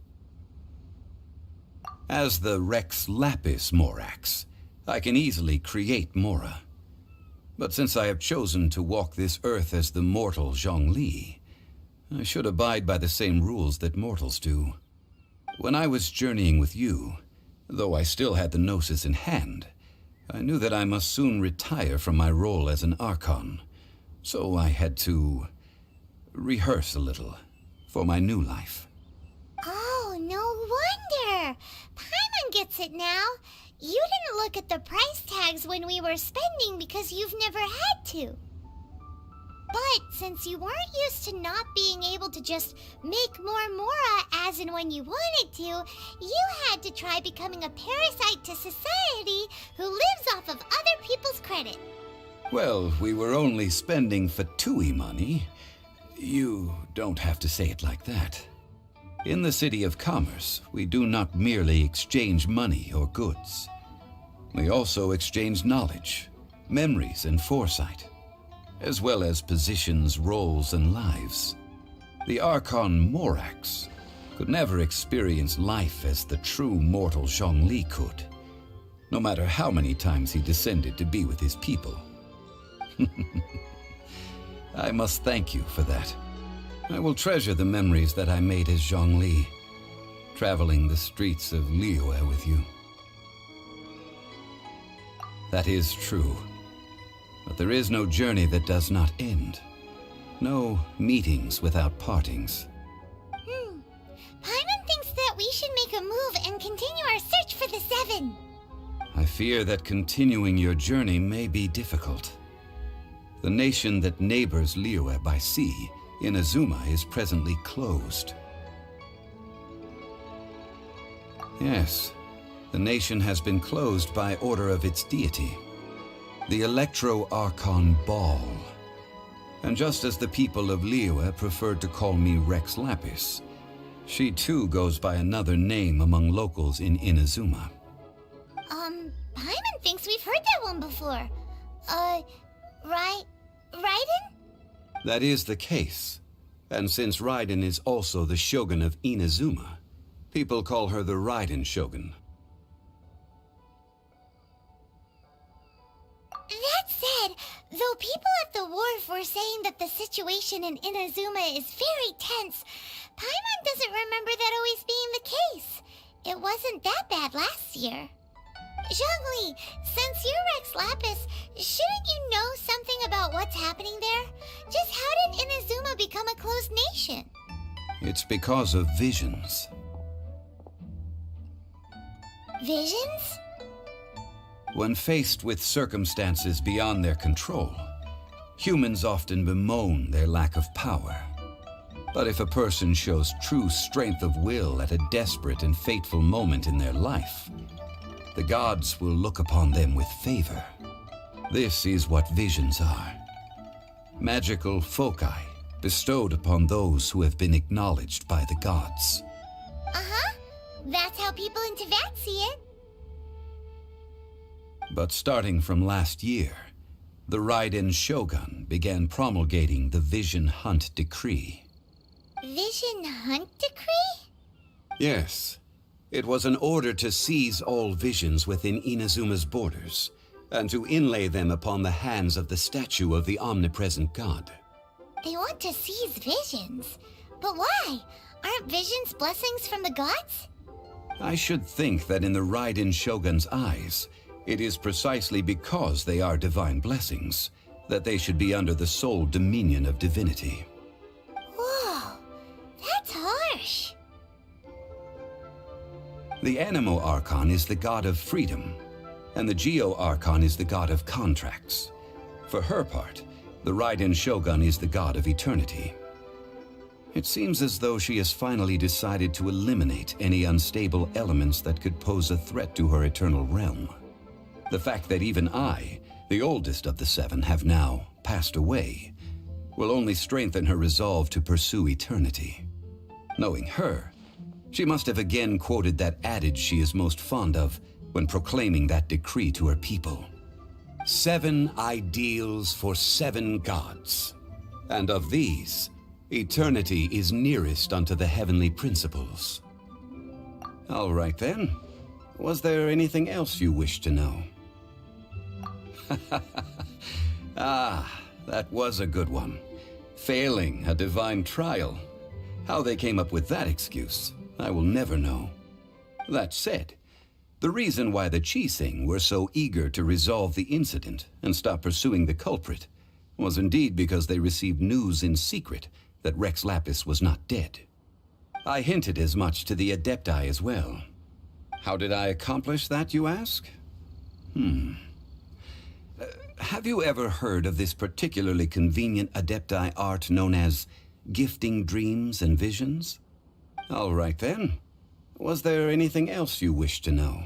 As the Rex Lapis Morax, I can easily create Mora. But since I have chosen to walk this earth as the mortal Zhongli, I should abide by the same rules that mortals do. When I was journeying with you, though I still had the Gnosis in hand, I knew that I must soon retire from my role as an Archon, so I had to rehearse a little for my new life. Oh, no wonder! Paimon gets it now. You didn't look at the price tags when we were spending because you've never had to. But since you weren't used to not being able to just make more Mora as and when you wanted to, you had to try becoming a parasite to society who lives off of other people's credit. Well, we were only spending Fatui money. You don't have to say it like that. In the City of Commerce, we do not merely exchange money or goods. We also exchange knowledge, memories, and foresight, as well as positions, roles, and lives. The Archon Morax could never experience life as the true mortal Zhongli could, no matter how many times he descended to be with his people. I must thank you for that. I will treasure the memories that I made as Zhongli, traveling the streets of Liyue with you. That is true. But there is no journey that does not end. No meetings without partings. Paimon thinks that we should make a move and continue our search for the Seven. I fear that continuing your journey may be difficult. The nation that neighbors Liyue by sea, Inazuma, is presently closed. Yes, the nation has been closed by order of its deity, the Electro-Archon Ball. And just as the people of Liyue preferred to call me Rex Lapis, she too goes by another name among locals in Inazuma. Paimon thinks we've heard that one before. Raiden? That is the case. And since Raiden is also the Shogun of Inazuma, people call her the Raiden Shogun. Though people at the wharf were saying that the situation in Inazuma is very tense, Paimon doesn't remember that always being the case. It wasn't that bad last year. Zhongli, since you're Rex Lapis, shouldn't you know something about what's happening there? Just how did Inazuma become a closed nation? It's because of visions. Visions? When faced with circumstances beyond their control, humans often bemoan their lack of power. But if a person shows true strength of will at a desperate and fateful moment in their life, the gods will look upon them with favor. This is what visions are. Magical foci bestowed upon those who have been acknowledged by the gods. Uh-huh. That's how people in Teyvat see it. But starting from last year, the Raiden Shogun began promulgating the Vision Hunt Decree. Vision Hunt Decree? Yes. It was an order to seize all visions within Inazuma's borders, and to inlay them upon the hands of the statue of the omnipresent god. They want to seize visions. But why? Aren't visions blessings from the gods? I should think that in the Raiden Shogun's eyes, it is precisely because they are divine blessings that they should be under the sole dominion of divinity. Whoa, that's harsh. The Anemo Archon is the god of freedom, and the Geo Archon is the god of contracts. For her part, the Raiden Shogun is the god of eternity. It seems as though she has finally decided to eliminate any unstable elements that could pose a threat to her eternal realm. The fact that even I, the oldest of the seven, have now passed away, will only strengthen her resolve to pursue eternity. Knowing her, she must have again quoted that adage she is most fond of when proclaiming that decree to her people. 7 ideals for 7 gods, and of these, eternity is nearest unto the heavenly principles. All right then. Was there anything else you wish to know? Ah, that was a good one. Failing a divine trial. How they came up with that excuse, I will never know. That said, the reason why the Qixing were so eager to resolve the incident and stop pursuing the culprit was indeed because they received news in secret that Rex Lapis was not dead. I hinted as much to the Adepti as well. How did I accomplish that, you ask? Have you ever heard of this particularly convenient Adepti art known as gifting dreams and visions? All right then. Was there anything else you wish to know?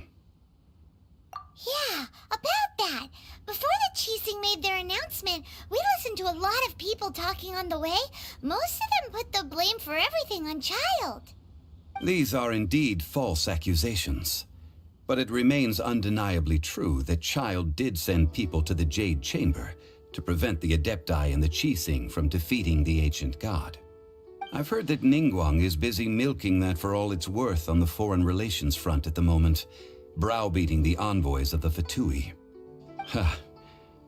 Yeah, about that. Before the Qixing made their announcement, we listened to a lot of people talking on the way. Most of them put the blame for everything on Child. These are indeed false accusations. But it remains undeniably true that Child did send people to the Jade Chamber to prevent the Adepti and the Qixing from defeating the ancient god. I've heard that Ningguang is busy milking that for all it's worth on the foreign relations front at the moment, browbeating the envoys of the Fatui. Ha!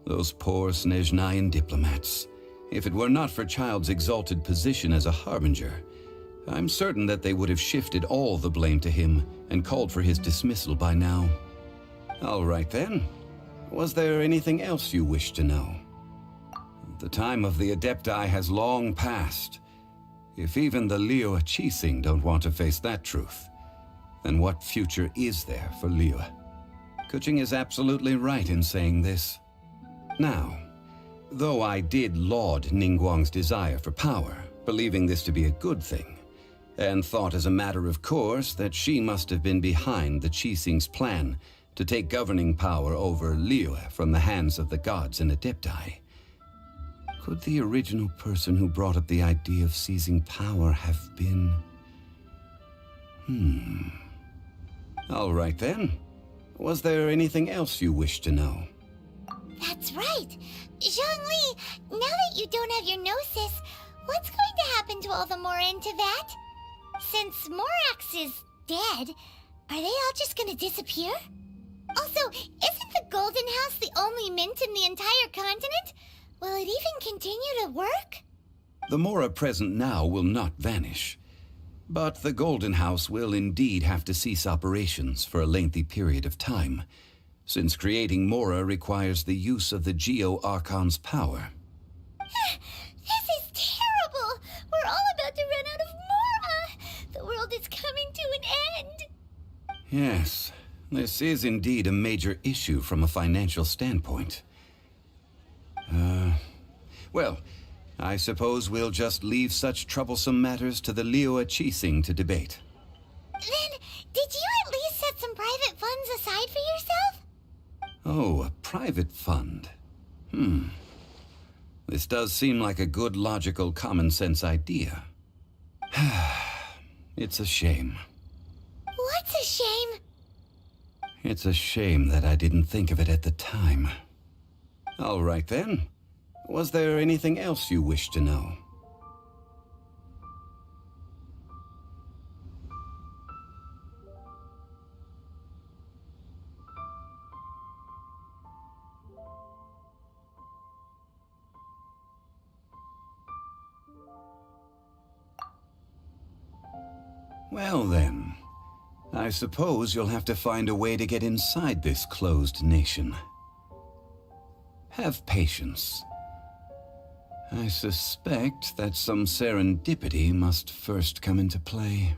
Those poor Snezhnayan diplomats. If it were not for Child's exalted position as a harbinger, I'm certain that they would have shifted all the blame to him and called for his dismissal by now. All right then. Was there anything else you wish to know? The time of the Adepti has long passed. If even the Liyue Qixing don't want to face that truth, then what future is there for Liyue? Kuching is absolutely right in saying this. Now, though I did laud Ningguang's desire for power, believing this to be a good thing, and thought as a matter of course that she must have been behind the Qixing's plan to take governing power over Liyue from the hands of the gods and Adepti. Could the original person who brought up the idea of seizing power have been... All right then. Was there anything else you wish to know? That's right. Zhongli, now that you don't have your gnosis, what's going to happen to all the Mora in Teyvat? Since Morax is dead, are they all just gonna disappear? Also, isn't the Golden House the only mint in the entire continent? Will it even continue to work? The Mora present now will not vanish. But the Golden House will indeed have to cease operations for a lengthy period of time, since creating Mora requires the use of the Geo-Archon's power. This is terrible! We're all about to run out of Mora! The world is coming to an end! Yes, this is indeed a major issue from a financial standpoint. Well, I suppose we'll just leave such troublesome matters to the Liyue Qixing to debate. Then, did you at least set some private funds aside for yourself? Oh, a private fund. This does seem like a good, logical, common-sense idea. It's a shame. What's a shame? It's a shame that I didn't think of it at the time. All right, then. Was there anything else you wished to know? Well then, I suppose you'll have to find a way to get inside this closed nation. Have patience. I suspect that some serendipity must first come into play.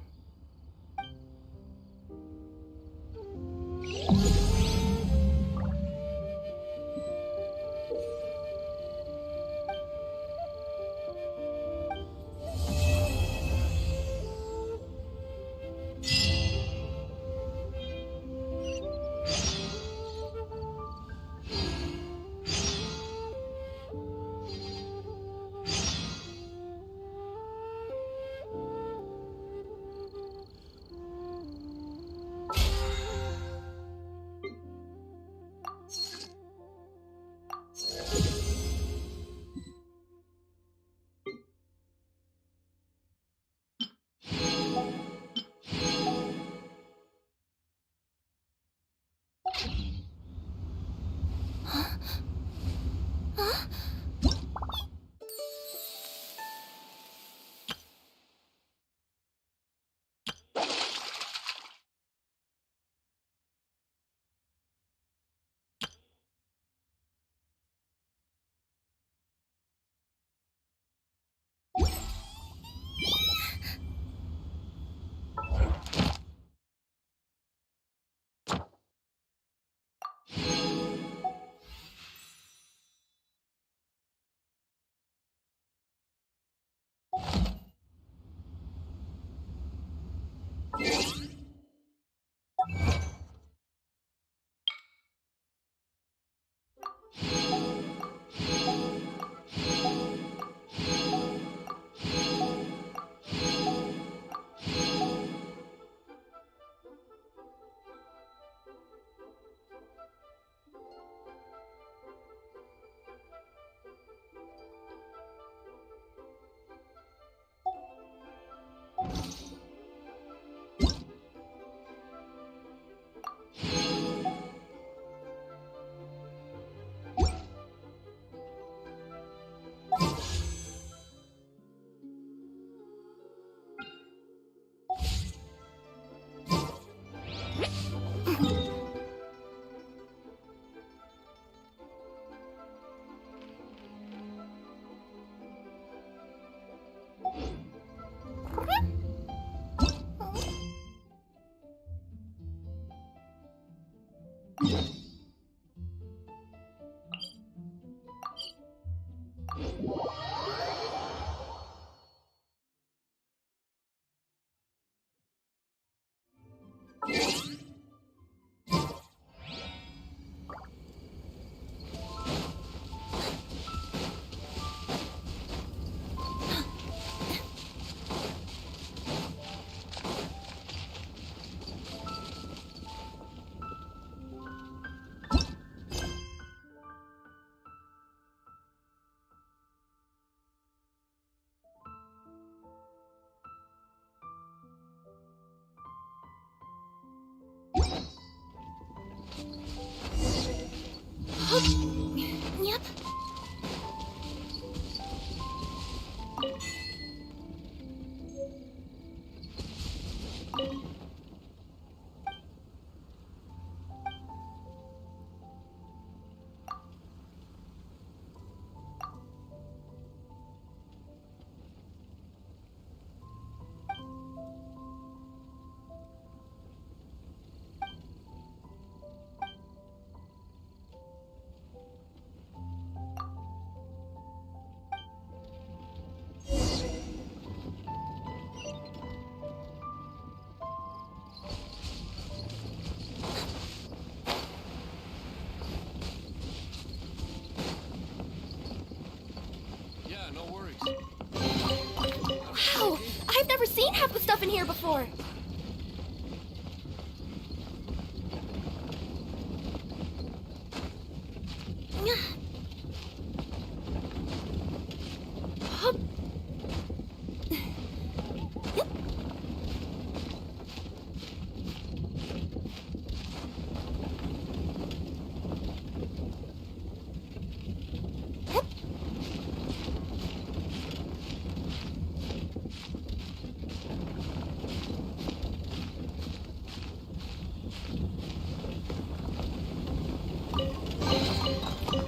I've never seen half the stuff in here before.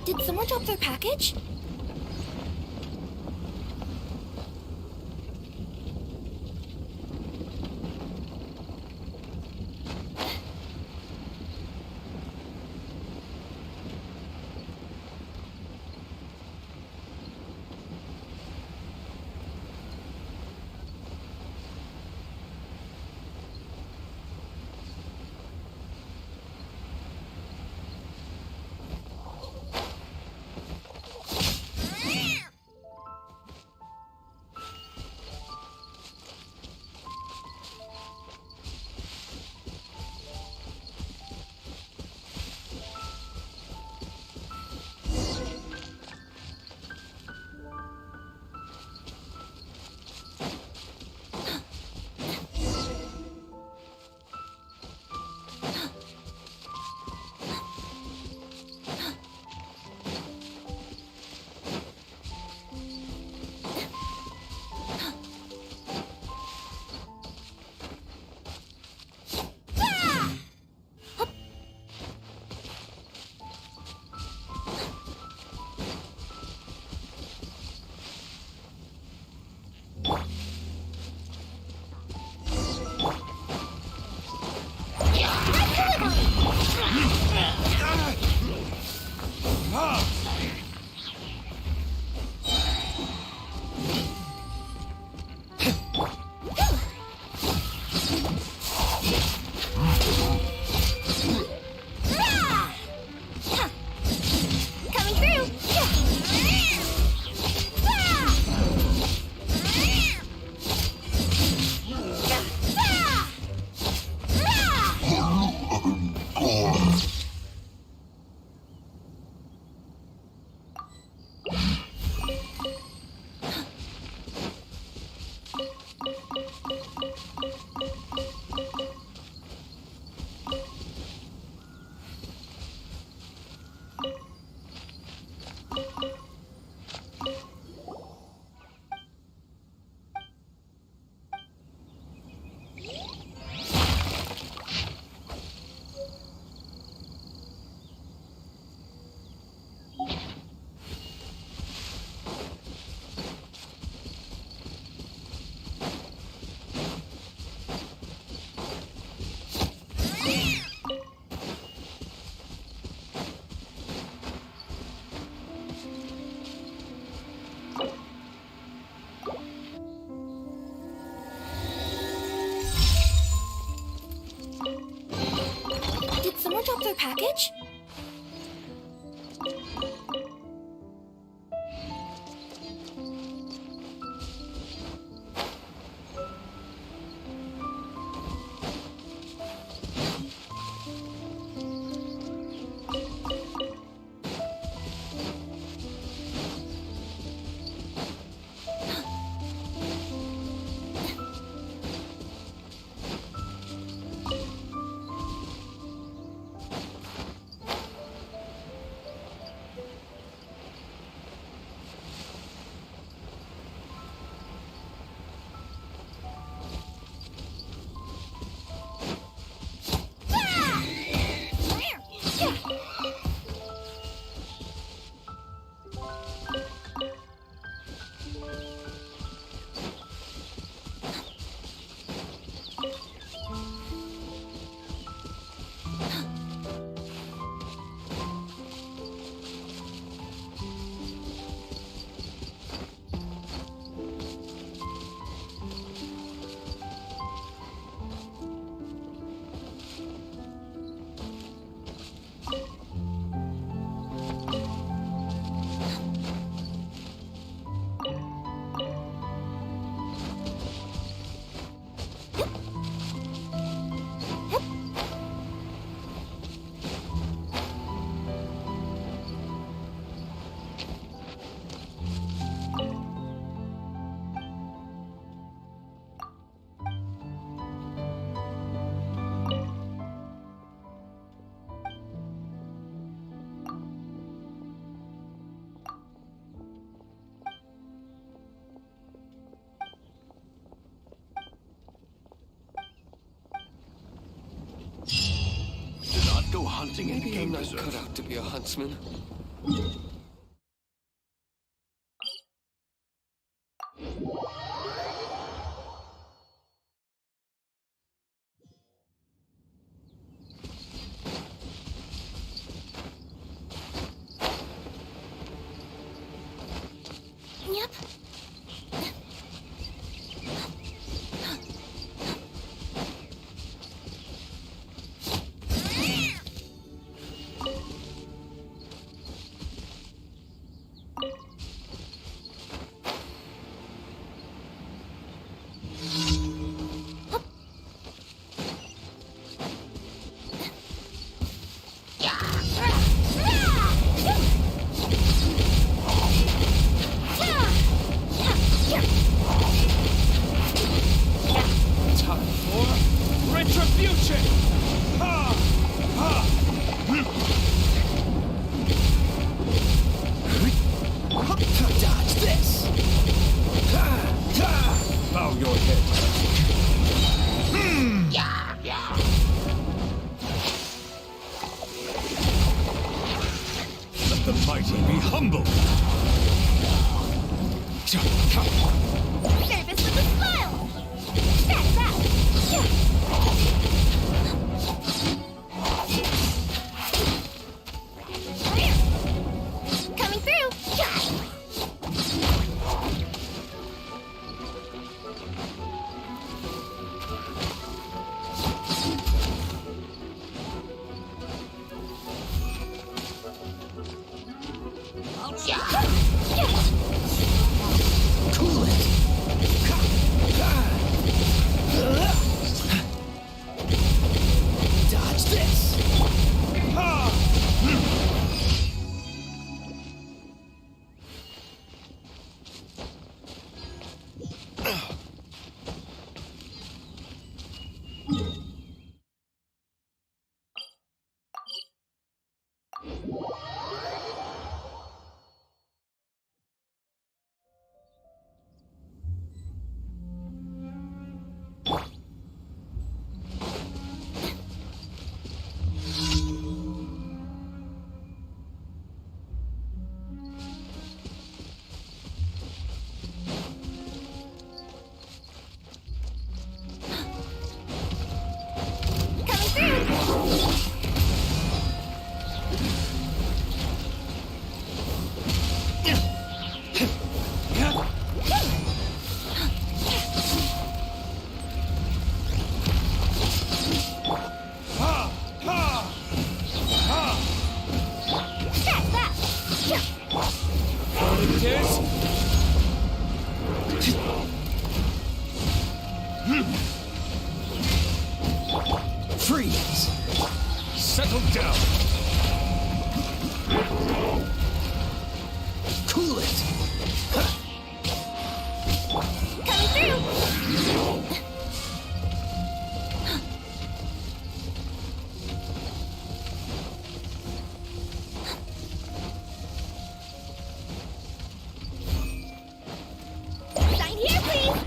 Did someone drop their package? hunting and Maybe I'm game not preserve. cut out to be a huntsman. Yep. Time for retribution! Ha! Ha! Dodge this! Bow your head. Let the mighty be humble. Service with a smile! That's that! Coming through! Cool it. Dodge this. Freeze! Settle down! Cool it! Coming through! Sign here, please!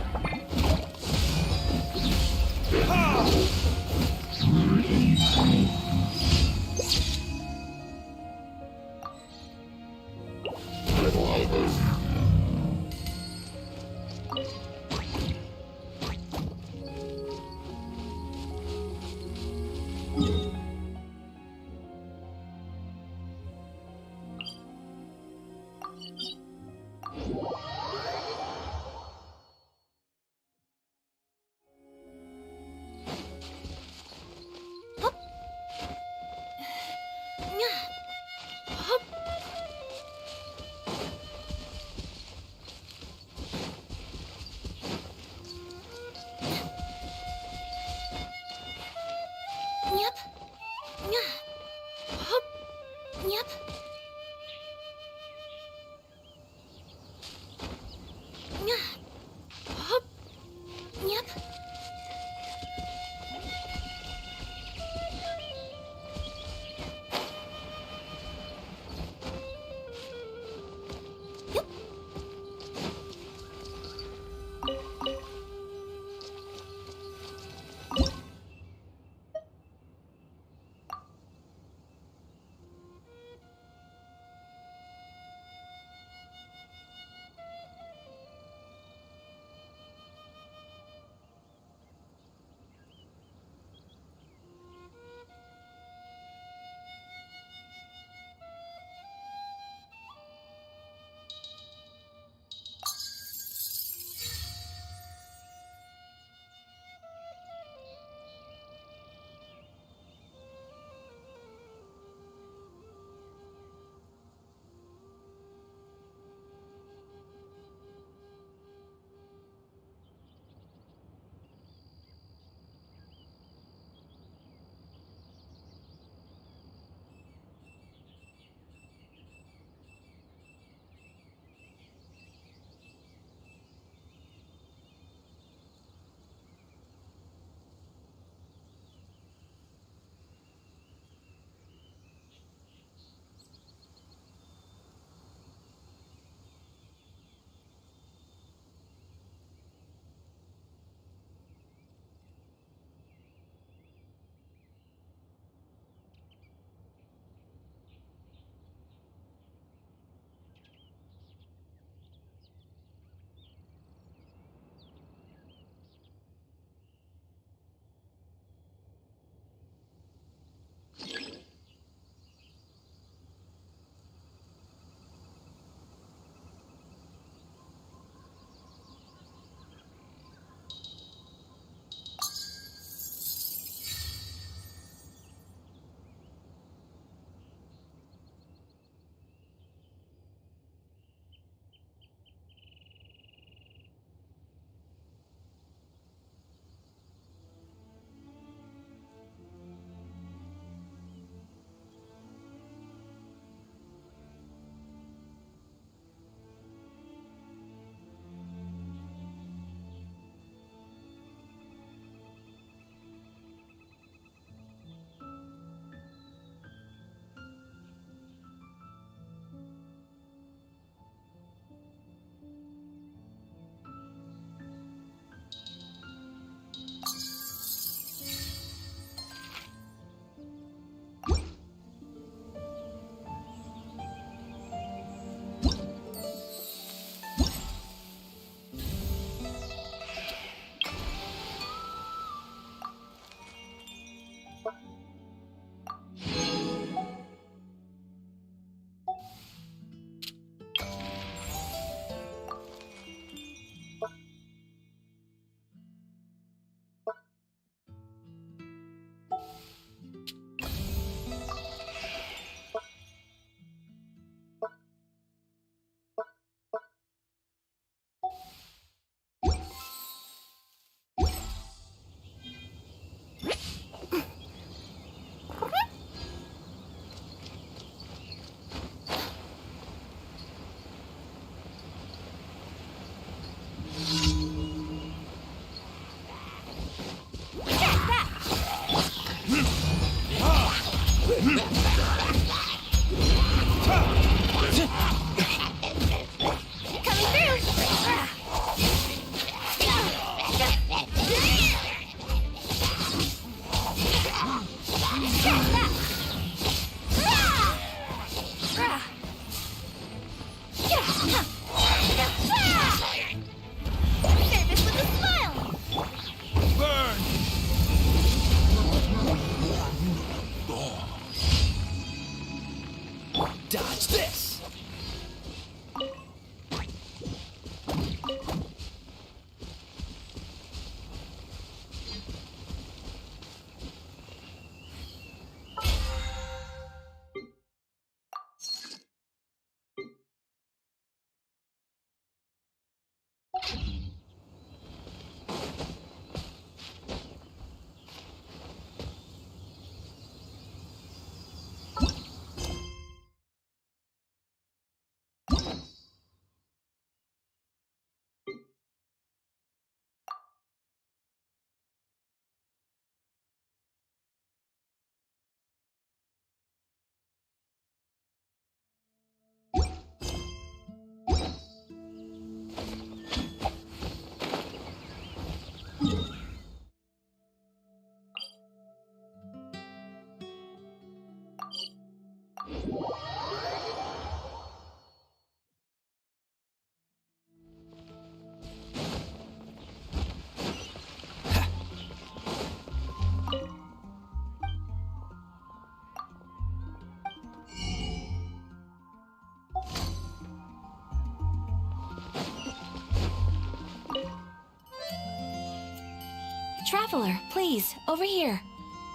Traveler, please, over here.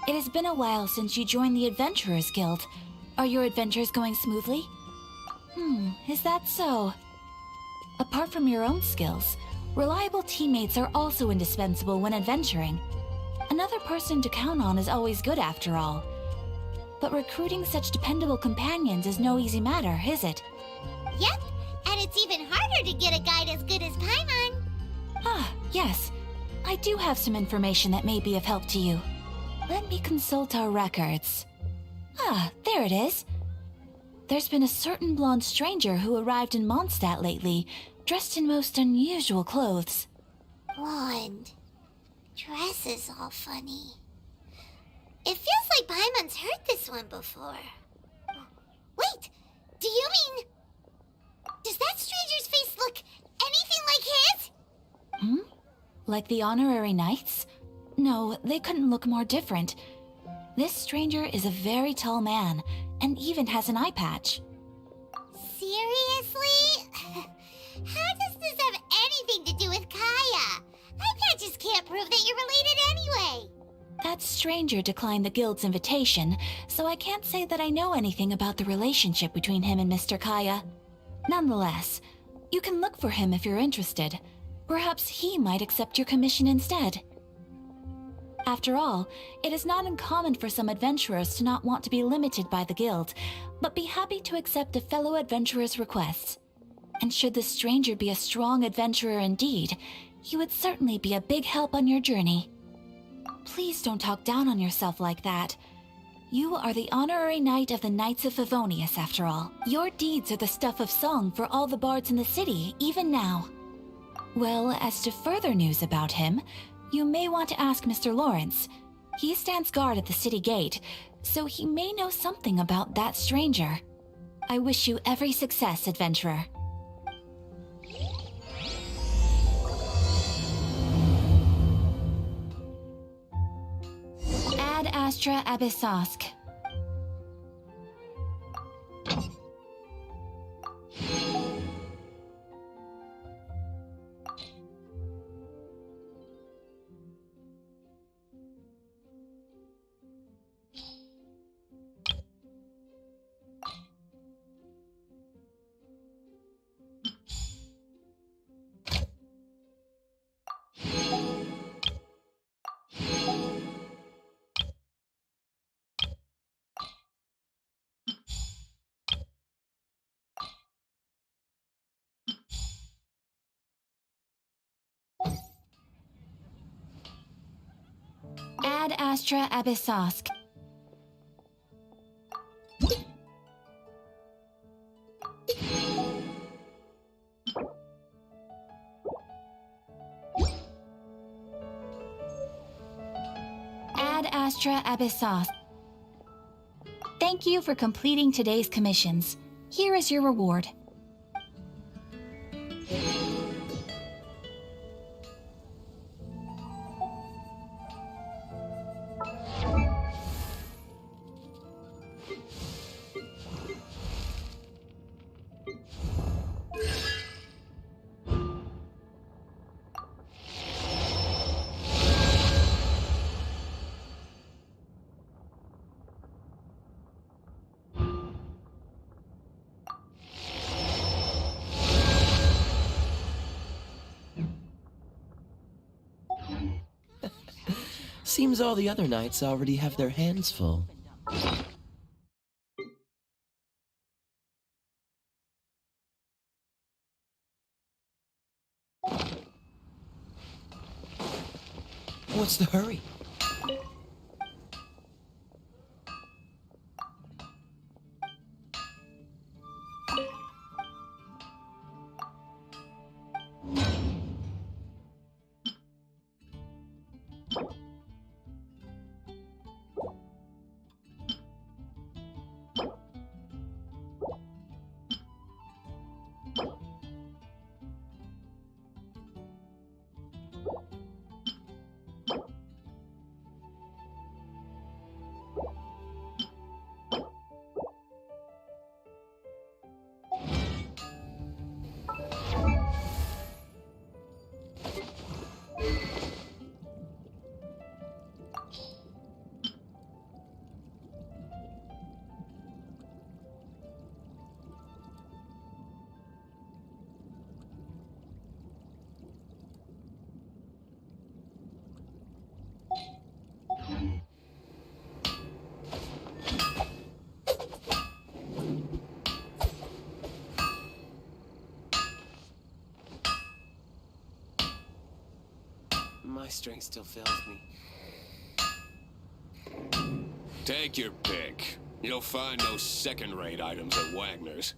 It has been a while since you joined the Adventurers Guild. Are your adventures going smoothly? Is that so? Apart from your own skills, reliable teammates are also indispensable when adventuring. Another person to count on is always good after all. But recruiting such dependable companions is no easy matter, is it? Yep, and it's even harder to get a guide as good as Paimon. Ah, yes. I do have some information that may be of help to you. Let me consult our records. Ah, there it is. There's been a certain blonde stranger who arrived in Mondstadt lately, dressed in most unusual clothes. Blonde. Dresses all funny. It feels like Paimon's heard this one before. Wait, do you mean... Does that stranger's face look anything like his? Like the honorary knights? No, they couldn't look more different. This stranger is a very tall man, and even has an eye patch. Seriously? How does this have anything to do with Kaya? Eye patches can't prove that you're related anyway. That stranger declined the guild's invitation, so I can't say that I know anything about the relationship between him and Mr. Kaya. Nonetheless, you can look for him if you're interested. Perhaps he might accept your commission instead. After all, it is not uncommon for some adventurers to not want to be limited by the guild, but be happy to accept a fellow adventurer's requests. And should the stranger be a strong adventurer indeed, he would certainly be a big help on your journey. Please don't talk down on yourself like that. You are the honorary knight of the Knights of Favonius, after all. Your deeds are the stuff of song for all the bards in the city, even now. Well, as to further news about him, you may want to ask Mr. Lawrence. He stands guard at the city gate, so he may know something about that stranger. I wish you every success, adventurer. Ad Astra Abyssosk. Ad Astra Abyssosk. Ad Astra Abyssosk. Thank you for completing today's commissions. Here is your reward. Seems all the other knights already have their hands full. What's the hurry? my strength still fails me. Take your pick. You'll find no second-rate items at Wagner's.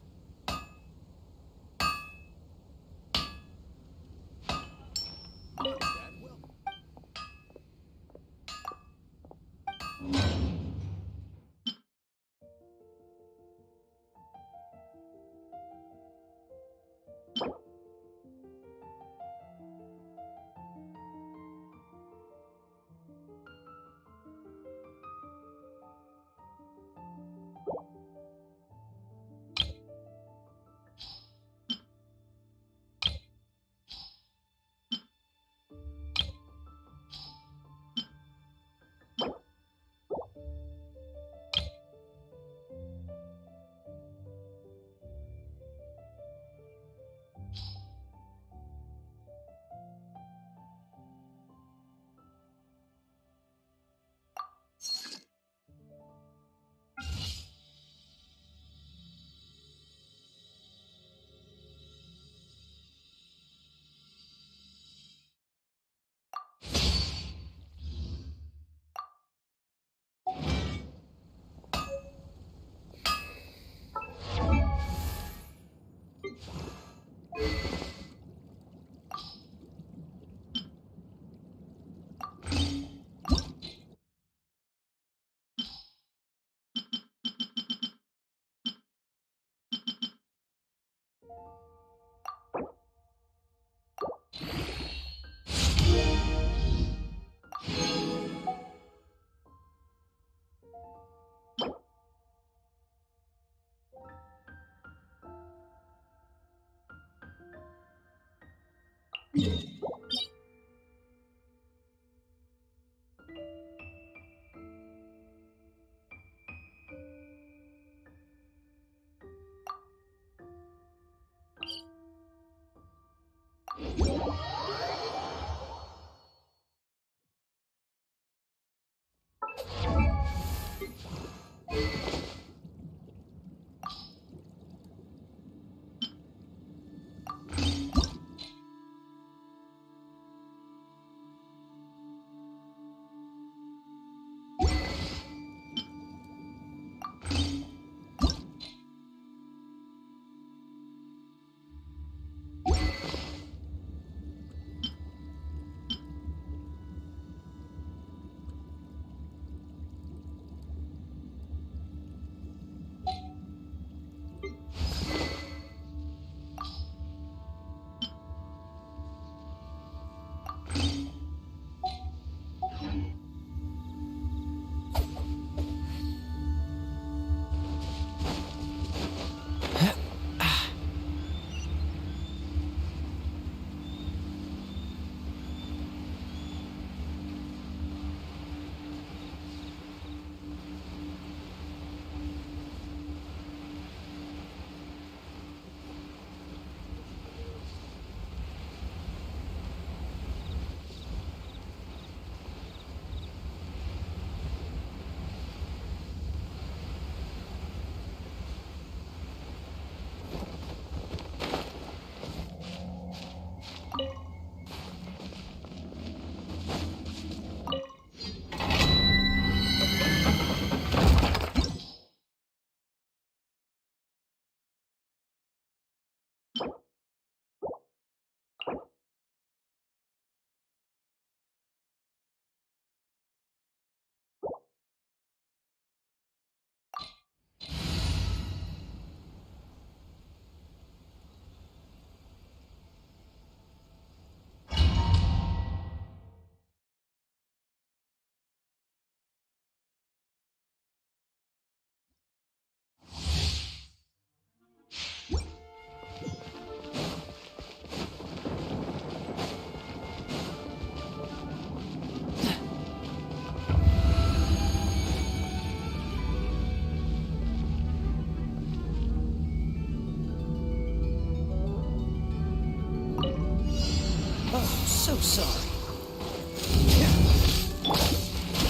So sorry.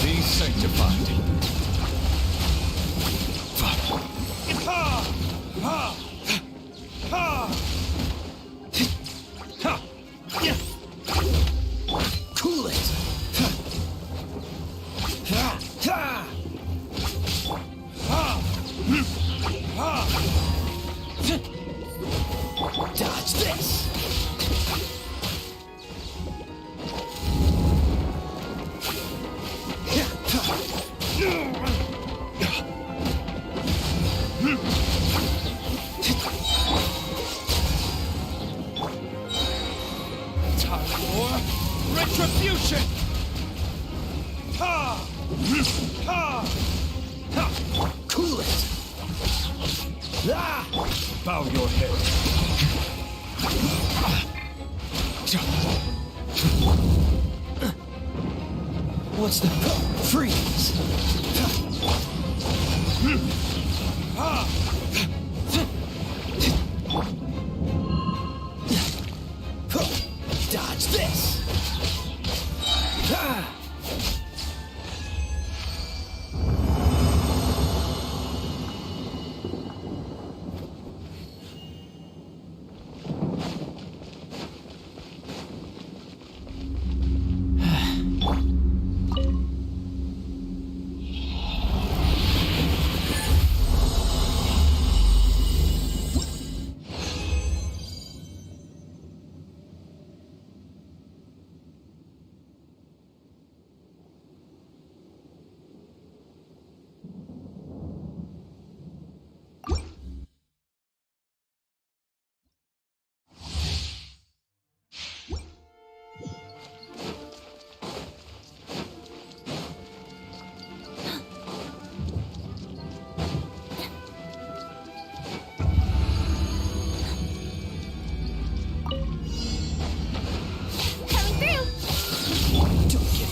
Be sanctified. Cool it. Retribution! Ha! Ha! Ha! Cool it! Ah! Bow your head. What's the... Freeze! Dodge this!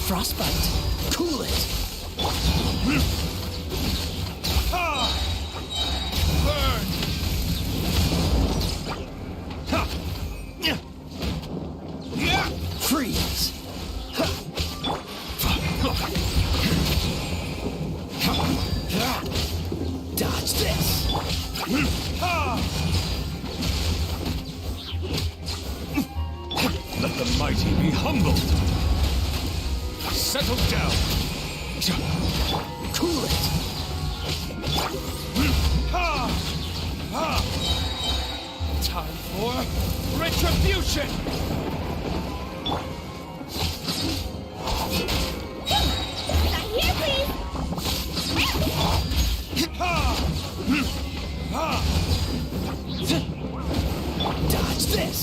Frostbite. Cool it. Burn. Freeze. Dodge this. Let the mighty be humbled. Settle down. Cool it. Time for retribution. Here, please. Dodge this.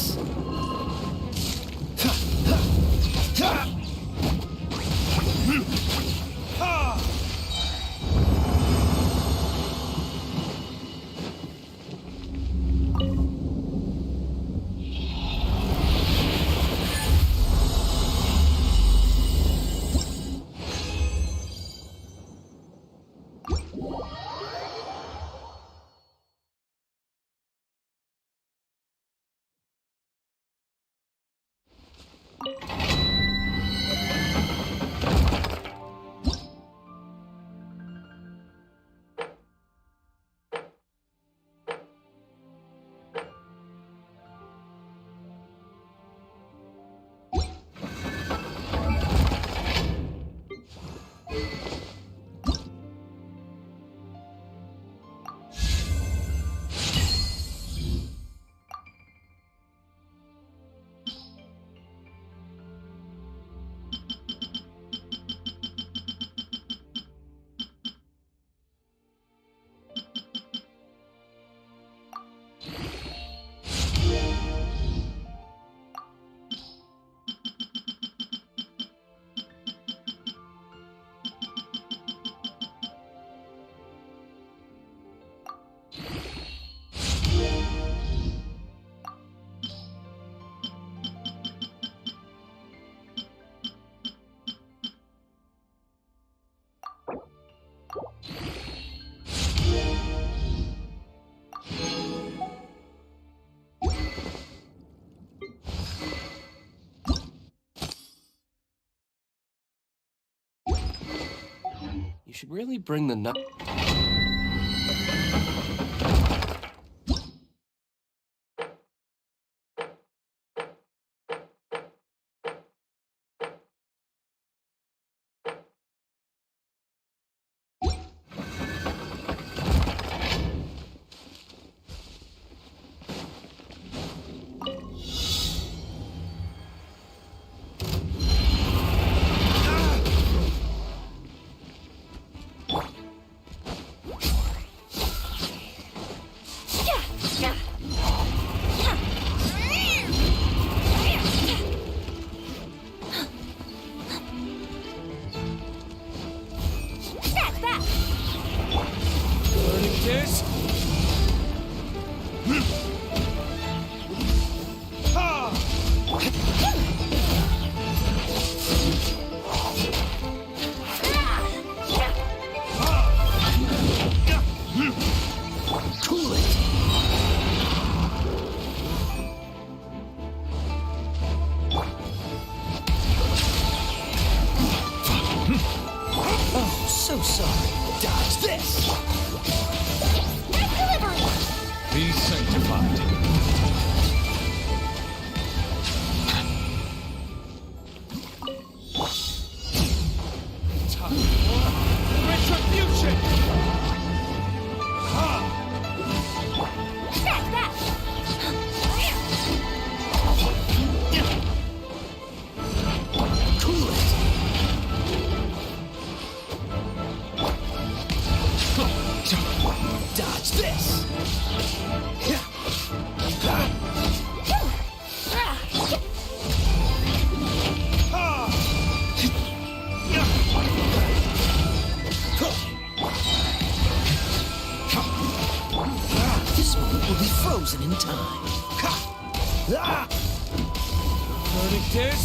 You should really bring the nut. so sorry. Dodge this. Be sanctified. Time for retribution. Cool it. Dodge this. This moment will be frozen in time. Verdict is...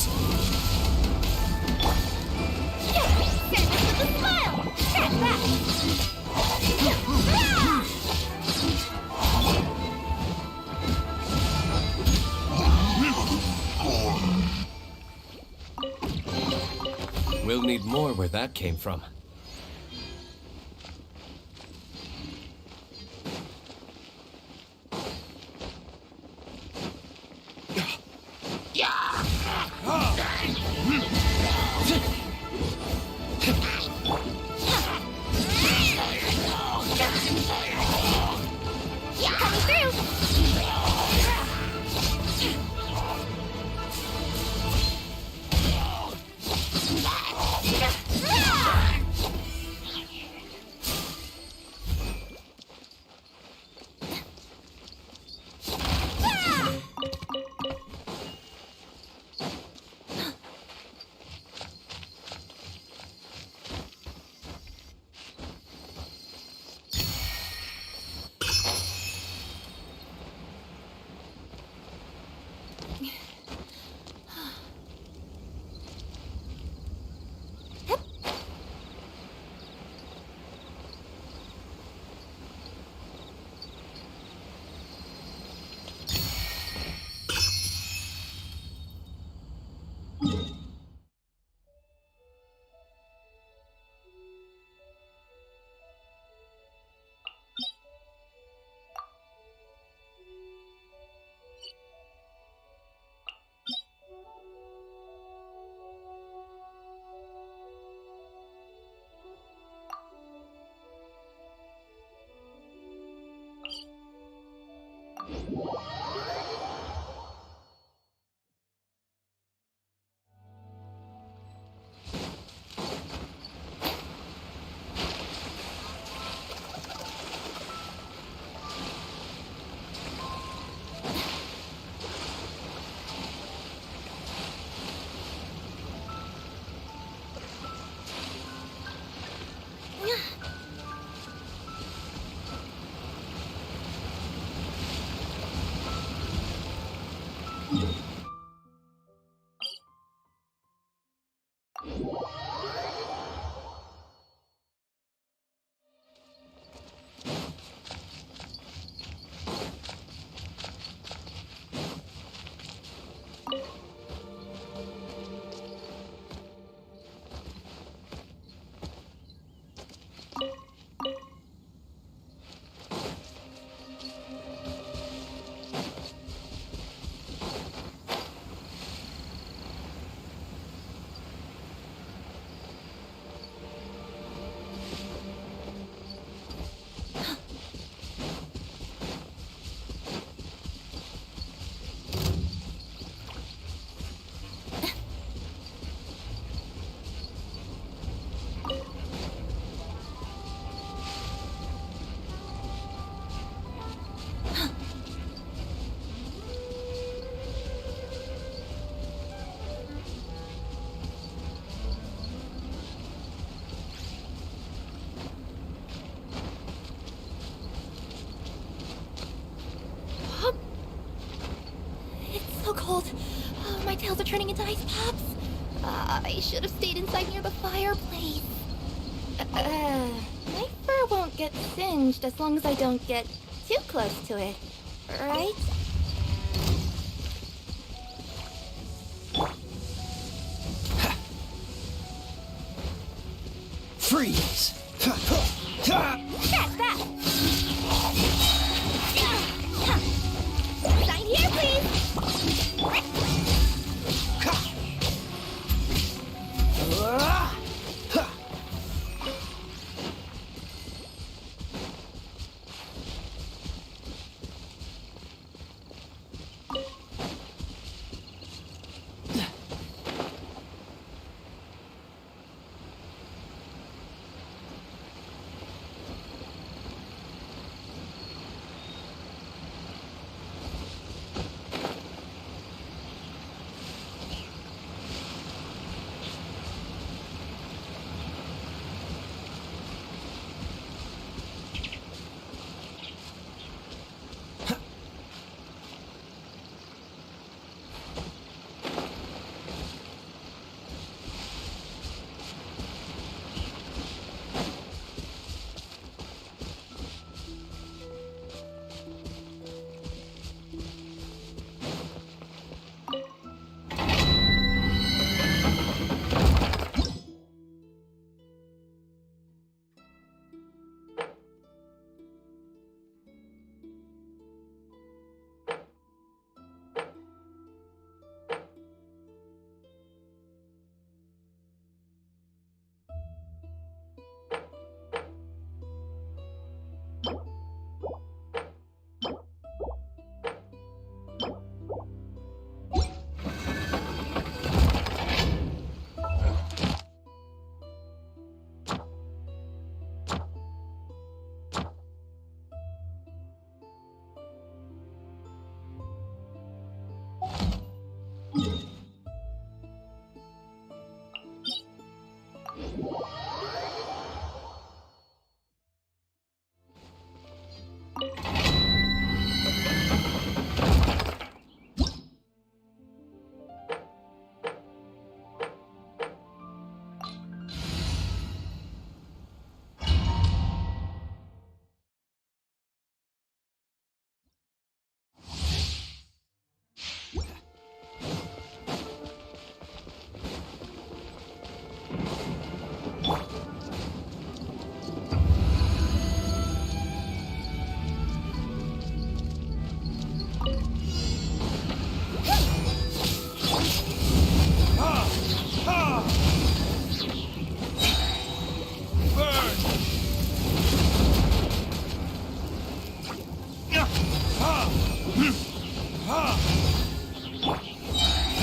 We'll need more where that came from. So cold. Oh, my tails are turning into ice pops. I should have stayed inside near the fireplace. My fur won't get singed as long as I don't get too close to it, right? Freeze! That's that! Sign here, please!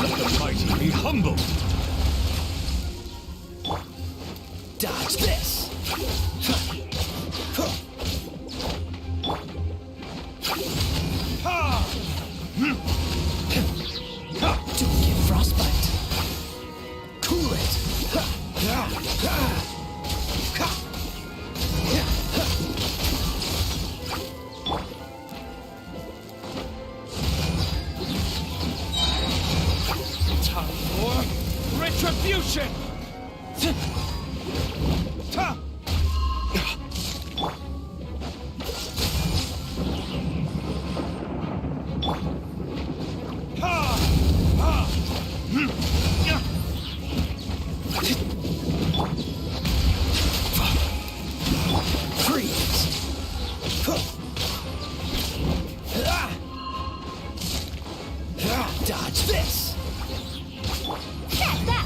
Let the mighty be humble. Dodge this! Don't get frostbite. Cool it. Time for retribution! Dodge this! That's that!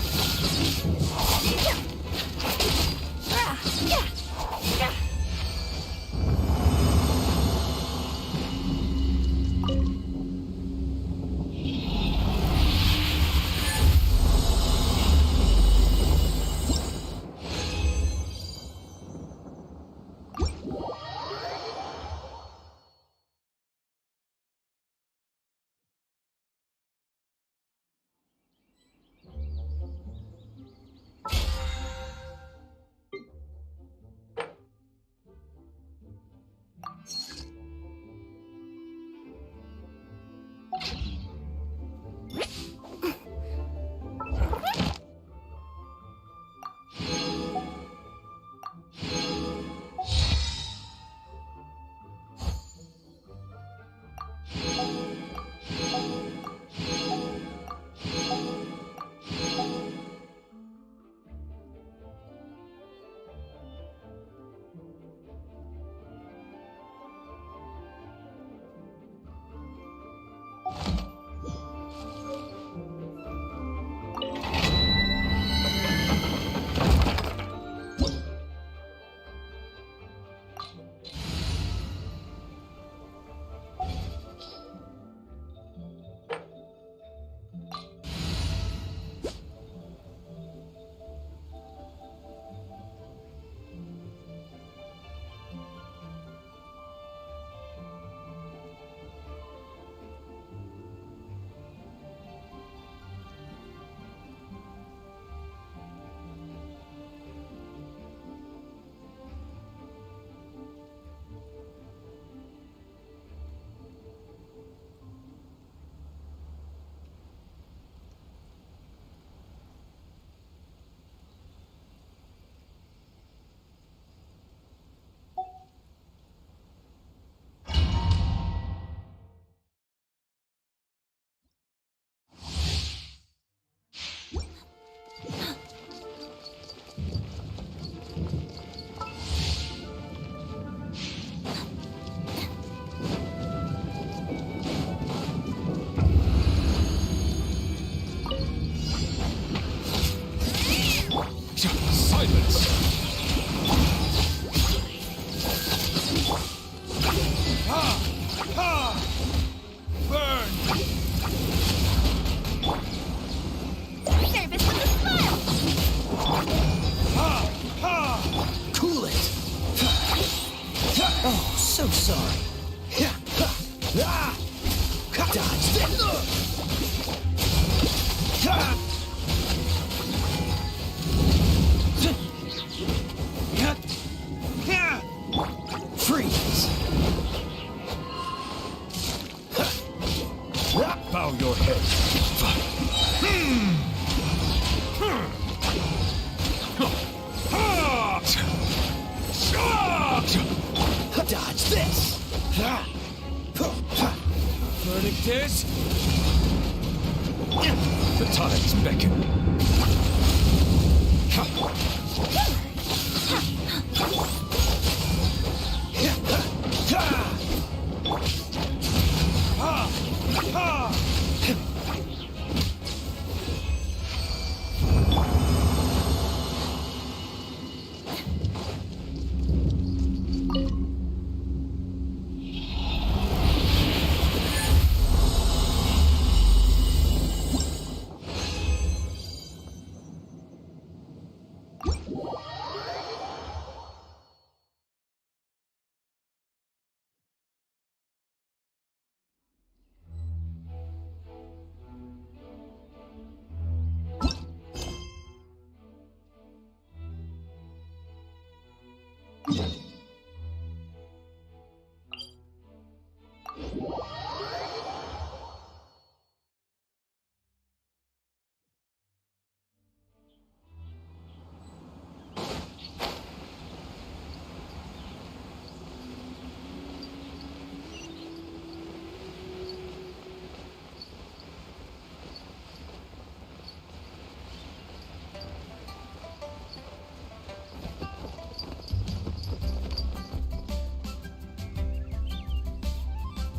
The tides beckon.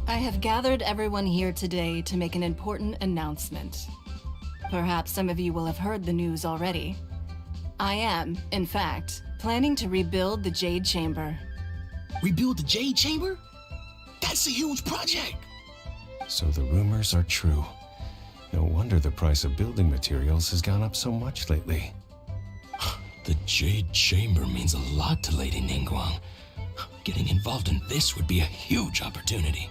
I have gathered everyone here today to make an important announcement. Perhaps some of you will have heard the news already. I am, in fact, planning to rebuild the Jade Chamber. Rebuild the Jade Chamber? That's a huge project! So the rumors are true. No wonder the price of building materials has gone up so much lately. The Jade Chamber means a lot to Lady Ningguang. Getting involved in this would be a huge opportunity.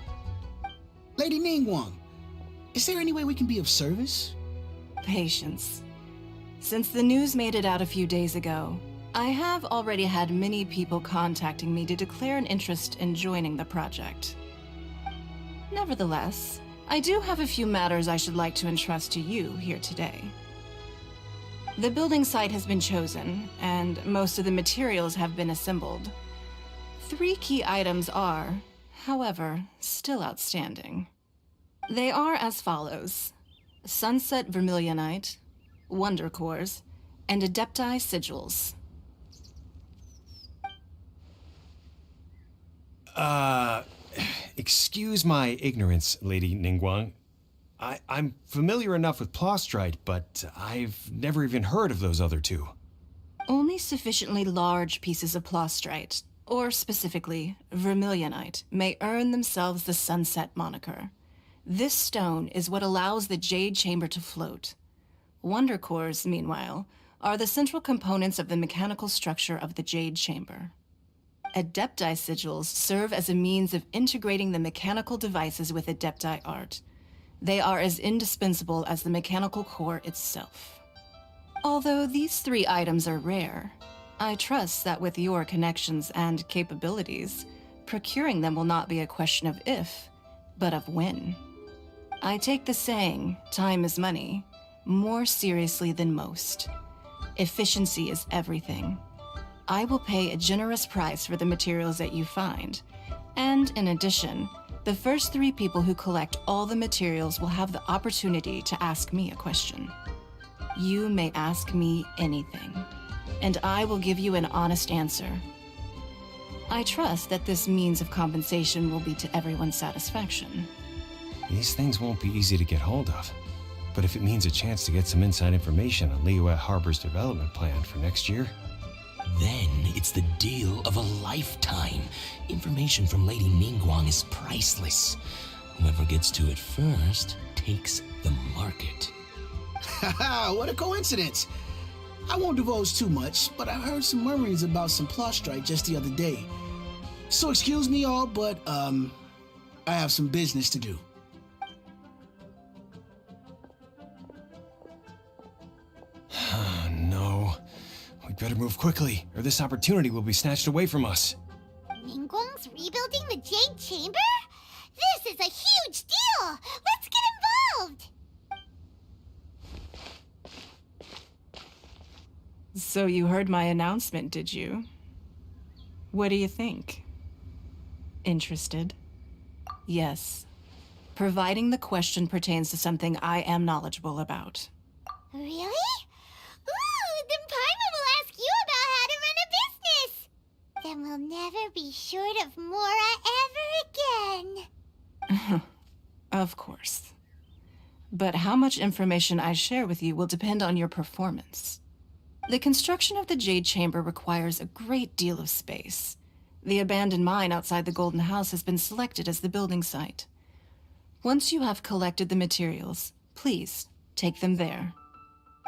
Lady Ningguang, is there any way we can be of service? Patience. Since the news made it out a few days ago, I have already had many people contacting me to declare an interest in joining the project. Nevertheless, I do have a few matters I should like to entrust to you here today. The building site has been chosen, and most of the materials have been assembled. 3 key items are, however, still outstanding. They are as follows: Sunset Vermilionite, Wonder Cores, and Adepti Sigils. Excuse my ignorance, Lady Ningguang. I'm familiar enough with Plostrite, but I've never even heard of those other 2. Only sufficiently large pieces of Plostrite, or specifically Vermilionite, may earn themselves the Sunset moniker. This stone is what allows the Jade Chamber to float. Wonder Cores, meanwhile, are the central components of the mechanical structure of the Jade Chamber. Adepti Sigils serve as a means of integrating the mechanical devices with Adepti art. They are as indispensable as the mechanical core itself. Although these 3 items are rare, I trust that with your connections and capabilities, procuring them will not be a question of if, but of when. I take the saying, time is money, more seriously than most. Efficiency is everything. I will pay a generous price for the materials that you find, and in addition, the first 3 people who collect all the materials will have the opportunity to ask me a question. You may ask me anything, and I will give you an honest answer. I trust that this means of compensation will be to everyone's satisfaction. These things won't be easy to get hold of. But if it means a chance to get some inside information on Liyue Harbor's development plan for next year... Then it's the deal of a lifetime. Information from Lady Ningguang is priceless. Whoever gets to it first takes the market. Haha, what a coincidence! I won't divulge too much, but I heard some murmurings about some Plostrite just the other day. So excuse me all, but I have some business to do. No. We'd better move quickly, or this opportunity will be snatched away from us. Ningguang's rebuilding the Jade Chamber? This is a huge deal! Let's get involved! So you heard my announcement, did you? What do you think? Interested? Yes. Providing the question pertains to something I am knowledgeable about. Really? Ooh, then Paimon will ask you about how to run a business. Then we'll never be short of Mora ever again. Of course. But how much information I share with you will depend on your performance. The construction of the Jade Chamber requires a great deal of space. The abandoned mine outside the Golden House has been selected as the building site. Once you have collected the materials, please take them there.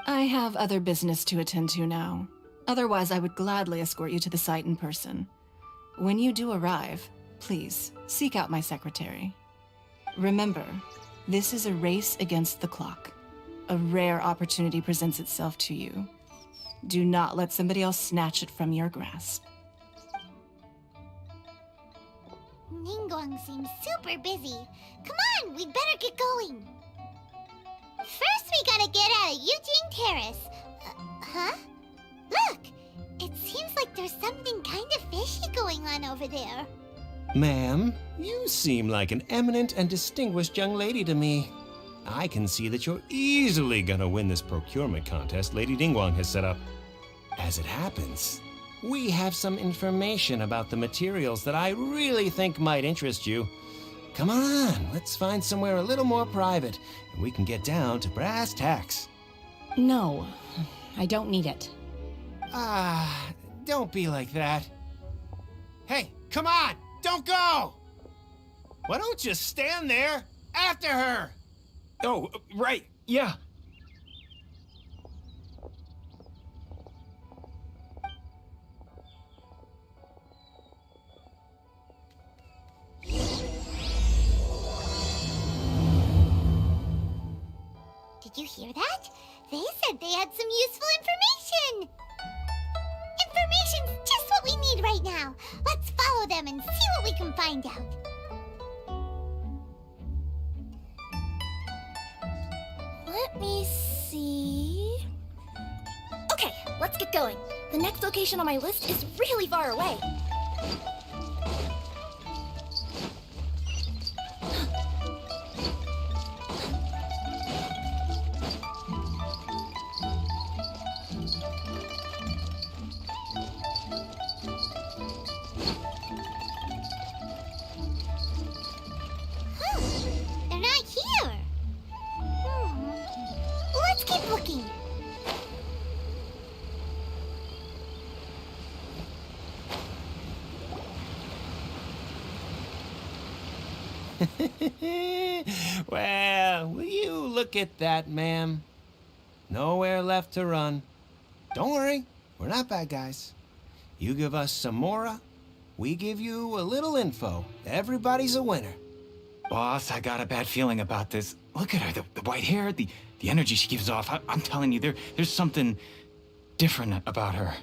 I have other business to attend to now. Otherwise, I would gladly escort you to the site in person. When you do arrive, please seek out my secretary. Remember, this is a race against the clock. A rare opportunity presents itself to you. Do not let somebody else snatch it from your grasp. Ningguang seems super busy. Come on, we'd better get going. First, we gotta get out of Eugene Terrace. Huh? Look! It seems like there's something kind of fishy going on over there. Ma'am, you seem like an eminent and distinguished young lady to me. I can see that you're easily gonna win this procurement contest Lady Ningguang has set up. As it happens, we have some information about the materials that I really think might interest you. Come on, let's find somewhere a little more private, and we can get down to brass tacks. No, I don't need it. Don't be like that. Hey, come on, don't go! Why don't you stand there after her? Oh, right, yeah. Did you hear that? They said they had some useful information. Information's just what we need right now. Let's follow them and see what we can find out. Let me see... Okay, let's get going. The next location on my list is really far away. They're not here. Let's keep looking. Well, will you look at that, ma'am? Nowhere left to run. Don't worry, we're not bad guys. You give us some Mora, we give you a little info. Everybody's a winner. Boss, I got a bad feeling about this. Look at her, the white hair, the energy she gives off. I'm telling you, there's something different about her.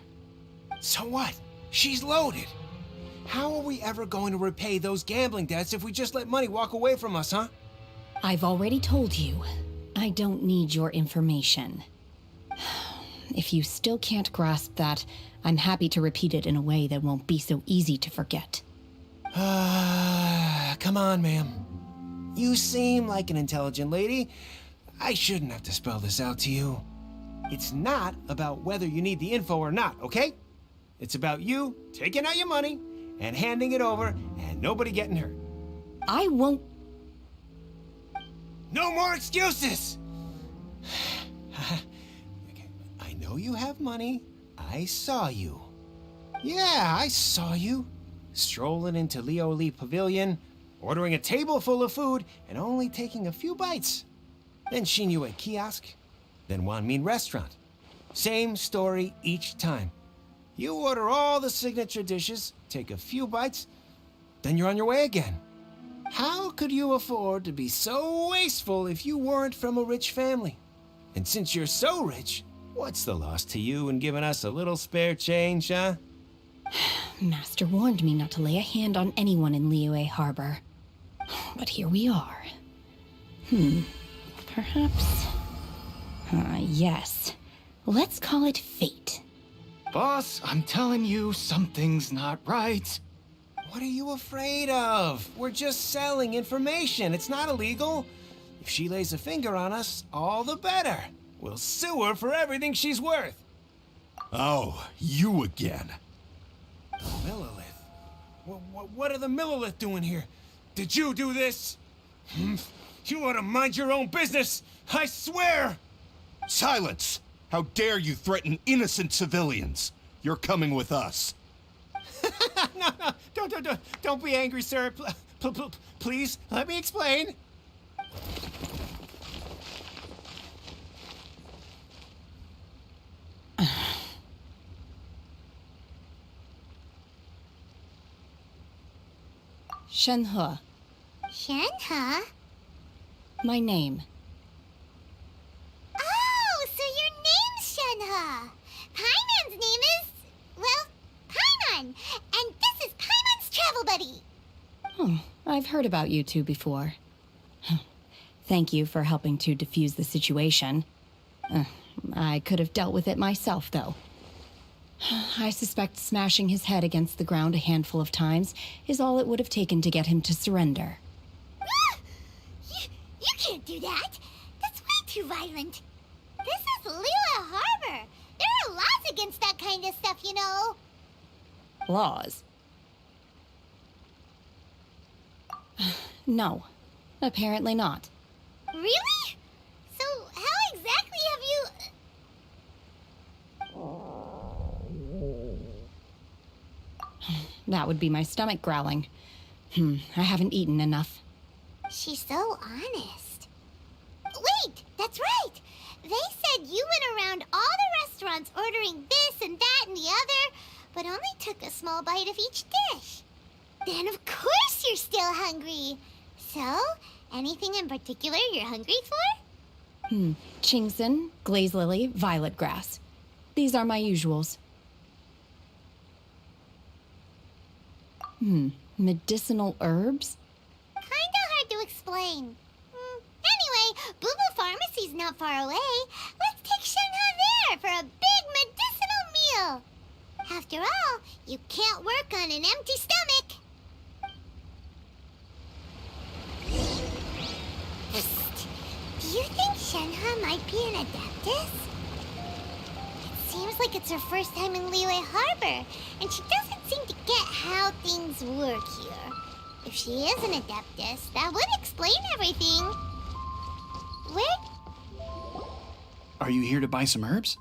So what? She's loaded. How are we ever going to repay those gambling debts if we just let money walk away from us, huh? I've already told you, I don't need your information. If you still can't grasp that, I'm happy to repeat it in a way that won't be so easy to forget. Come on, ma'am. You seem like an intelligent lady. I shouldn't have to spell this out to you. It's not about whether you need the info or not, okay? It's about you taking out your money and handing it over and nobody getting hurt. I won't... No more excuses! Okay, I know you have money. I saw you. Yeah, I saw you. Strolling into Leo Lee Pavilion, ordering a table full of food, and only taking a few bites. Then Shinyue Kiosk, then Wanmin Restaurant. Same story each time. You order all the signature dishes, take a few bites, then you're on your way again. How could you afford to be so wasteful if you weren't from a rich family? And since you're so rich, what's the loss to you in giving us a little spare change, huh? Master warned me not to lay a hand on anyone in Liyue Harbor. But here we are. Perhaps... yes. Let's call it fate. Boss, I'm telling you, something's not right. What are you afraid of? We're just selling information. It's not illegal. If she lays a finger on us, all the better. We'll sue her for everything she's worth. Oh, you again. Millilith? What are the Millilith doing here? Did you do this? You ought to mind your own business, I swear! Silence! How dare you threaten innocent civilians? You're coming with us. No, don't be angry, sir. Please, let me explain. Shenhe. Shenhe? My name. Oh, so your name's Shenhe. Paimon's name is, well, Paimon. And this is Paimon's travel buddy. Oh, I've heard about you two before. Thank you for helping to defuse the situation. I could have dealt with it myself, though. I suspect smashing his head against the ground a handful of times is all it would have taken to get him to surrender. You can't do that. That's way too violent. This is Lila Harbor. There are laws against that kind of stuff, you know. Laws? No, apparently not. Really? So how exactly have you... That would be my stomach growling. I haven't eaten enough. She's so honest. Wait, that's right. They said you went around all the restaurants ordering this and that and the other, but only took a small bite of each dish. Then of course you're still hungry. So, anything in particular you're hungry for? Chingson, glaze lily, violet grass. These are my usuals. Medicinal herbs? Kinda hard to explain. Anyway, Boo Pharmacy's not far away. Let's take Shenhe there for a big medicinal meal. After all, you can't work on an empty stomach. Psst. Do you think Shenhe might be an Adeptus? It seems like it's her first time in Liyue Harbor, and she doesn't seem to get how things work here. If she is an Adeptus, that would explain everything. Where? Are you here to buy some herbs?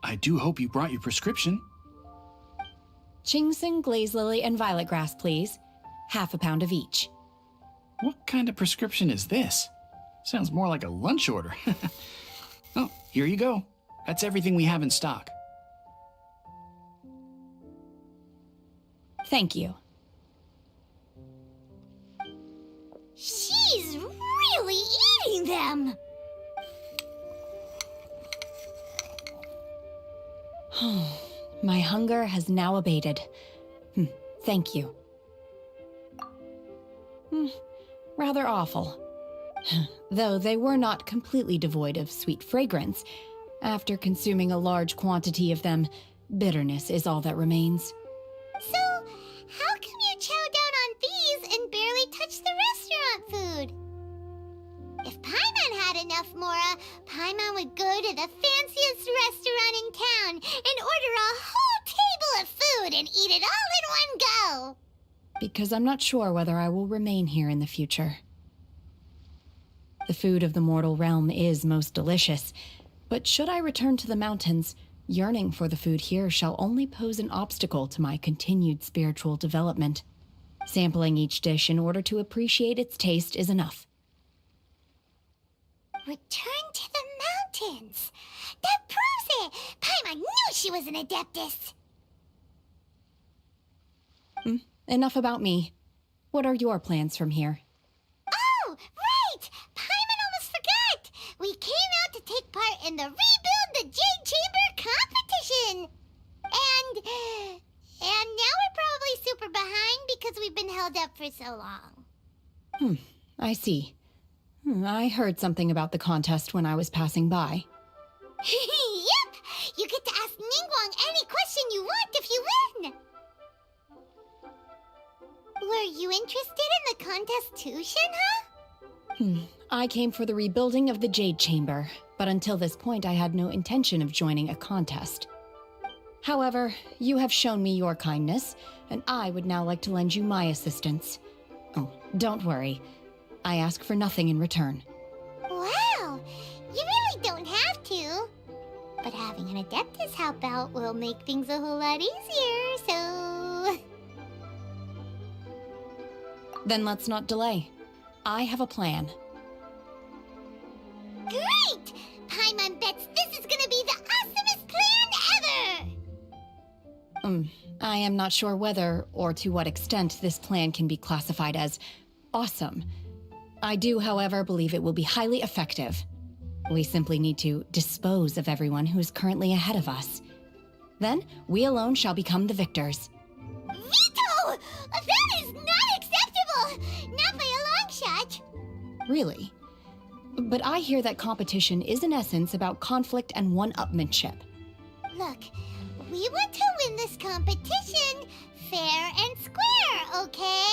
I do hope you brought your prescription. Chingson, glaze lily, and violet grass, please. Half a pound of each. What kind of prescription is this? Sounds more like a lunch order. Oh, here you go. That's everything we have in stock. Thank you. She's really eating them! My hunger has now abated. Thank you. Rather awful. Though they were not completely devoid of sweet fragrance. After consuming a large quantity of them, bitterness is all that remains. So, how come you chow down on these and barely touch the restaurant food? If Paimon had enough Mora, Paimon would go to the fanciest restaurant in town and order a whole table of food and eat it all in one go. Because I'm not sure whether I will remain here in the future. The food of the mortal realm is most delicious, but should I return to the mountains, yearning for the food here shall only pose an obstacle to my continued spiritual development. Sampling each dish in order to appreciate its taste is enough. Return to the mountains! That proves it! Paimon knew she was an Adeptus! Enough about me. What are your plans from here? Oh, right! Paimon almost forgot! We came out to take part in the Rebuild the Jade Chamber competition! And now we're probably super behind because we've been held up for so long. I see. I heard something about the contest when I was passing by. Yep! You get to ask Ningguang any question you want if you win! Were you interested in the contest too, Shenhe? I came for the rebuilding of the Jade Chamber. but until this point I had no intention of joining a contest. However, you have shown me your kindness, and I would now like to lend you my assistance. Oh, don't worry. I ask for nothing in return. Wow, you really don't have to. But having an Adeptus help out will make things a whole lot easier, so... Then let's not delay. I have a plan. Great! Paimon bets this is gonna be the awesomest plan ever! I am not sure whether or to what extent this plan can be classified as awesome. I do, however, believe it will be highly effective. We simply need to dispose of everyone who is currently ahead of us. Then, we alone shall become the victors. Veto! That is not acceptable! Not by a long shot! Really? But I hear that competition is in essence about conflict and one-upmanship. Look, we want to win this competition fair and square, okay?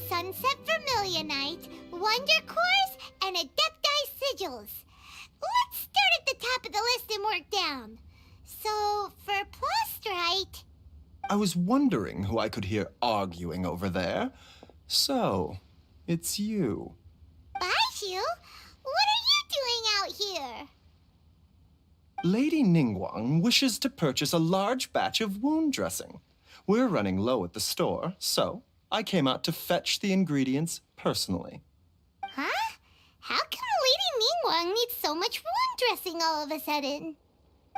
Sunset Vermilionite, Wonder Cores, and Adepti Sigils. Let's start at the top of the list and work down. So, for Plostrite... I was wondering who I could hear arguing over there. So, it's you. Baishu? What are you doing out here? Lady Ningguang wishes to purchase a large batch of wound dressing. We're running low at the store, so I came out to fetch the ingredients personally. Huh? How come Lady Ningguang needs so much wound dressing all of a sudden?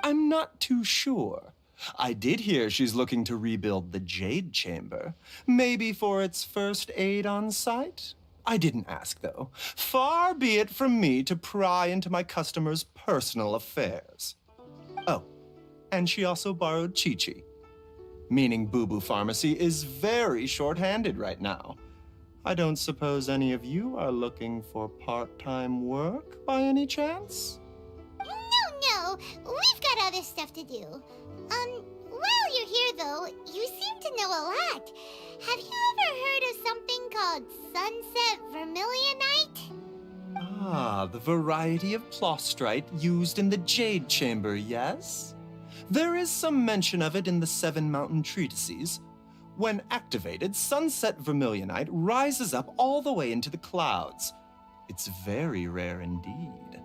I'm not too sure. I did hear she's looking to rebuild the Jade Chamber. Maybe for its first aid on site? I didn't ask, though. Far be it from me to pry into my customers' personal affairs. Oh, and she also borrowed Chi-Chi. Meaning Boo Boo Pharmacy is very short-handed right now. I don't suppose any of you are looking for part-time work by any chance? No, we've got other stuff to do. While you're here though, you seem to know a lot. Have you ever heard of something called Sunset Vermilionite? Ah, the variety of plostrite used in the Jade Chamber, yes? There is some mention of it in the Seven Mountain Treatises. When activated, Sunset Vermilionite rises up all the way into the clouds. It's very rare indeed.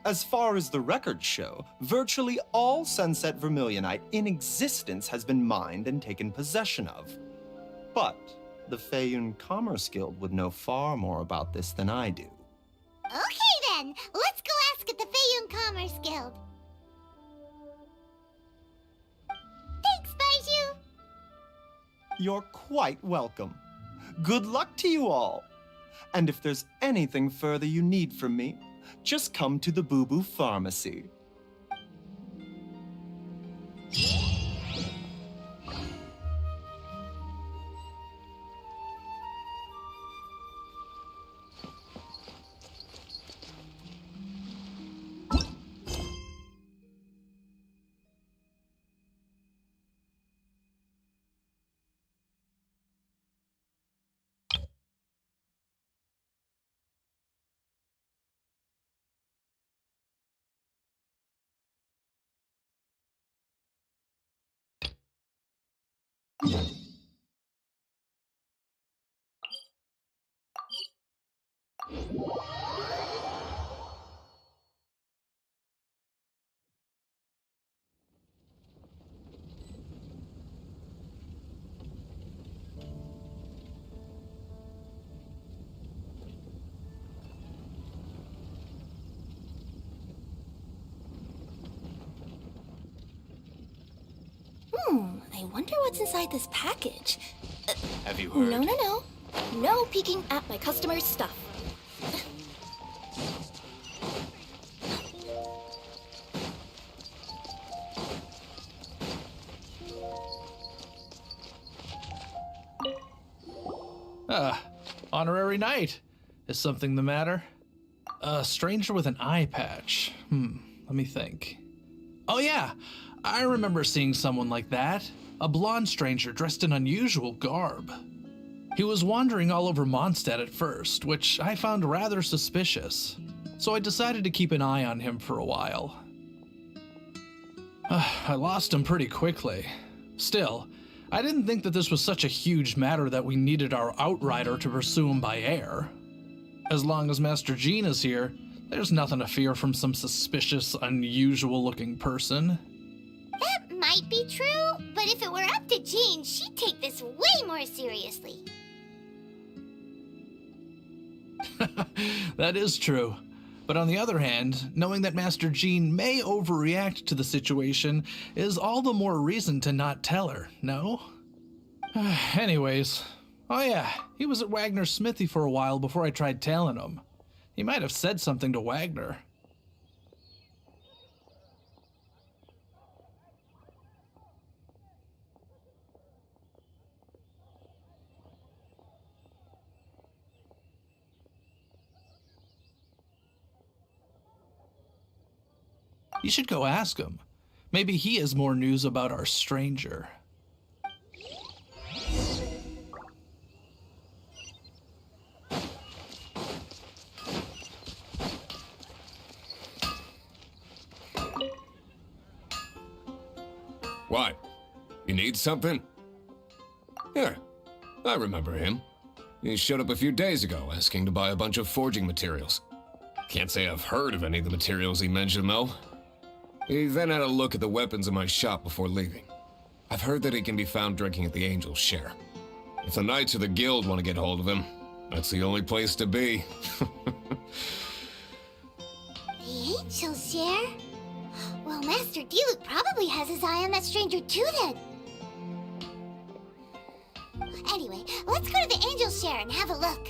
As far as the records show, virtually all Sunset Vermilionite in existence has been mined and taken possession of. But the Feiyun Commerce Guild would know far more about this than I do. Okay then, let's go ask at the Feiyun Commerce Guild. Thanks, Baiju. You're quite welcome. Good luck to you all. And if there's anything further you need from me, just come to the Boo Boo Pharmacy. I wonder what's inside this package. Have you heard? No. No peeking at my customers' stuff. Honorary knight. Is something the matter? A stranger with an eye patch. Let me think. Oh yeah, I remember seeing someone like that. A blonde stranger dressed in unusual garb. He was wandering all over Mondstadt at first, which I found rather suspicious, so I decided to keep an eye on him for a while. I lost him pretty quickly. Still, I didn't think that this was such a huge matter that we needed our outrider to pursue him by air. As long as Master Jean is here, there's nothing to fear from some suspicious, unusual-looking person. That might be true, but if it were up to Jean, she'd take this way more seriously. That is true. But on the other hand, knowing that Master Jean may overreact to the situation is all the more reason to not tell her, no? Anyways, oh yeah, he was at Wagner's smithy for a while before I tried tailing him. He might have said something to Wagner. You should go ask him. Maybe he has more news about our stranger. What? You need something? Yeah, I remember him. He showed up a few days ago asking to buy a bunch of forging materials. Can't say I've heard of any of the materials he mentioned, though. He then had a look at the weapons in my shop before leaving. I've heard that he can be found drinking at the Angel's Share. If the Knights of the Guild want to get hold of him, that's the only place to be. The Angel's Share? Well, Master Diluc probably has his eye on that stranger too, then. Anyway, let's go to the Angel's Share and have a look.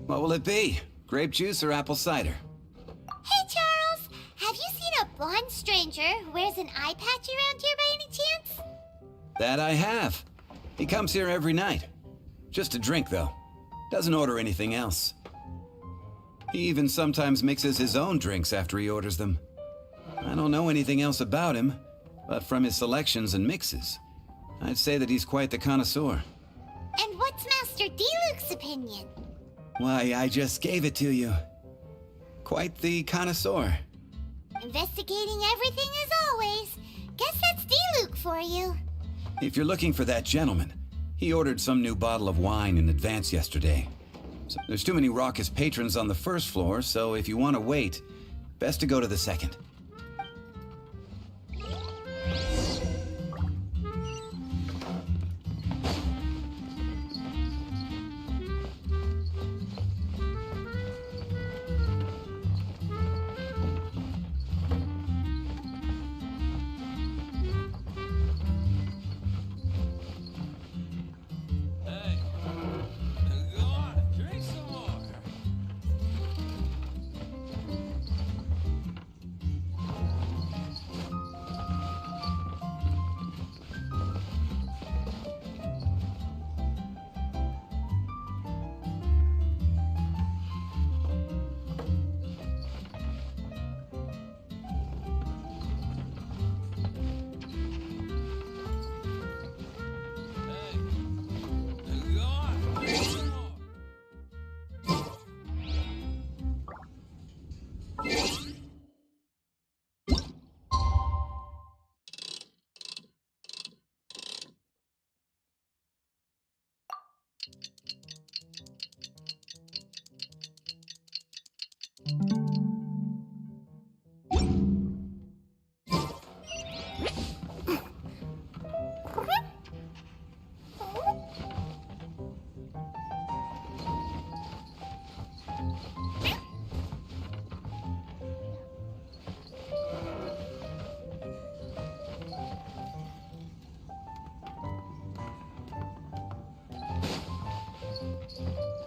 What will it be? Grape juice or apple cider? Hey, Charles! Have you seen a blonde stranger who wears an eye patch around here by any chance? That I have. He comes here every night. Just a drink, though. Doesn't order anything else. He even sometimes mixes his own drinks after he orders them. I don't know anything else about him, but from his selections and mixes, I'd say that he's quite the connoisseur. And what's Master Diluc's opinion? Why, I just gave it to you. Quite the connoisseur. Investigating everything as always. Guess that's Diluc for you. If you're looking for that gentleman, he ordered some new bottle of wine in advance yesterday. So there's too many raucous patrons on the first floor, so if you want to wait, best to go to the second.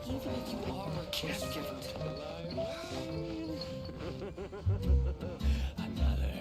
Even if you are a close friend. Another.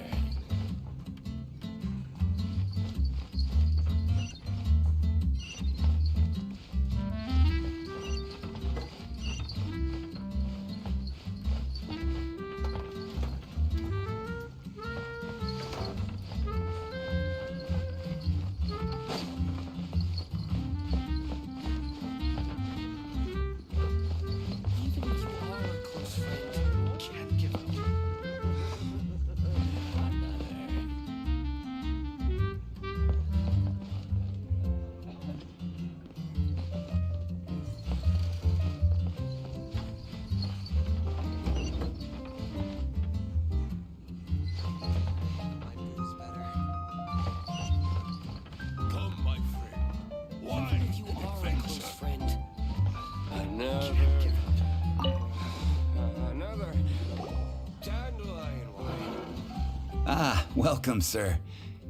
Ah, welcome, sir.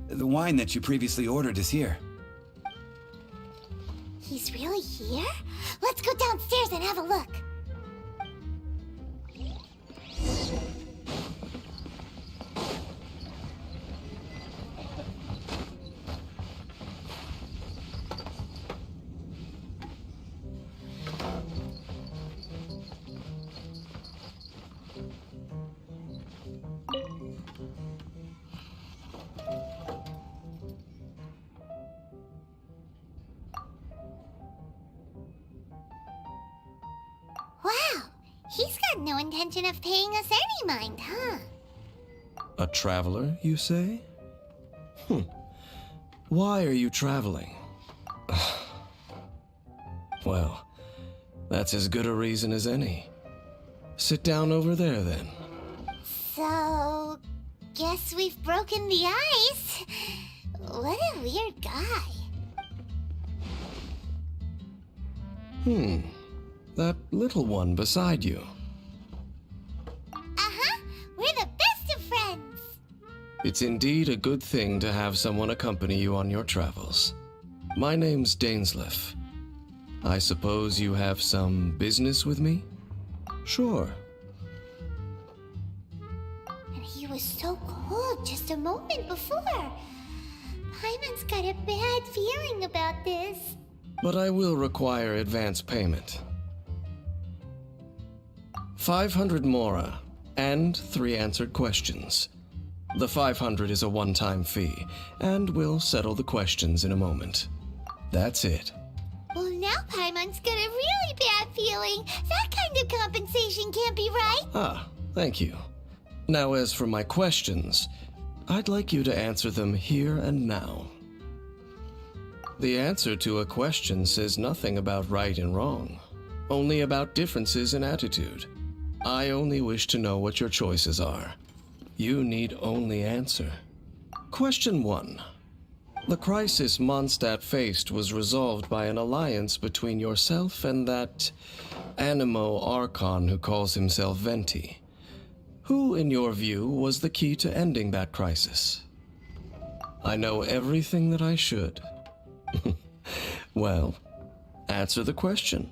The wine that you previously ordered is here. He's really here? Let's go downstairs and have a look. Wow, he's got no intention of paying us any mind, huh? A traveler, you say? Why are you traveling? Well, that's as good a reason as any. Sit down over there, then. So, guess we've broken the ice. What a weird guy. That little one beside you. Uh-huh, we're the best of friends. It's indeed a good thing to have someone accompany you on your travels. My name's Dainsleif. I suppose you have some business with me? Sure. And he was so cold just a moment before. Paimon's got a bad feeling about this. But I will require advance payment. 500 mora, and 3 answered questions. The 500 is a one-time fee, and we'll settle the questions in a moment. That's it. Well, now Paimon's got a really bad feeling. That kind of compensation can't be right. Ah, thank you. Now, as for my questions, I'd like you to answer them here and now. The answer to a question says nothing about right and wrong, only about differences in attitude. I only wish to know what your choices are. You need only answer. Question 1. The crisis Mondstadt faced was resolved by an alliance between yourself and that animo archon who calls himself Venti. Who, in your view, was the key to ending that crisis? I know everything that I should. Well, answer the question.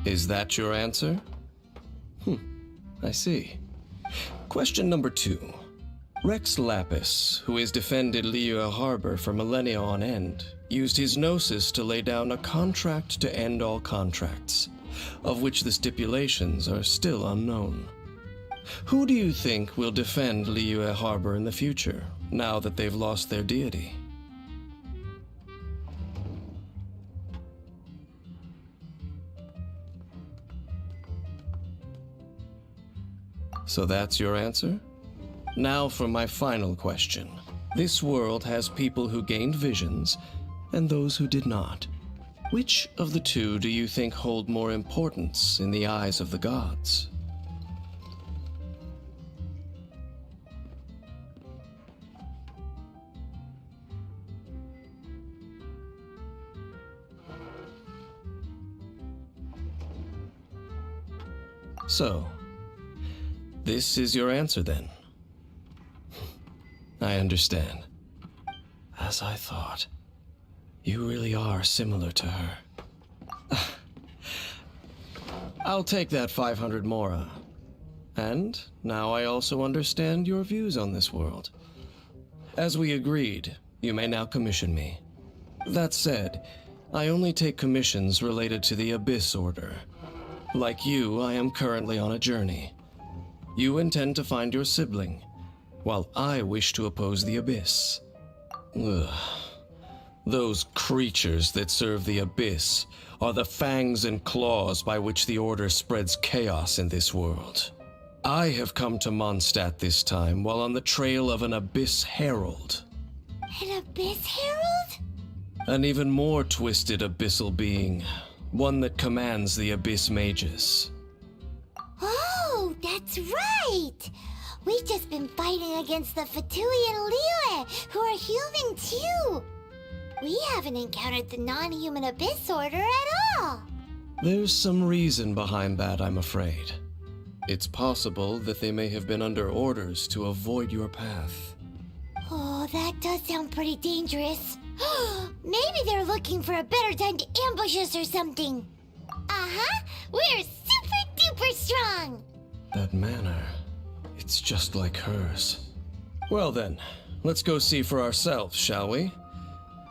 Is that your answer? I see. Question number 2. Rex Lapis, who has defended Liyue Harbor for millennia on end, used his gnosis to lay down a contract to end all contracts, of which the stipulations are still unknown. Who do you think will defend Liyue Harbor in the future, now that they've lost their deity? So that's your answer? Now for my final question. This world has people who gained visions and those who did not. Which of the two do you think hold more importance in the eyes of the gods? So, this is your answer then? I understand. As I thought, you really are similar to her. I'll take that 500 mora. And now I also understand your views on this world. As we agreed, you may now commission me. That said, I only take commissions related to the Abyss Order. Like you, I am currently on a journey. You intend to find your sibling, while I wish to oppose the Abyss. Ugh. Those creatures that serve the Abyss are the fangs and claws by which the Order spreads chaos in this world. I have come to Mondstadt this time while on the trail of an Abyss Herald. An Abyss Herald? An even more twisted abyssal being. One that commands the Abyss Mages. Oh, that's right! We've just been fighting against the Fatui and Liyue, who are human too! We haven't encountered the non-human Abyss Order at all! There's some reason behind that, I'm afraid. It's possible that they may have been under orders to avoid your path. Oh, that does sound pretty dangerous. Maybe they're looking for a better time to ambush us or something. Uh-huh, we're super duper strong! That manner, it's just like hers. Well then, let's go see for ourselves, shall we?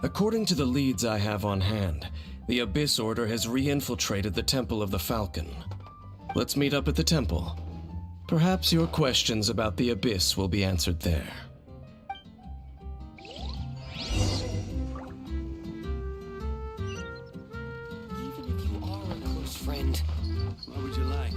According to the leads I have on hand, the Abyss Order has re-infiltrated the Temple of the Falcon. Let's meet up at the temple. Perhaps your questions about the Abyss will be answered there. Friend, what would you like?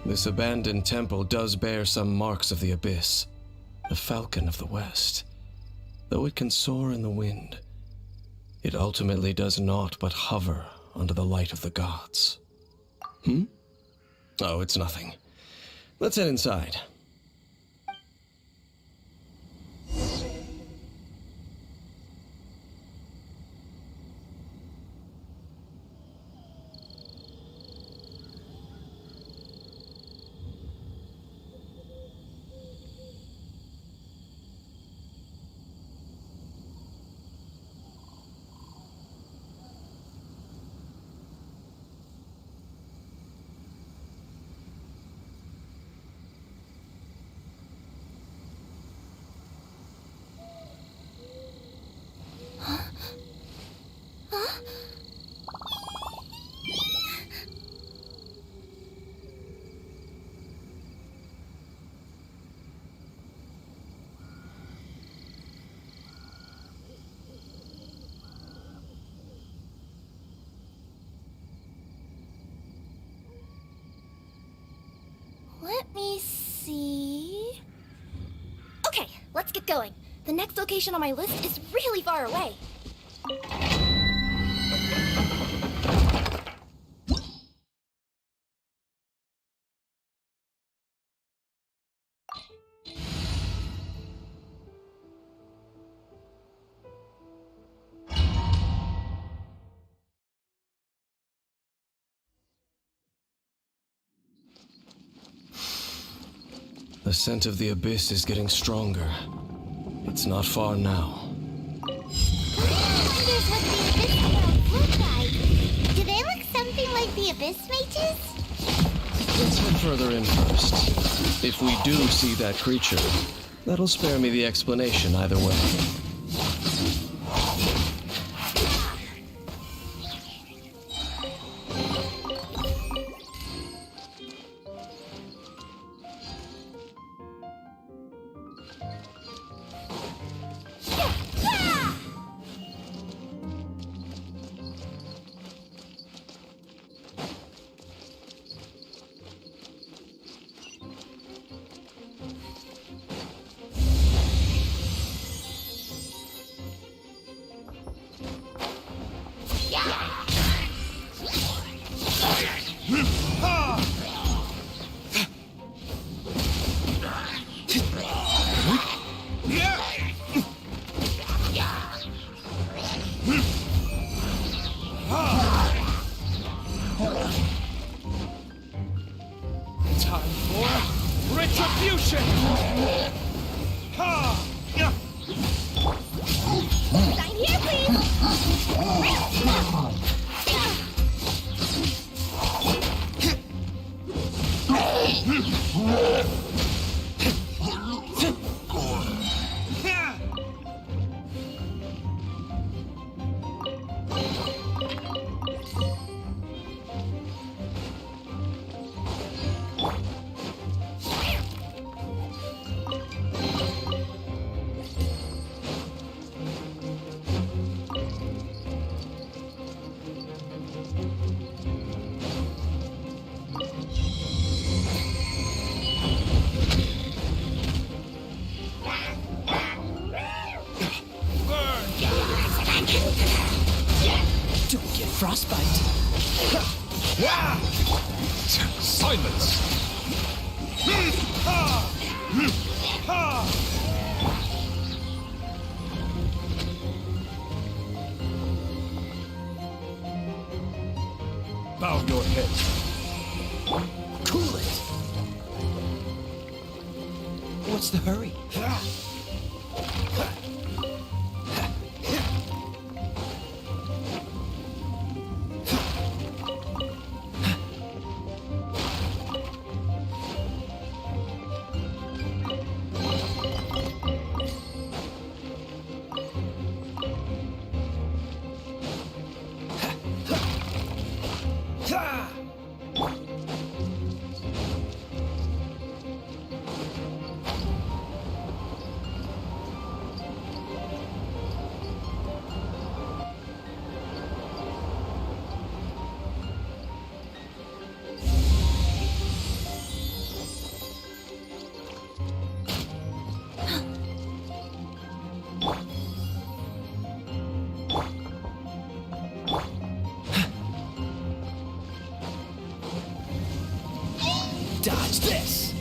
This abandoned temple does bear some marks of the Abyss, the Falcon of the West. Though it can soar in the wind, it ultimately does naught but hover under the light of the gods. Oh, it's nothing. Let's head inside. Let me see... Okay, let's get going. The next location on my list is really far away. The scent of the abyss is getting stronger. It's not far now. Wonders what the abyss worlds look like. Do they look something like the abyss mages? Let's head further in first. If we do see that creature, that'll spare me the explanation either way. Don't get frostbite. Silence! Bow your head. Cool it. What's the hurry? Dodge this.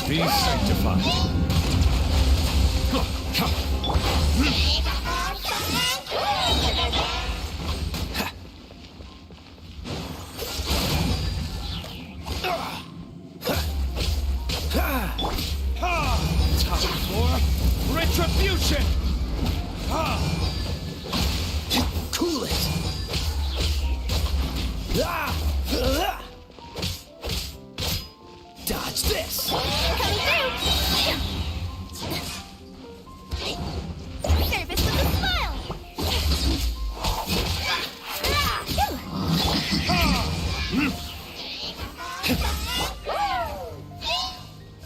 Be sanctified. Time for retribution. Cool it. Dodge this. Service with a smile.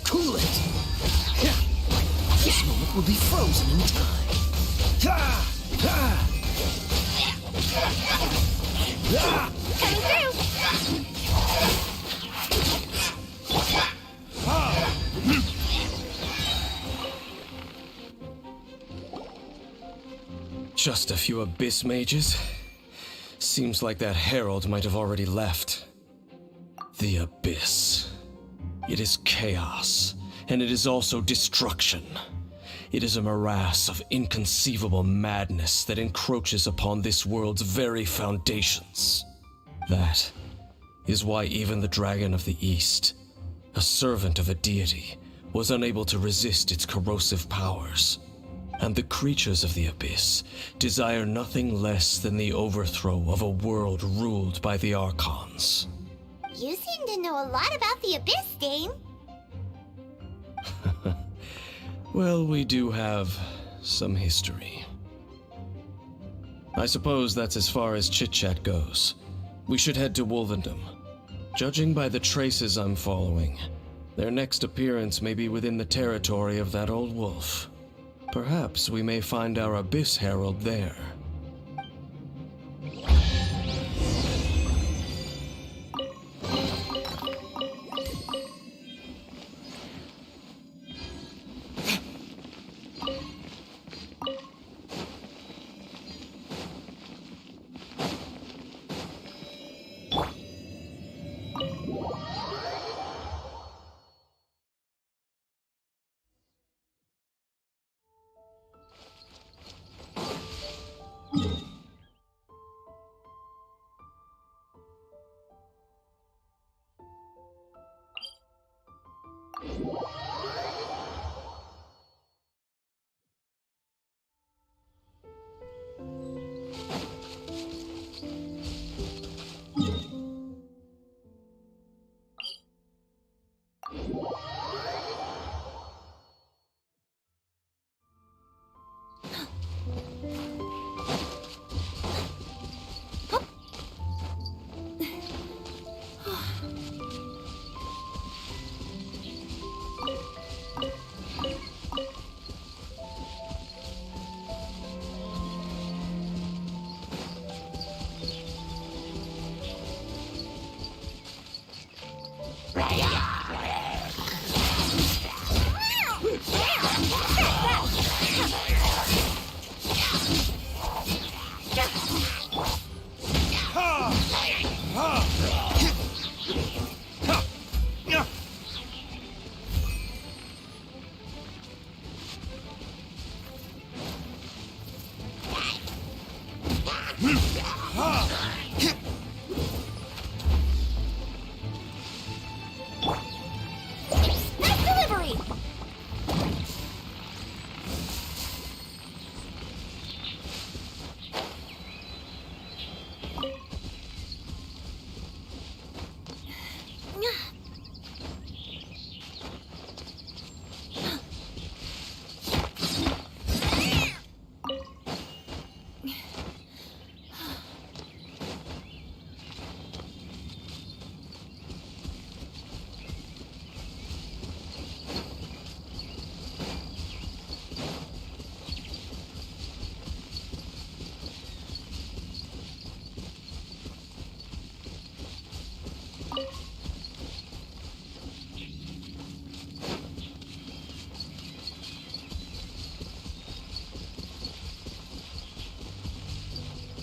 Cool it. This moment will be frozen in time. Just a few abyss mages? Seems like that herald might have already left. The abyss. It is chaos, and it is also destruction. It is a morass of inconceivable madness that encroaches upon this world's very foundations. That is why even the Dragon of the East a servant of a deity, was unable to resist its corrosive powers. And the creatures of the abyss desire nothing less than the overthrow of a world ruled by the archons. You seem to know a lot about the Abyss, Dane. Well, we do have some history. I suppose that's as far as chit-chat goes. We should head to Wolvendom. Judging by the traces I'm following, their next appearance may be within the territory of that old wolf. Perhaps we may find our Abyss Herald there.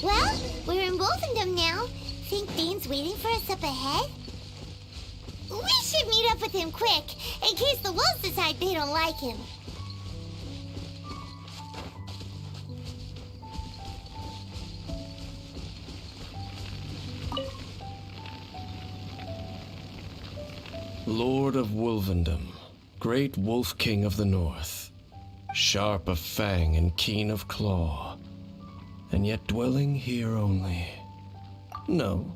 Well, we're in Wolfendom now. Think Dane's waiting for us up ahead? We should meet up with him quick, in case the wolves decide they don't like him. Lord of Wolvendom, great wolf king of the north, sharp of fang and keen of claw, and yet dwelling here only. No,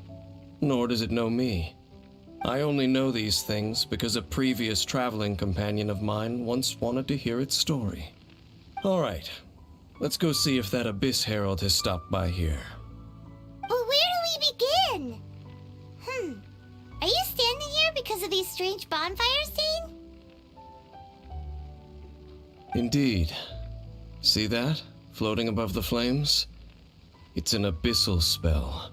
nor does it know me. I only know these things because a previous traveling companion of mine once wanted to hear its story. All right, let's go see if that Abyss Herald has stopped by here. But where do we begin? Are you standing here because of these strange bonfires, Dane? Indeed. See that, floating above the flames? It's an abyssal spell.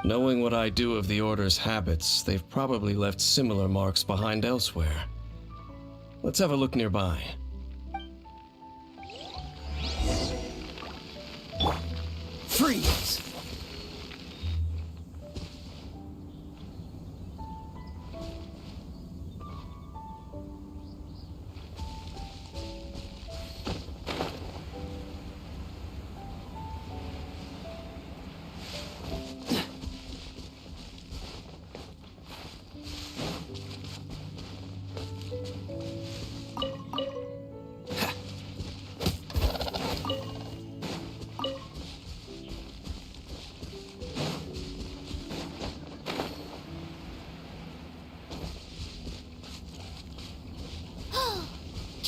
Knowing what I do of the Order's habits, they've probably left similar marks behind elsewhere. Let's have a look nearby. Freeze!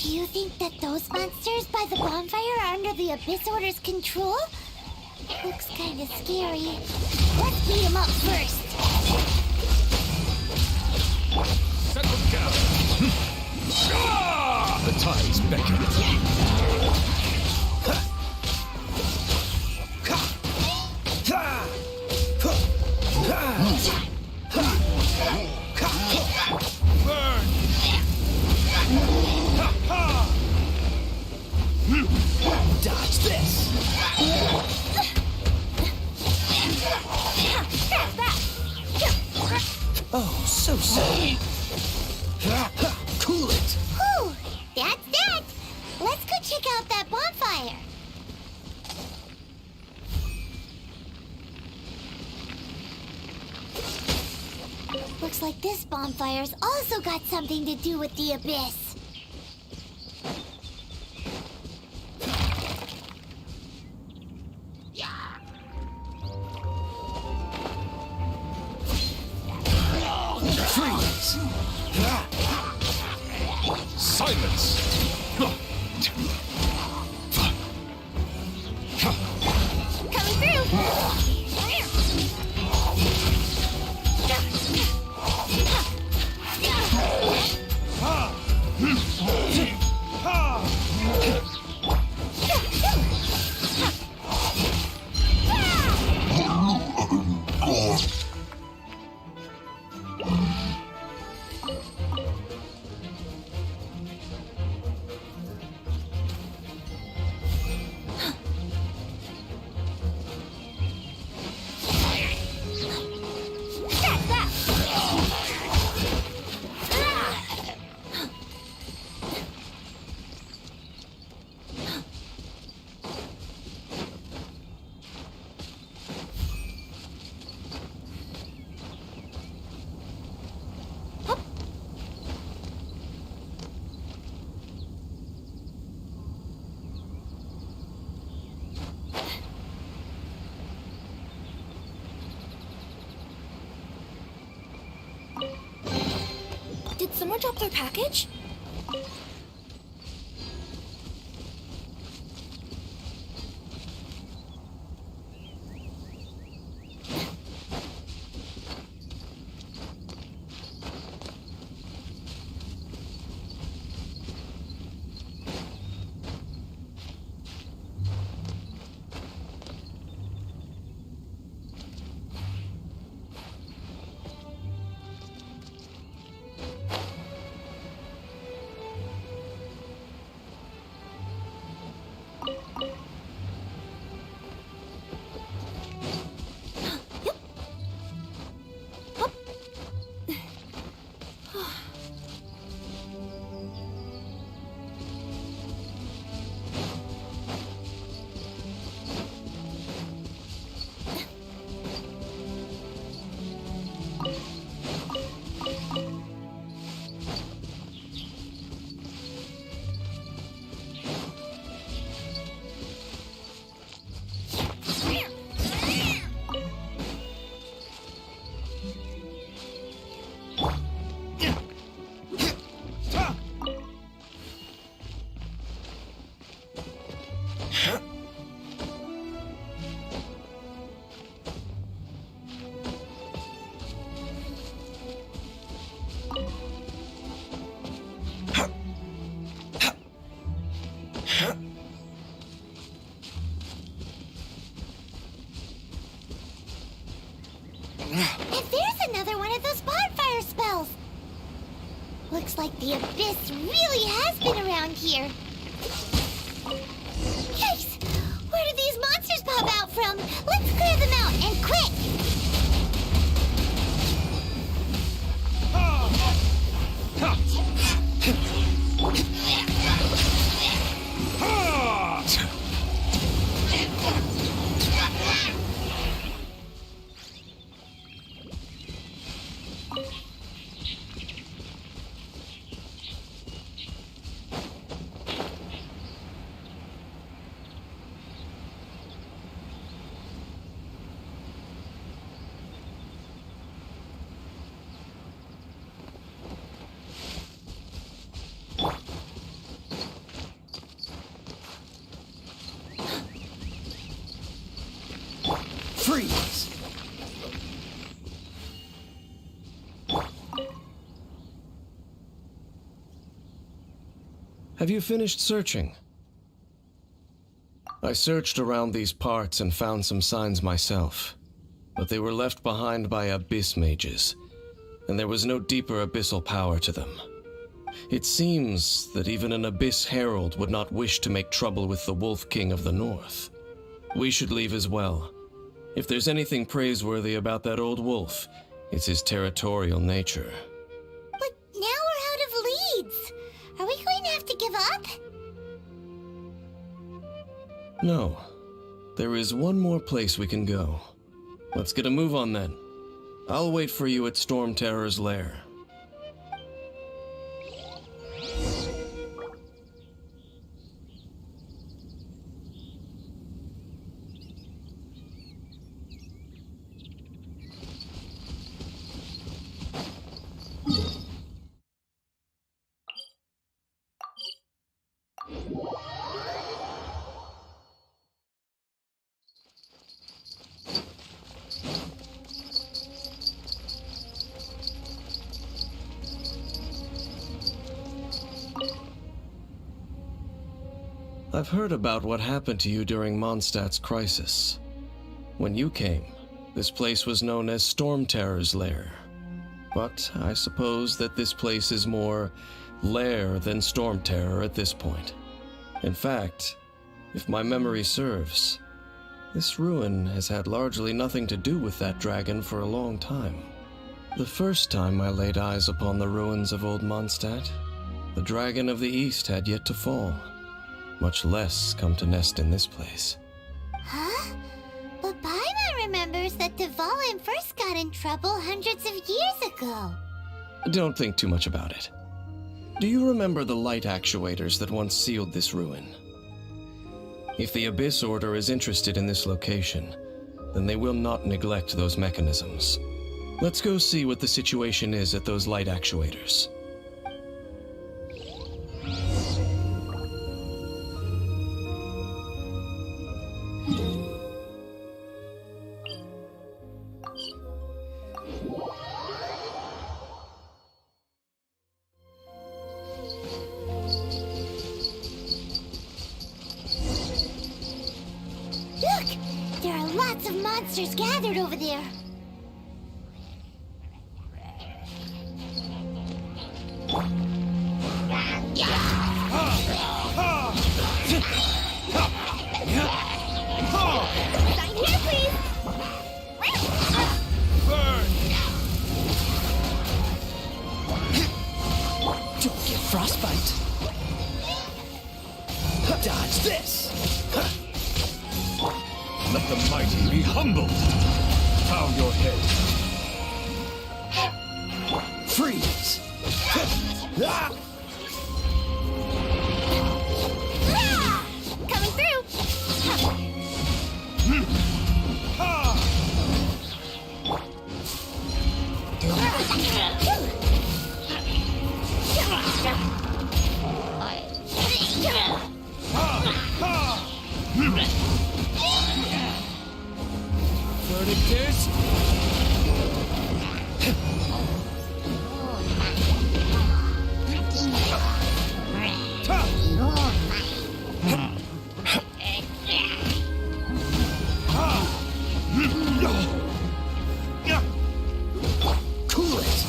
Do you think that those monsters by the bonfire are under the Abyss Order's control? Looks kind of scary. Let's beat them up first. Set them down. The tides beckon. Dodge this! Oh, so sorry. Cool it! Whew, that's that. Let's go check out that bonfire. Looks like this bonfire's also got something to do with the Abyss. Freeze! Silence! Coming through! Did someone drop their package? And there's another one of those bonfire spells. Looks like the Abyss really has been around here. Yikes! Where did these monsters pop out from? Let's clear them out, and quick! Have you finished searching? I searched around these parts and found some signs myself, but they were left behind by abyss mages, and there was no deeper abyssal power to them. It seems that even an abyss herald would not wish to make trouble with the Wolf King of the North. We should leave as well. If there's anything praiseworthy about that old wolf, it's his territorial nature. But now we're out of leads. Are we going to have to give up? No. There is one more place we can go. Let's get a move on then. I'll wait for you at Storm Terror's lair. I've heard about what happened to you during Mondstadt's crisis. When you came, this place was known as Storm Terror's lair. But I suppose that this place is more lair than Storm Terror at this point. In fact, if my memory serves, this ruin has had largely nothing to do with that dragon for a long time. The first time I laid eyes upon the ruins of old Mondstadt, the dragon of the East had yet to fall, much less come to nest in this place. Huh? But Paimon remembers that Dvalin first got in trouble hundreds of years ago. Don't think too much about it. Do you remember the light actuators that once sealed this ruin? If the Abyss Order is interested in this location, then they will not neglect those mechanisms. Let's go see what the situation is at those light actuators. Look! There are lots of monsters gathered over there. Sign here, please! Don't get frostbite. Dodge this. Let the mighty be humbled. Bow your head. Freeze. Coming through! Verdict is... Cool it.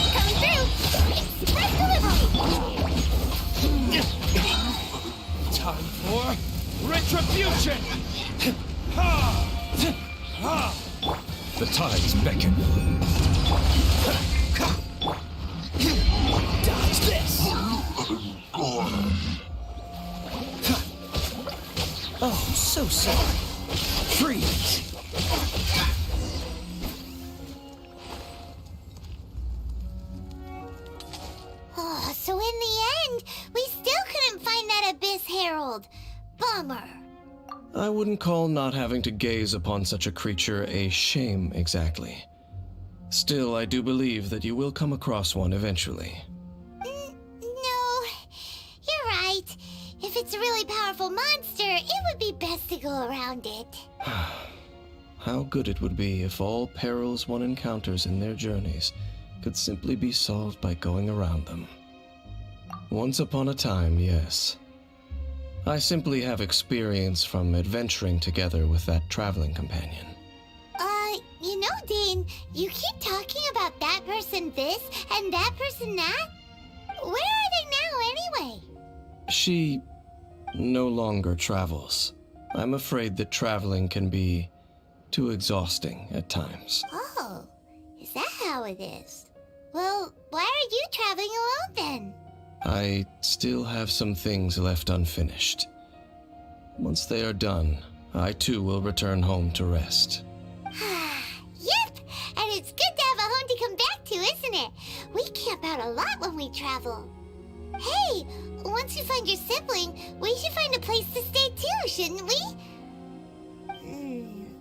Coming through! Express delivery! Time for retribution! The tides beckon. Dodge this. Oh, so sorry. Freeze. Oh, so in the end, we still couldn't find that Abyss Herald. Bummer. I wouldn't call not having to gaze upon such a creature a shame exactly. Still, I do believe that you will come across one eventually. No, you're right. If it's a really powerful monster, it would be best to go around it. How good it would be if all perils one encounters in their journeys could simply be solved by going around them. Once upon a time, yes. I simply have experience from adventuring together with that traveling companion. You know, Dane, you keep talking about that person this and that person that. Where are they now, anyway? She no longer travels. I'm afraid that traveling can be too exhausting at times. Oh, is that how it is? Well, why are you traveling alone then? I still have some things left unfinished. Once they are done, I too will return home to rest. Yep, and it's good to have a home to come back to, isn't it? We camp out a lot when we travel. Hey, once you find your sibling, we should find a place to stay too, shouldn't we?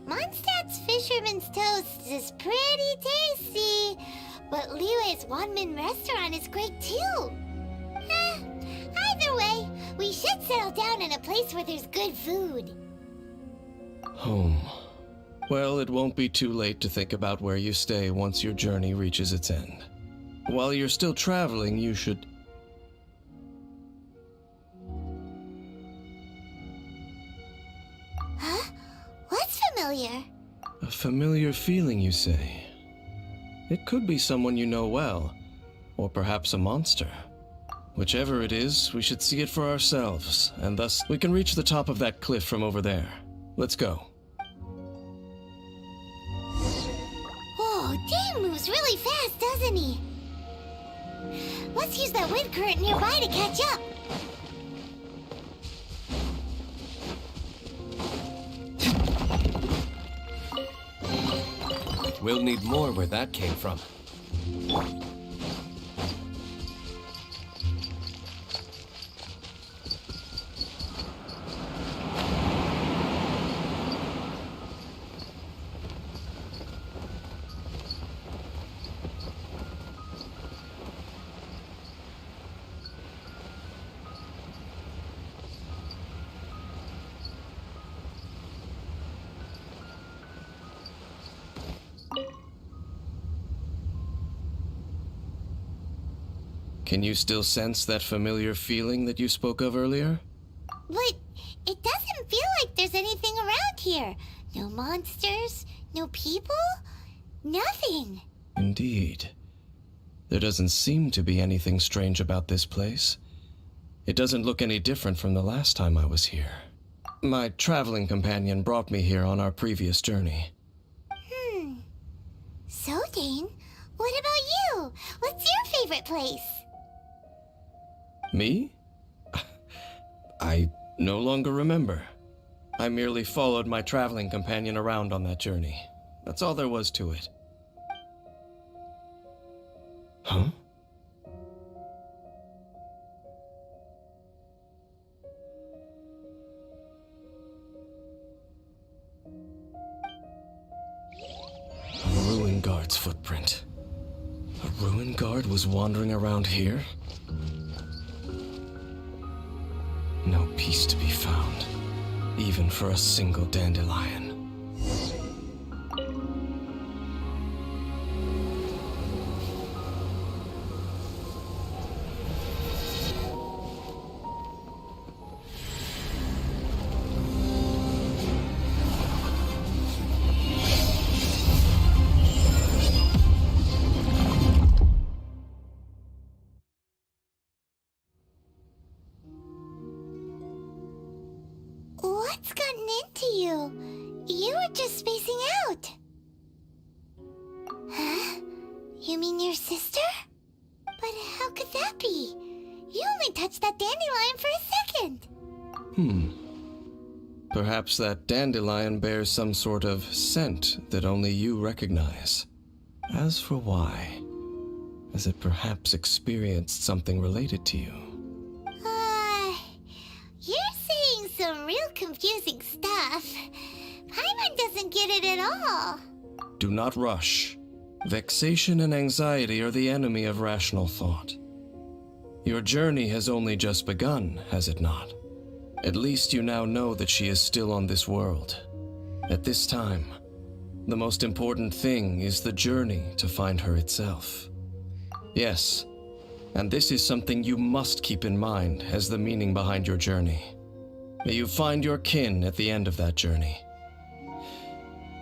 Mondstadt's Fisherman's Toast is pretty tasty, but Liyue's Wanmin restaurant is great too. Either way, we should settle down in a place where there's good food. Home. Well, it won't be too late to think about where you stay once your journey reaches its end. While you're still traveling, you should... Huh? What's familiar? A familiar feeling, you say? It could be someone you know well, or perhaps a monster. Whichever it is, we should see it for ourselves, and thus we can reach the top of that cliff from over there. Let's go. Whoa, Dane moves really fast, doesn't he? Let's use that wind current nearby to catch up. We'll need more where that came from. Can you still sense that familiar feeling that you spoke of earlier? But it doesn't feel like there's anything around here. No monsters, no people, nothing. Indeed. There doesn't seem to be anything strange about this place. It doesn't look any different from the last time I was here. My traveling companion brought me here on our previous journey. So, Dane, what about you? What's your favorite place? Me? I no longer remember. I merely followed my traveling companion around on that journey. That's all there was to it. Huh? A ruin guard's footprint. A ruin guard was wandering around here? No peace to be found, even for a single dandelion. What's gotten into you? You were just spacing out. Huh? You mean your sister? But how could that be? You only touched that dandelion for a second. Perhaps that dandelion bears some sort of scent that only you recognize. As for why, has it perhaps experienced something related to you? You're saying some real confusing stuff. Paimon doesn't get it at all. Do not rush. Vexation and anxiety are the enemy of rational thought. Your journey has only just begun, has it not? At least you now know that she is still on this world. At this time, the most important thing is the journey to find her itself. Yes, and this is something you must keep in mind as the meaning behind your journey. May you find your kin at the end of that journey.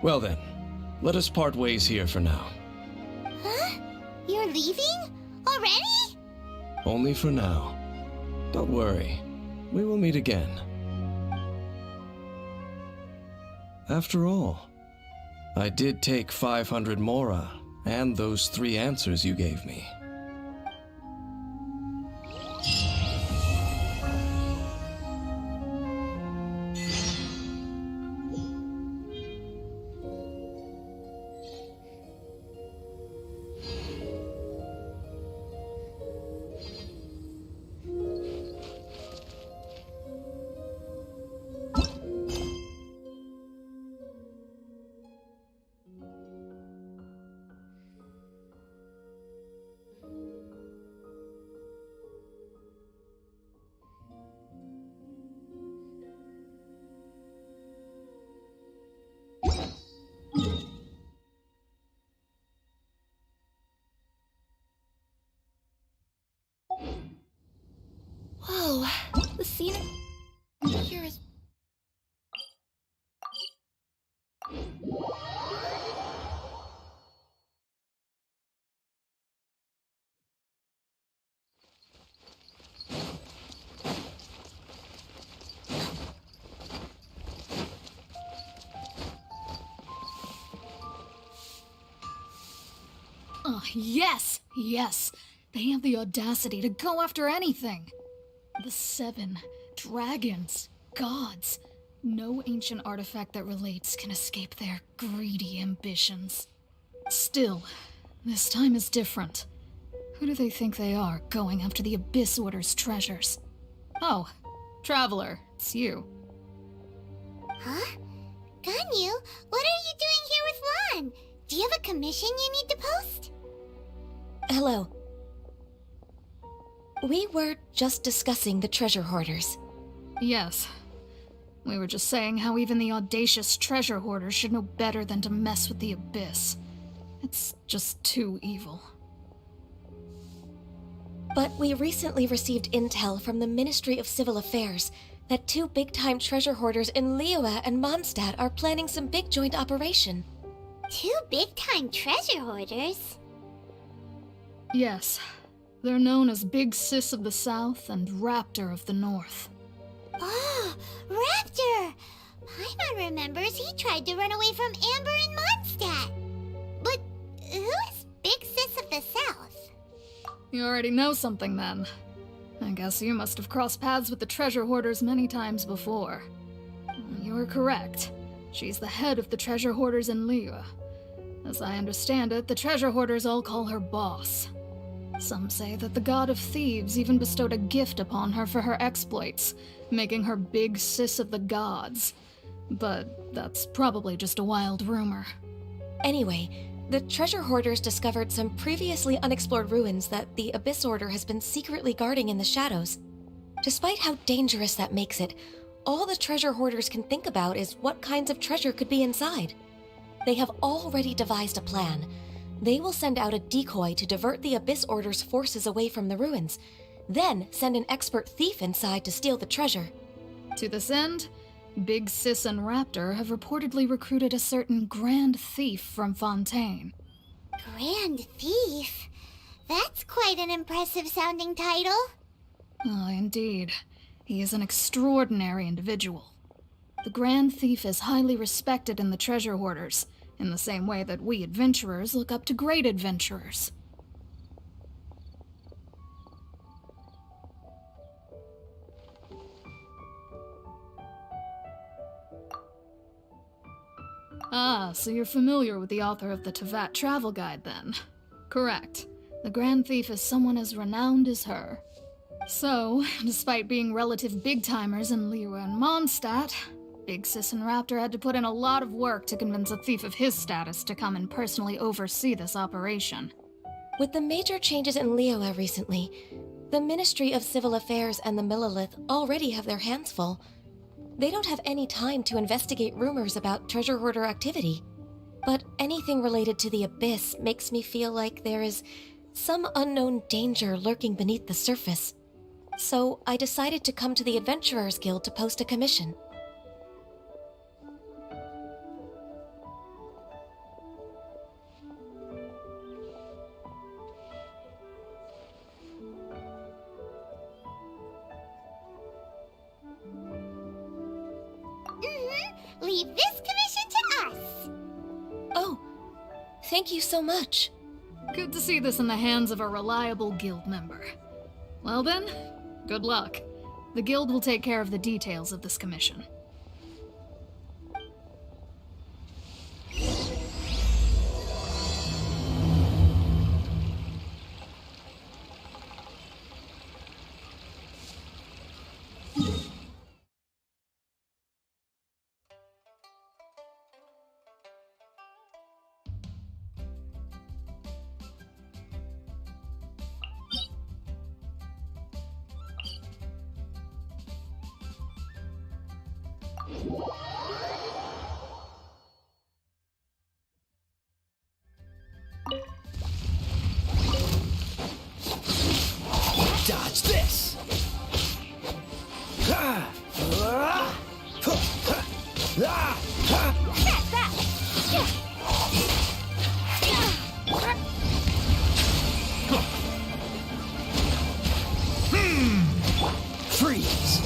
Well then, let us part ways here for now. Huh? You're leaving? Already? Only for now. Don't worry, we will meet again. After all, I did take 500 mora and those 3 answers you gave me. Whoa, the scenery here is... Oh, yes! Yes! They have the audacity to go after anything! The 7 dragons, gods. No ancient artifact that relates can escape their greedy ambitions. Still, this time is different. Who do they think they are, going after the Abyss Order's treasures? Oh, Traveler, it's you. Huh? Ganyu, what are you doing here with Lon? Do you have a commission you need to post? Hello. We were just discussing the treasure hoarders. Yes. We were just saying how even the audacious treasure hoarders should know better than to mess with the Abyss. It's just too evil. But we recently received intel from the Ministry of Civil Affairs that 2 big-time treasure hoarders in Liyue and Mondstadt are planning some big joint operation. 2 big-time treasure hoarders? Yes. They're known as Big Sis of the South and Raptor of the North. Oh, Raptor! Paimon remembers he tried to run away from Amber in Mondstadt. But who is Big Sis of the South? You already know something then. I guess you must have crossed paths with the treasure hoarders many times before. You are correct. She's the head of the treasure hoarders in Liyue. As I understand it, the treasure hoarders all call her boss. Some say that the god of thieves even bestowed a gift upon her for her exploits, making her Big Sis of the gods. But that's probably just a wild rumor. Anyway, the treasure hoarders discovered some previously unexplored ruins that the Abyss Order has been secretly guarding in the shadows. Despite how dangerous that makes it, all the treasure hoarders can think about is what kinds of treasure could be inside. They have already devised a plan. They will send out a decoy to divert the Abyss Order's forces away from the ruins, then send an expert thief inside to steal the treasure. To this end, Big Sis and Raptor have reportedly recruited a certain Grand Thief from Fontaine. Grand Thief? That's quite an impressive sounding title. Oh, indeed. He is an extraordinary individual. The Grand Thief is highly respected in the treasure hoarders, in the same way that we adventurers look up to great adventurers. Ah, so you're familiar with the author of the Tevat Travel Guide, then? Correct. The Grand Thief is someone as renowned as her. So, despite being relative big-timers in Liyue and Mondstadt, Big Sis and Raptor had to put in a lot of work to convince a thief of his status to come and personally oversee this operation. With the major changes in Leola recently, the Ministry of Civil Affairs and the Millilith already have their hands full. They don't have any time to investigate rumors about treasure hoarder activity. But anything related to the Abyss makes me feel like there is some unknown danger lurking beneath the surface. So I decided to come to the Adventurers Guild to post a commission. Leave this commission to us. Oh, thank you so much. Good to see this in the hands of a reliable guild member. Well then, good luck. The guild will take care of the details of this commission. Dodge this! Freeze!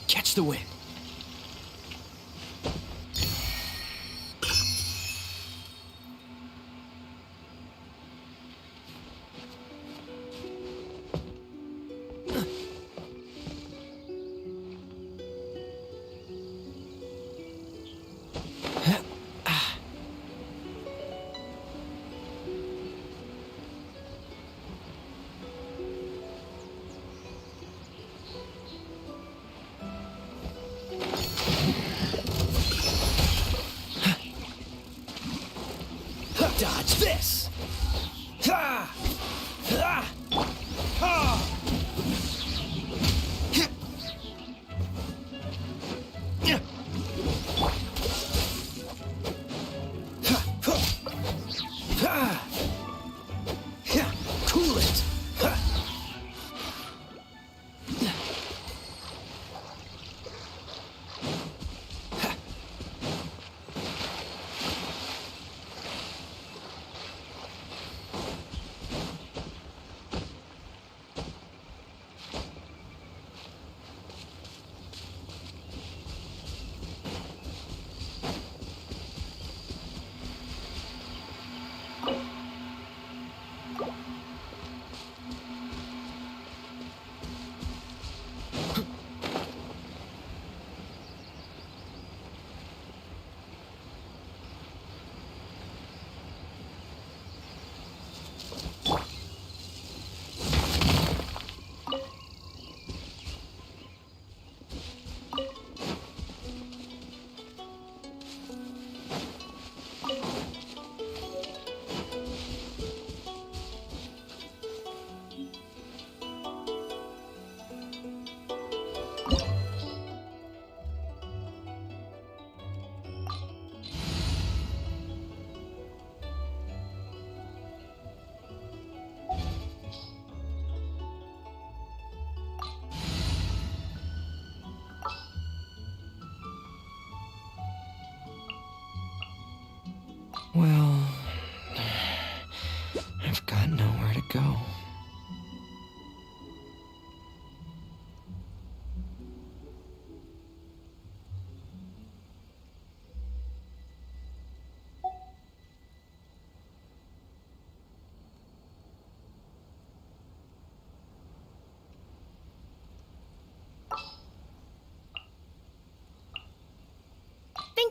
Catch the wind. Dodge this! Ha! Ha! Ha! Cool it!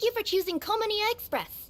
Thank you for choosing Comania Express.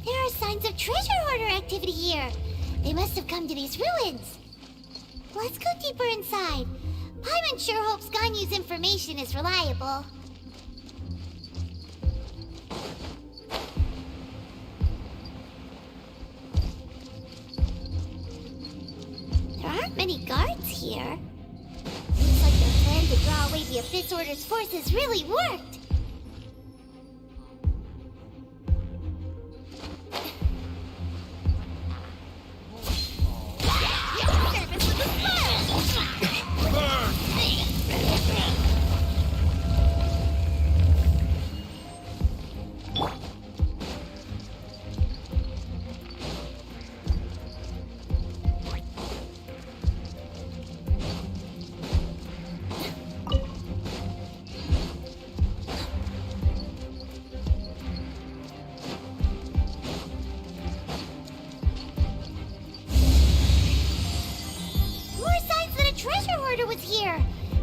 There are signs of treasure hoarder activity here. They must have come to these ruins. Let's go deeper inside. Paimon sure hopes Ganyu's information is reliable. There aren't many guards here. Looks like their plan to draw away the Abyss Order's forces really worked.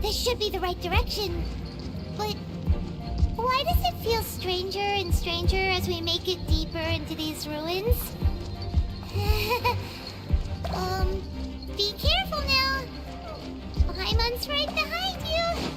This should be the right direction. But why does it feel stranger and stranger as we make it deeper into these ruins? Be careful now. Paimon's right behind you.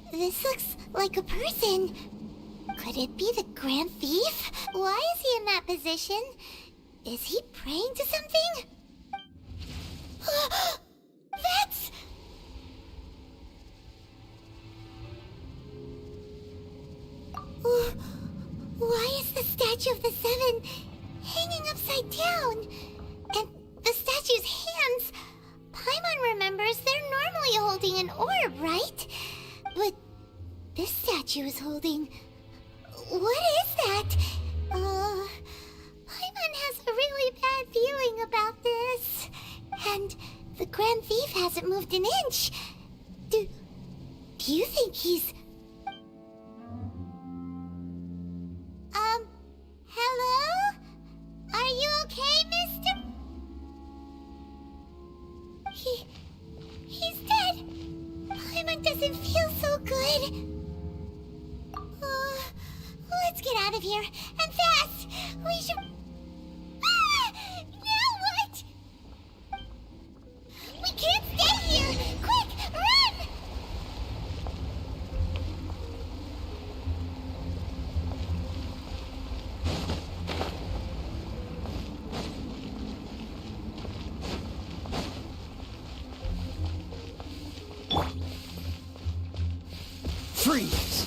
This looks like a person. Could it be the Grand Thief? Why is he in that position? Is he praying to something? That's... Why is the statue of the Seven hanging upside down? And the statue's hands... Paimon remembers they're normally holding an orb, right? But this statue is holding... What is that? Paimon has a really bad feeling about this. And the Grand Thief hasn't moved an inch. Do you think he's... Hello? Are you okay, mister? He's dead. Paimon doesn't feel so good. Let's get out of here, and fast! We should... Now what? We can't stay here! Quick, run! Freeze!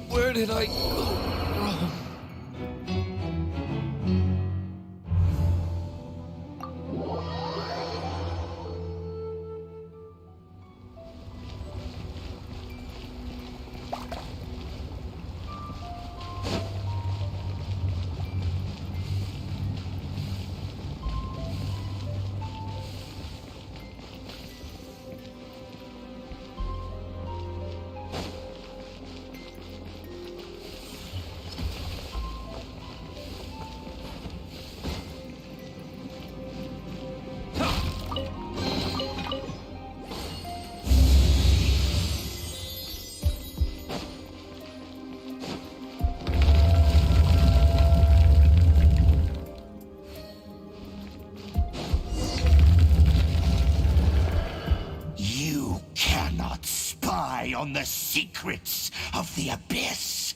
Where did I go wrong? On the secrets of the Abyss.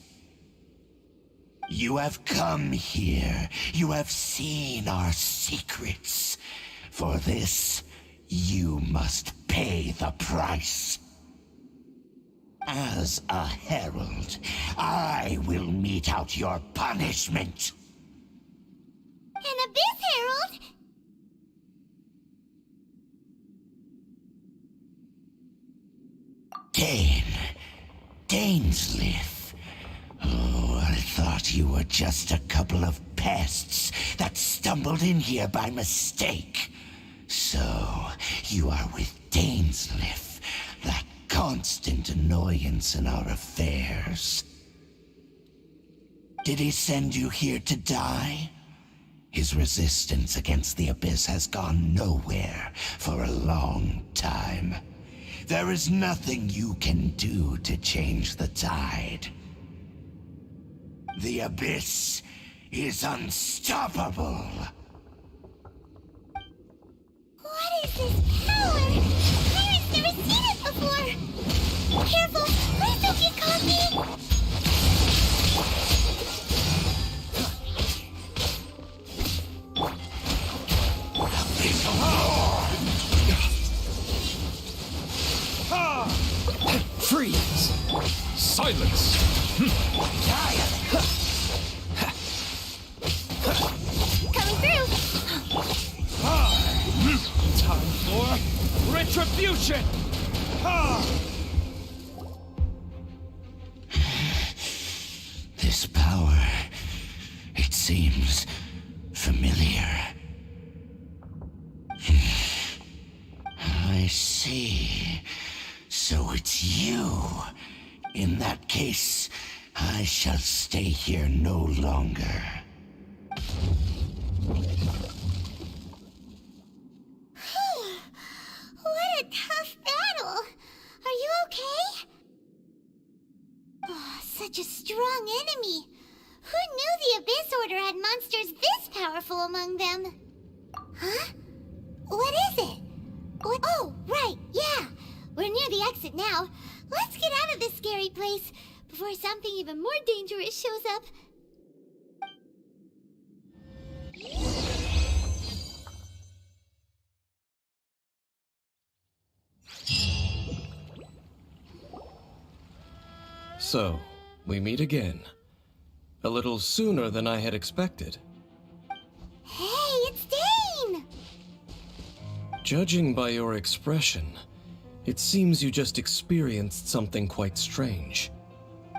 You have come here. You have seen our secrets. For this, you must pay the price. As a herald, I will mete out your punishment. An Abyss Herald? Dainslith. Oh, I thought you were just a couple of pests that stumbled in here by mistake. So, you are with Dainslith, that constant annoyance in our affairs. Did he send you here to die? His resistance against the Abyss has gone nowhere for a long time. There is nothing you can do to change the tide. The Abyss is unstoppable. What is this power? Pirate's never seen it before. Careful, please don't get cocky. Freeze! Silence! Coming through. Time for retribution! This power, it seems familiar. I see. So it's you. In that case, I shall stay here no longer. What a tough battle! Are you okay? Oh, such a strong enemy! Who knew the Abyss Order had monsters this powerful among them? Huh? What is it? What? Oh, right, yeah! We're near the exit now. Let's get out of this scary place before something even more dangerous shows up. So, we meet again. A little sooner than I had expected. Hey, it's Dane! Judging by your expression, it seems you just experienced something quite strange.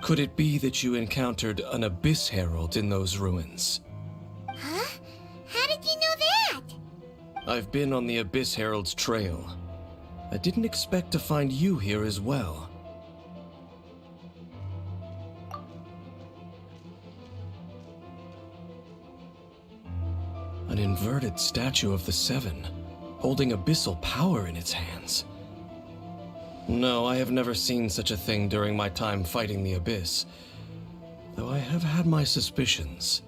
Could it be that you encountered an Abyss Herald in those ruins? Huh? How did you know that? I've been on the Abyss Herald's trail. I didn't expect to find you here as well. An inverted statue of the Seven, holding abyssal power in its hands. No, I have never seen such a thing during my time fighting the Abyss, though I have had my suspicions.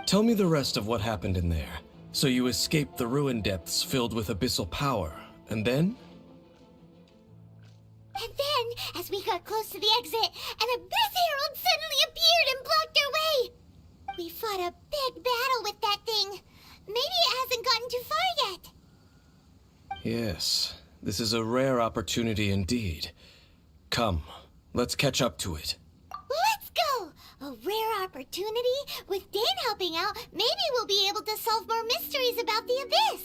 Tell me the rest of what happened in there. So you escaped the ruin depths filled with abyssal power, and then? And then, as we got close to the exit, an Abyss Herald suddenly appeared and blocked our way! We fought a big battle with that thing. Maybe it hasn't gotten too far yet. Yes, this is a rare opportunity indeed. Come, let's catch up to it. Let's go! A rare opportunity? With Dane helping out, maybe we'll be able to solve more mysteries about the Abyss.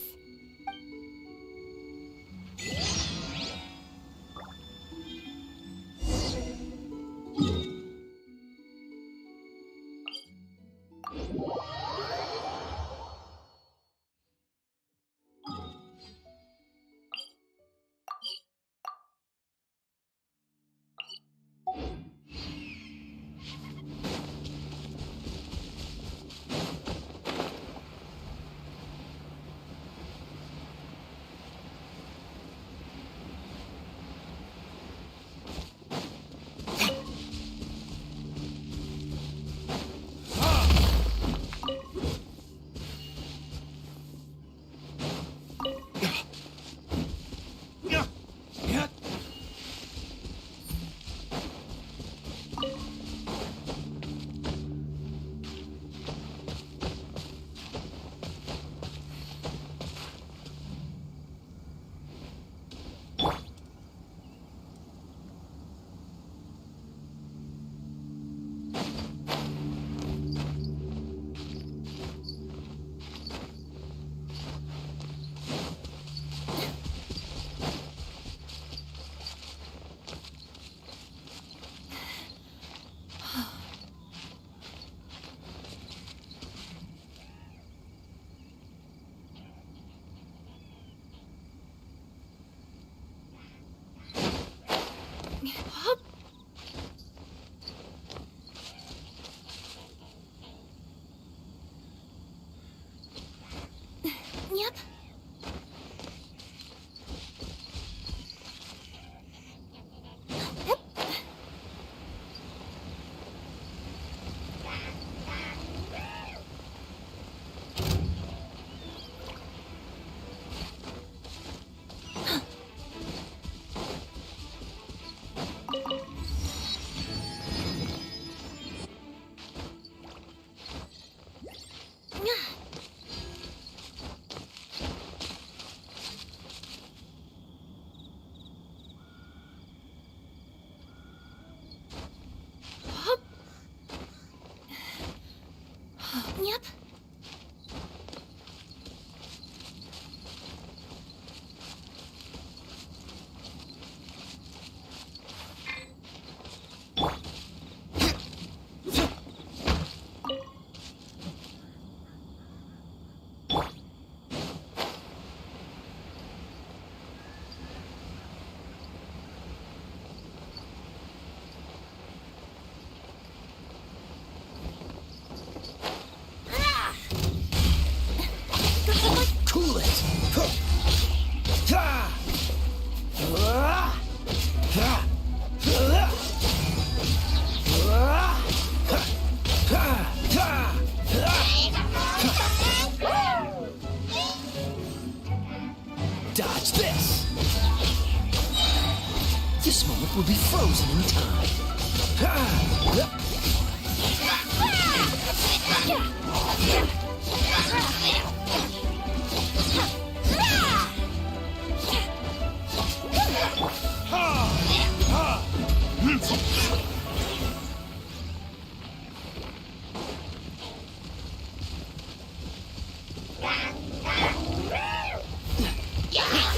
This moment will be frozen in time.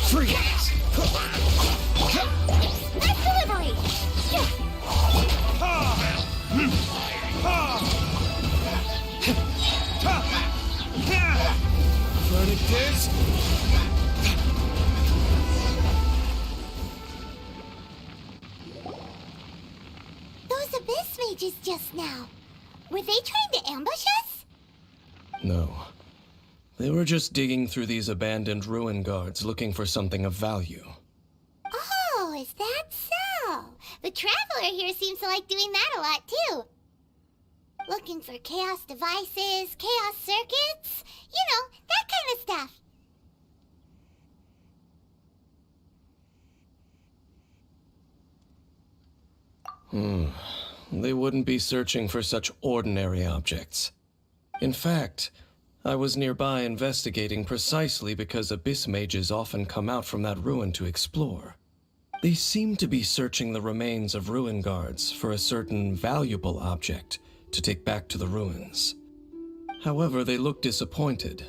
Freeze! Nice delivery! Verdict is... Those abyss mages just now. Were they trying to ambush us? No. They were just digging through these abandoned ruin guards looking for something of value. Oh, is that so? The Traveler here seems to like doing that a lot, too. Looking for chaos devices, chaos circuits, you know, that kind of stuff. They wouldn't be searching for such ordinary objects. In fact, I was nearby investigating precisely because abyss mages often come out from that ruin to explore. They seem to be searching the remains of ruin guards for a certain valuable object to take back to the ruins. However, they look disappointed,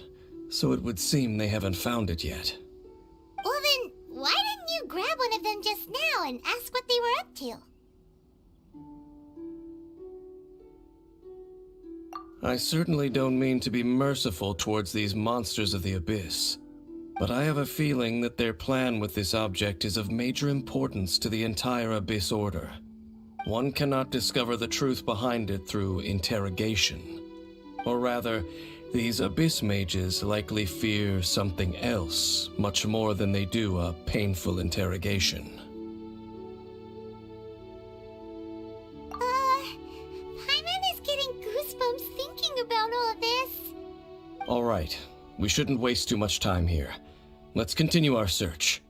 so it would seem they haven't found it yet. Well then, why didn't you grab one of them just now and ask what they were up to? I certainly don't mean to be merciful towards these monsters of the abyss, but I have a feeling that their plan with this object is of major importance to the entire Abyss Order. One cannot discover the truth behind it through interrogation. Or rather, these abyss mages likely fear something else much more than they do a painful interrogation. Paimon is getting goosebumps thinking about all this. All right, we shouldn't waste too much time here. Let's continue our search.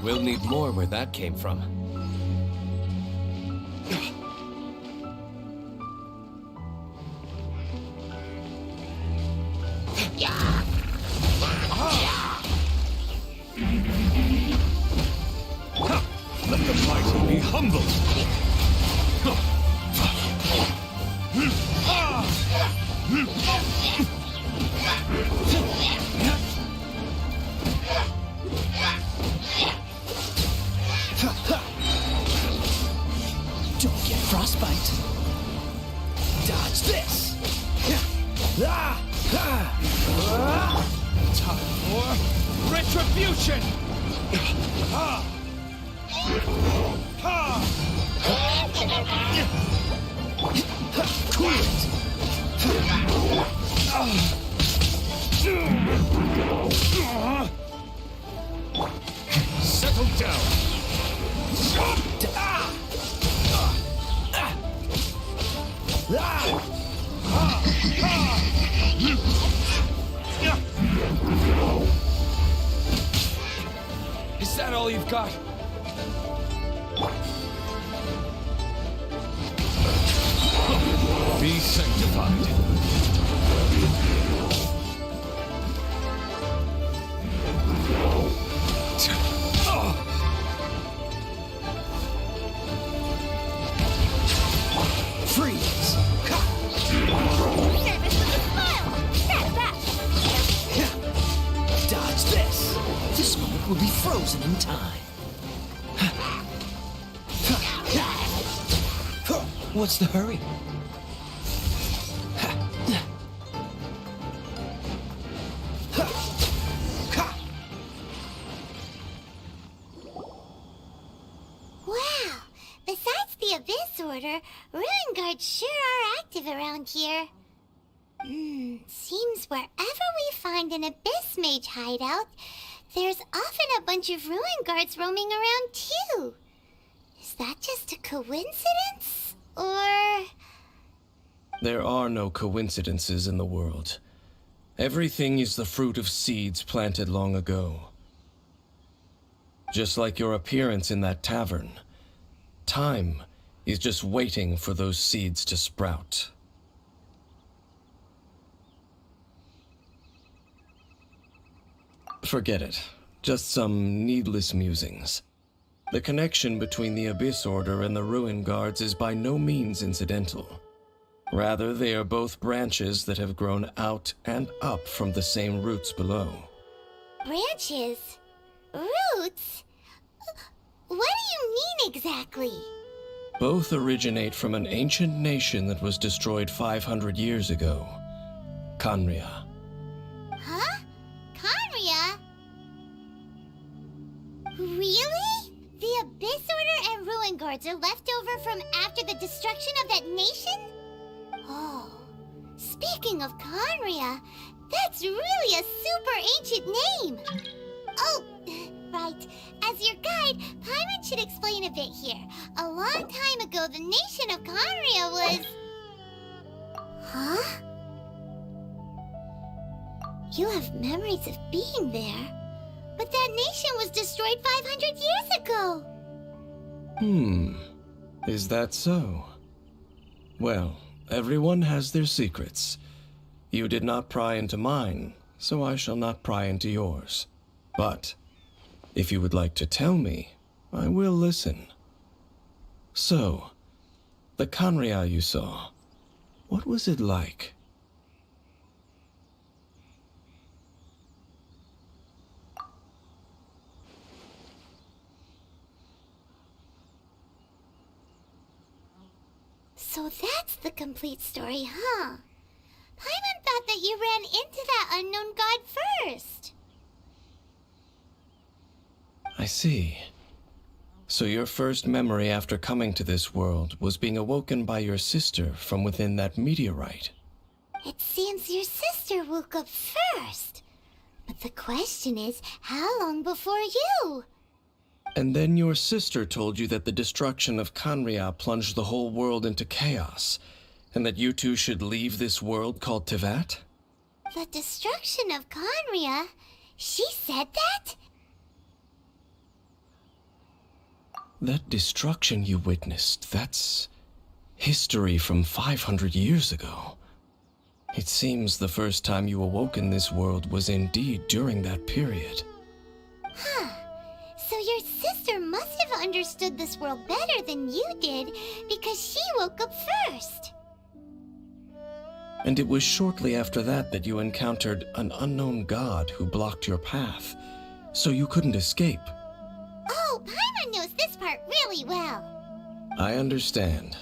We'll need more where that came from. Let the mighty be humbled. Don't get frostbite. Dodge this. Time for retribution. Cool it. Settle down. Is that all you've got? Be sanctified. Freeze! Dodge this! This moment will be frozen in time. What's the hurry? Wow! Besides the Abyss Order, Ruin Guards sure are active around here. Seems wherever we find an Abyss Mage hideout, there's often a bunch of Ruin Guards roaming around too. Is that just a coincidence? Or... There are no coincidences in the world. Everything is the fruit of seeds planted long ago. Just like your appearance in that tavern, time is just waiting for those seeds to sprout. Forget it. Just some needless musings. The connection between the Abyss Order and the Ruin Guards is by no means incidental. Rather, they are both branches that have grown out and up from the same roots below. branches? Roots? What do you mean exactly? Both originate from an ancient nation that was destroyed 500 years ago. Khaenri'ah. Huh? Khaenri'ah? Really? The Abyss Order and Ruin Guards are left over from after the destruction of that nation? Oh, speaking of Khaenri'ah, that's really a super ancient name. Oh, right. As your guide, Paimon should explain a bit here. A long time ago, the nation of Khaenri'ah was... Huh? You have memories of being there. But that nation was destroyed 500 years ago. Is that so? Well, everyone has their secrets. You did not pry into mine, so I shall not pry into yours. But, if you would like to tell me, I will listen. So, the Khaenri'ah you saw, what was it like? So that's the complete story, huh? Paimon thought that you ran into that unknown god first. I see. So your first memory after coming to this world was being awoken by your sister from within that meteorite. It seems your sister woke up first. But the question is, how long before you? And then your sister told you that the destruction of Khaenri'ah plunged the whole world into chaos, and that you two should leave this world called Teyvat? The destruction of Khaenri'ah? She said that? That destruction you witnessed, that's history from 500 years ago. It seems the first time you awoke in this world was indeed during that period. Huh. So your sister must have understood this world better than you did, because she woke up first. And it was shortly after that that you encountered an unknown god who blocked your path, so you couldn't escape. Oh, Paimon knows this part really well. I understand.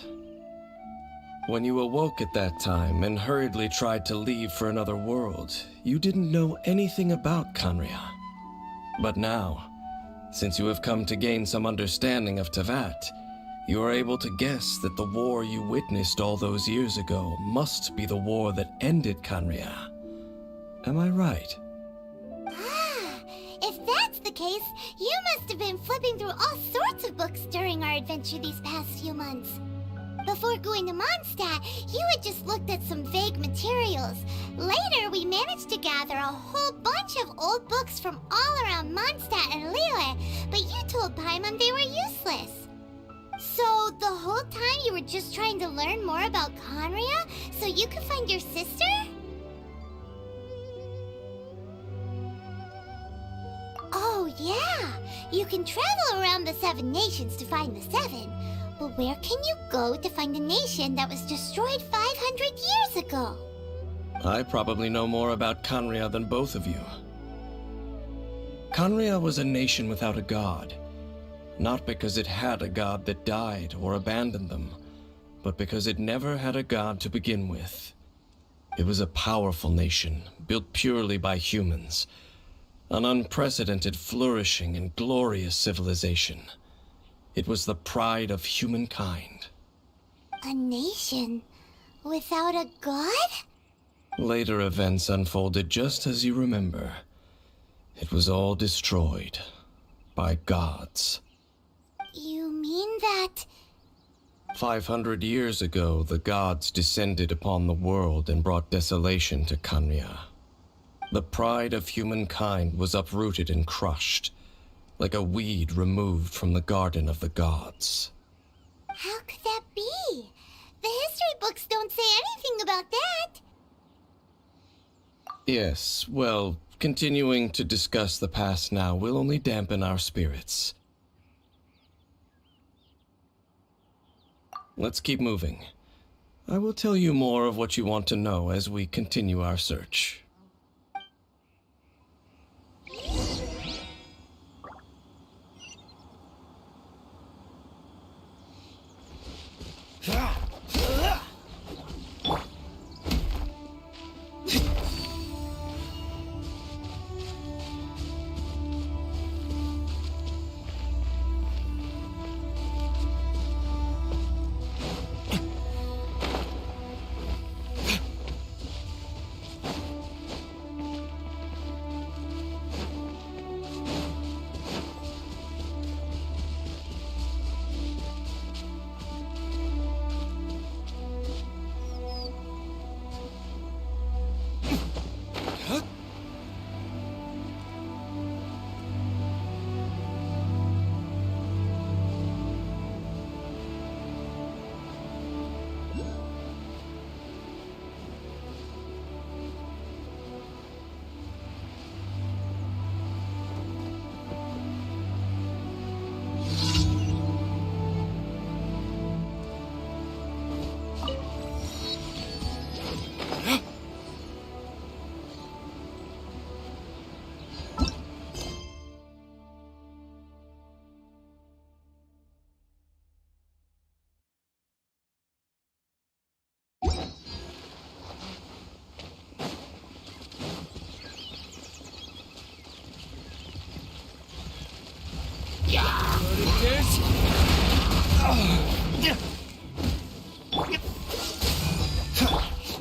When you awoke at that time and hurriedly tried to leave for another world, you didn't know anything about Khaenri'ah. But now, since you have come to gain some understanding of Teyvat, you are able to guess that the war you witnessed all those years ago must be the war that ended Khaenri'ah. Am I right? Ah, if that's the case, you must have been flipping through all sorts of books during our adventure these past few months. Before going to Mondstadt, you had just looked at some vague materials. Later, we managed to gather a whole bunch of old books from all around Mondstadt and Liyue, but you told Paimon they were useless. So, the whole time you were just trying to learn more about Khaenri'ah so you could find your sister? Oh, yeah! You can travel around the 7 nations to find the 7. But where can you go to find a nation that was destroyed 500 years ago? I probably know more about Khaenri'ah than both of you. Khaenri'ah was a nation without a god. Not because it had a god that died or abandoned them, but because it never had a god to begin with. It was a powerful nation, built purely by humans. An unprecedented, flourishing, and glorious civilization. It was the pride of humankind. A nation without a god? Later events unfolded just as you remember. It was all destroyed by gods. You mean that... 500 years ago, the gods descended upon the world and brought desolation to Khaenri'ah. The pride of humankind was uprooted and crushed, like a weed removed from the garden of the gods. How could that be? The history books don't say anything about that. Yes, well, continuing to discuss the past now will only dampen our spirits. Let's keep moving. I will tell you more of what you want to know as we continue our search.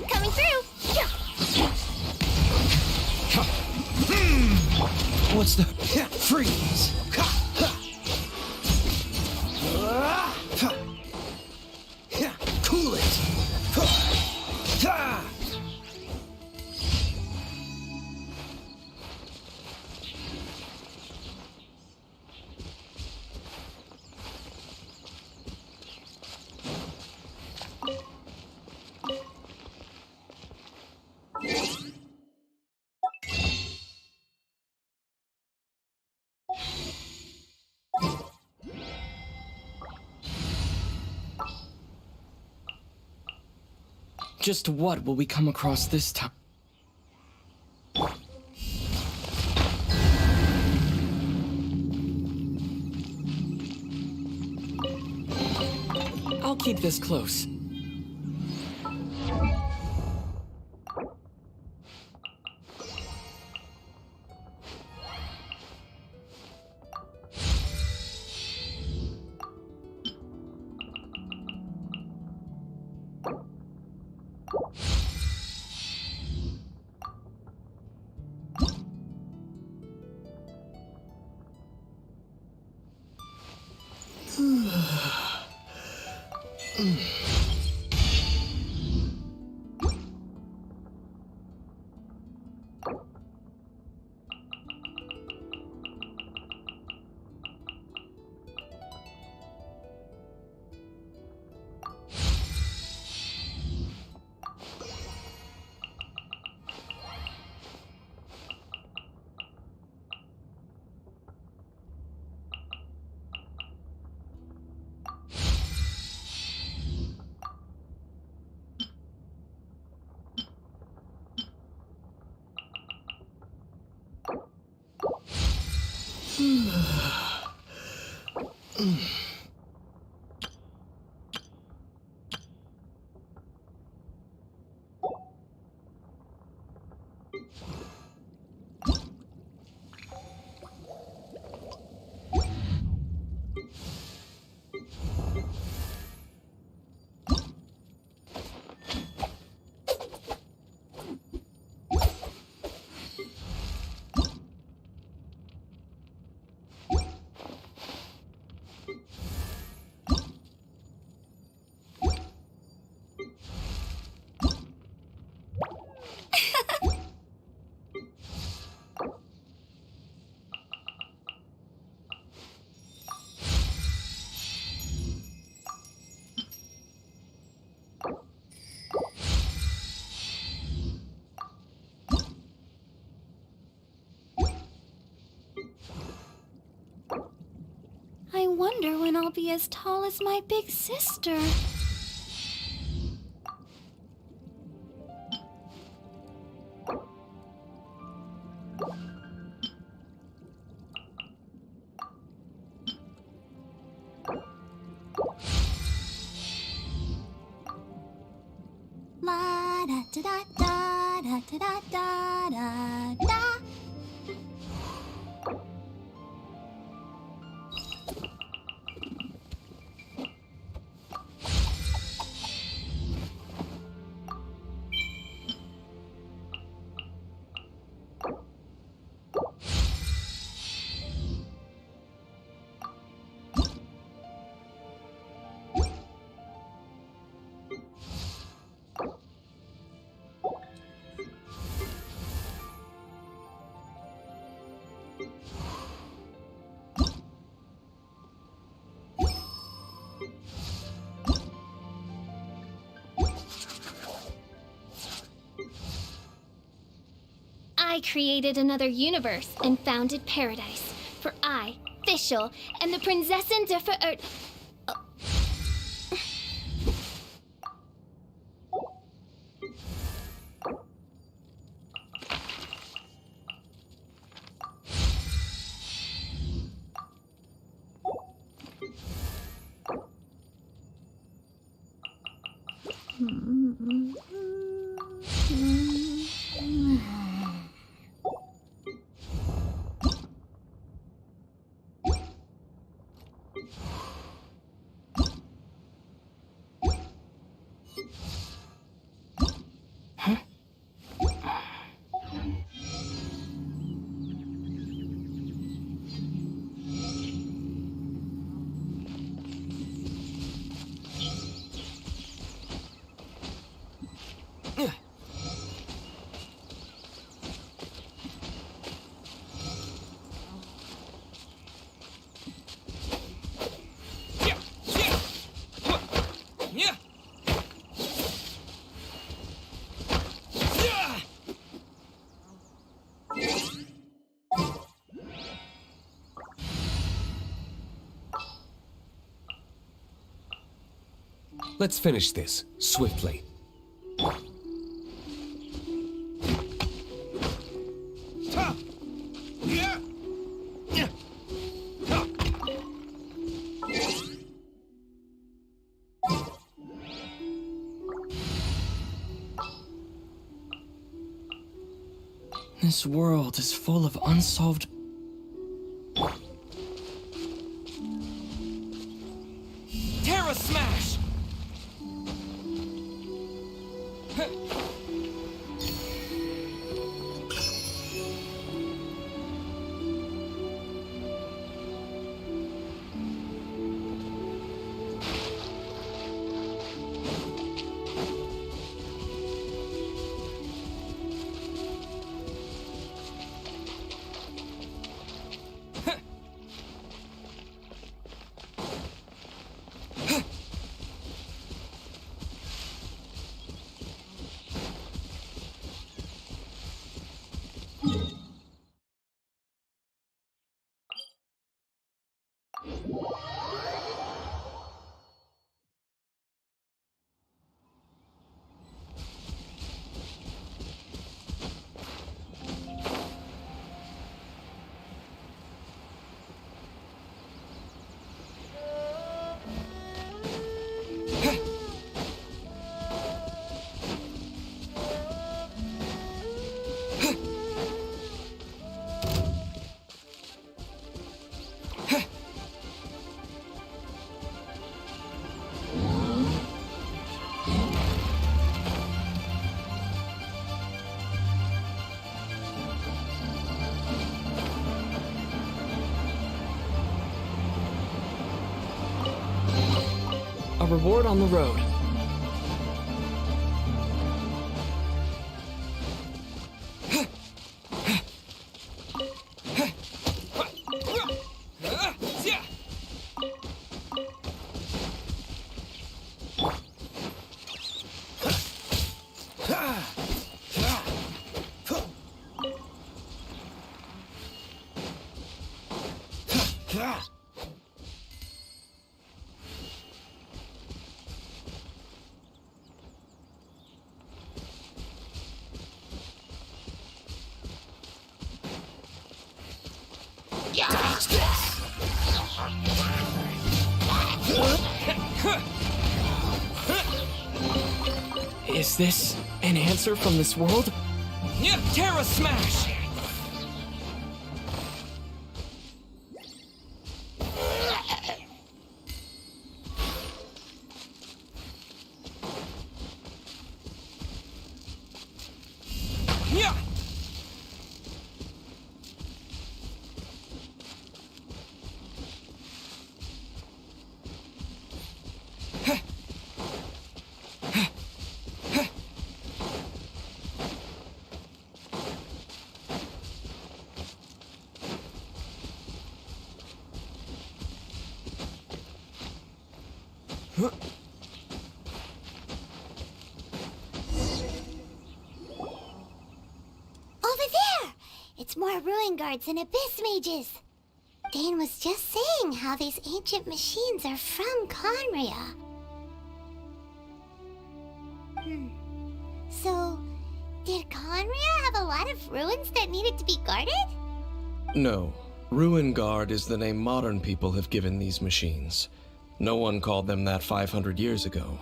Coming through! What's the... Freeze! Cool it! Just what will we come across this time? I'll keep this close. I wonder when I'll be as tall as my big sister. La da da da da da da da da da. I created another universe and founded paradise. For I, Fischl, and the Prinzessin der Verirrt... Let's finish this, swiftly. This world is full of unsolved... Terra Smash! A reward on the road. Is this an answer from this world? Terra Smash! It's more ruin guards and abyss mages. Dane was just saying how these ancient machines are from Conria. So, did Conria have a lot of ruins that needed to be guarded? No. Ruin Guard is the name modern people have given these machines. No one called them that 500 years ago.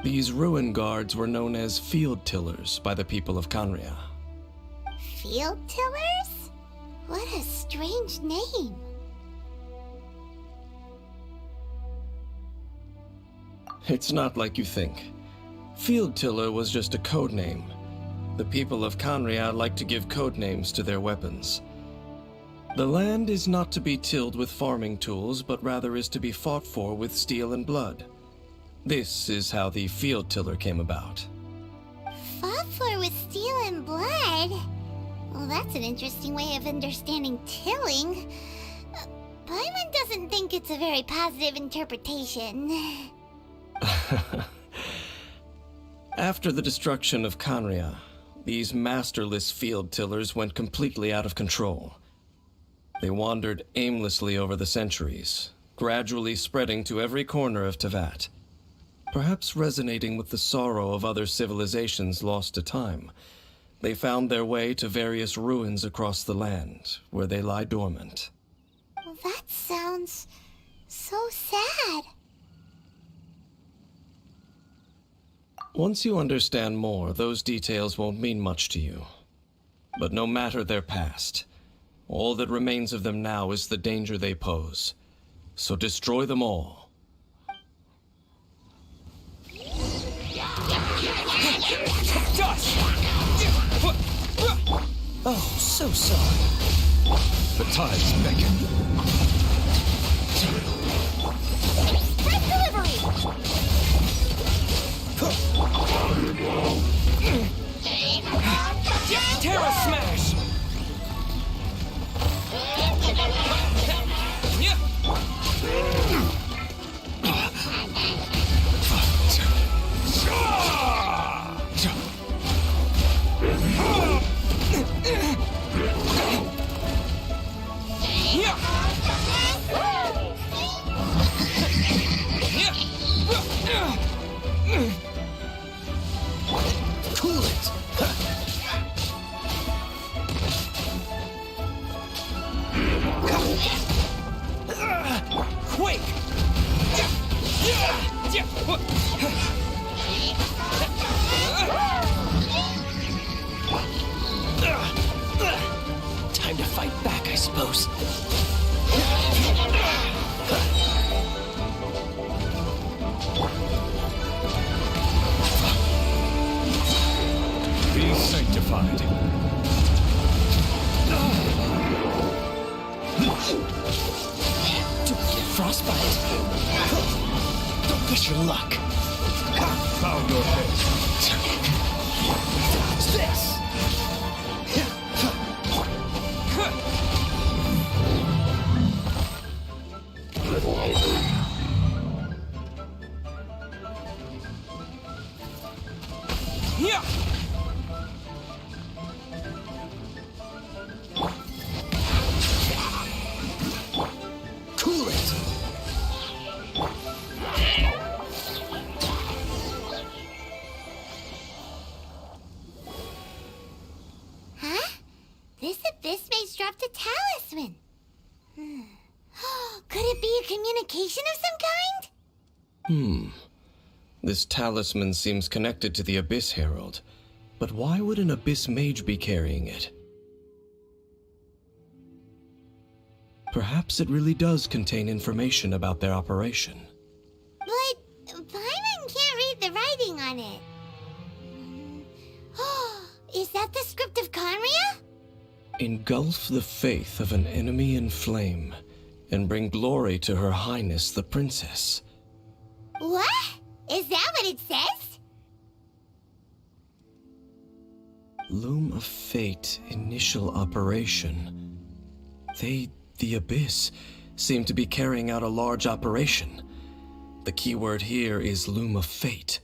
These Ruin Guards were known as Field Tillers by the people of Conria. Field Tillers? What a strange name. It's not like you think. Field Tiller was just a code name. The people of Conria like to give code names to their weapons. The land is not to be tilled with farming tools, but rather is to be fought for with steel and blood. This is how the Field Tiller came about. Fought for with steel and blood? Well, that's an interesting way of understanding tilling. Paimon doesn't think it's a very positive interpretation. After the destruction of Conria, these masterless field tillers went completely out of control. They wandered aimlessly over the centuries, gradually spreading to every corner of Tevat. Perhaps resonating with the sorrow of other civilizations lost to time, they found their way to various ruins across the land, where they lie dormant. Well, that sounds so sad. Once you understand more, those details won't mean much to you. But no matter their past, all that remains of them now is the danger they pose. So destroy them all. Dust! Oh, so sorry. The tides beckon. Red delivery! Terra smash! Cool it! Quake! Time to fight back, I suppose. Be sanctified. Don't get frostbite. Don't push your luck. Bow your head. Dodge this. Yeah! Cool it. Huh? This abyss maze dropped a talisman. Could it be a communication of some kind? This talisman seems connected to the Abyss Herald. But why would an Abyss Mage be carrying it? Perhaps it really does contain information about their operation. But Paimon can't read the writing on it. Is that the script of Conria? Engulf the faith of an enemy in flame, and bring glory to Her Highness the Princess. What? Is that what it says? Loom of Fate, initial operation. They, the Abyss, seem to be carrying out a large operation. The keyword here is Loom of Fate.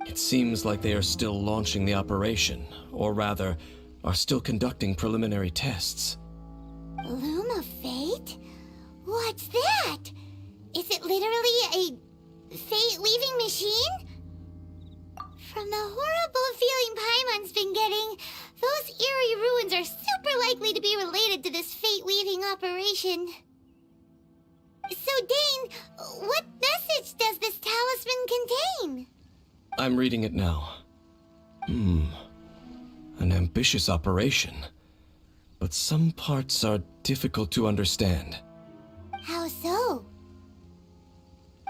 It seems like they are still launching the operation, or rather, are still conducting preliminary tests. Loom of Fate? What's that? Is it literally a fate-weaving machine? From the horrible feeling Paimon's been getting, those eerie ruins are super likely to be related to this fate-weaving operation. So, Dane, what message does this talisman contain? I'm reading it now. An ambitious operation. But some parts are difficult to understand. How so?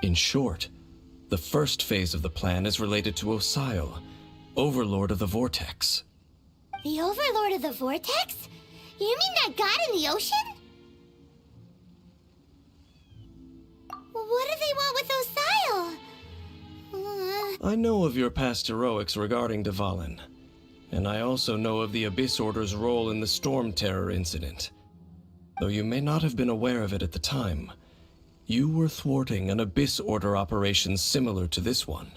In short, the first phase of the plan is related to Osile, Overlord of the Vortex. The Overlord of the Vortex? You mean that god in the ocean? What do they want with Osile? I know of your past heroics regarding Dvalin, and I also know of the Abyss Order's role in the Storm Terror incident. Though you may not have been aware of it at the time, you were thwarting an Abyss Order operation similar to this one.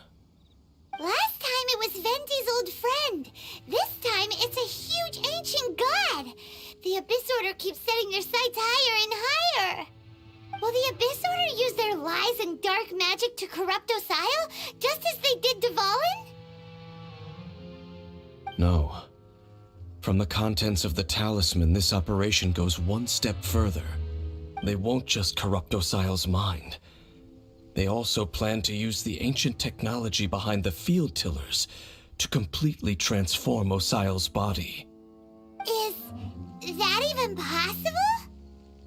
Last time it was Venti's old friend. This time it's a huge ancient god. The Abyss Order keeps setting their sights higher and higher. Will the Abyss Order use their lies and dark magic to corrupt Osile, just as they did Dvalin? No. From the contents of the talisman, this operation goes one step further. They won't just corrupt Osile's mind. They also plan to use the ancient technology behind the field tillers to completely transform Osial's body. Is that even possible?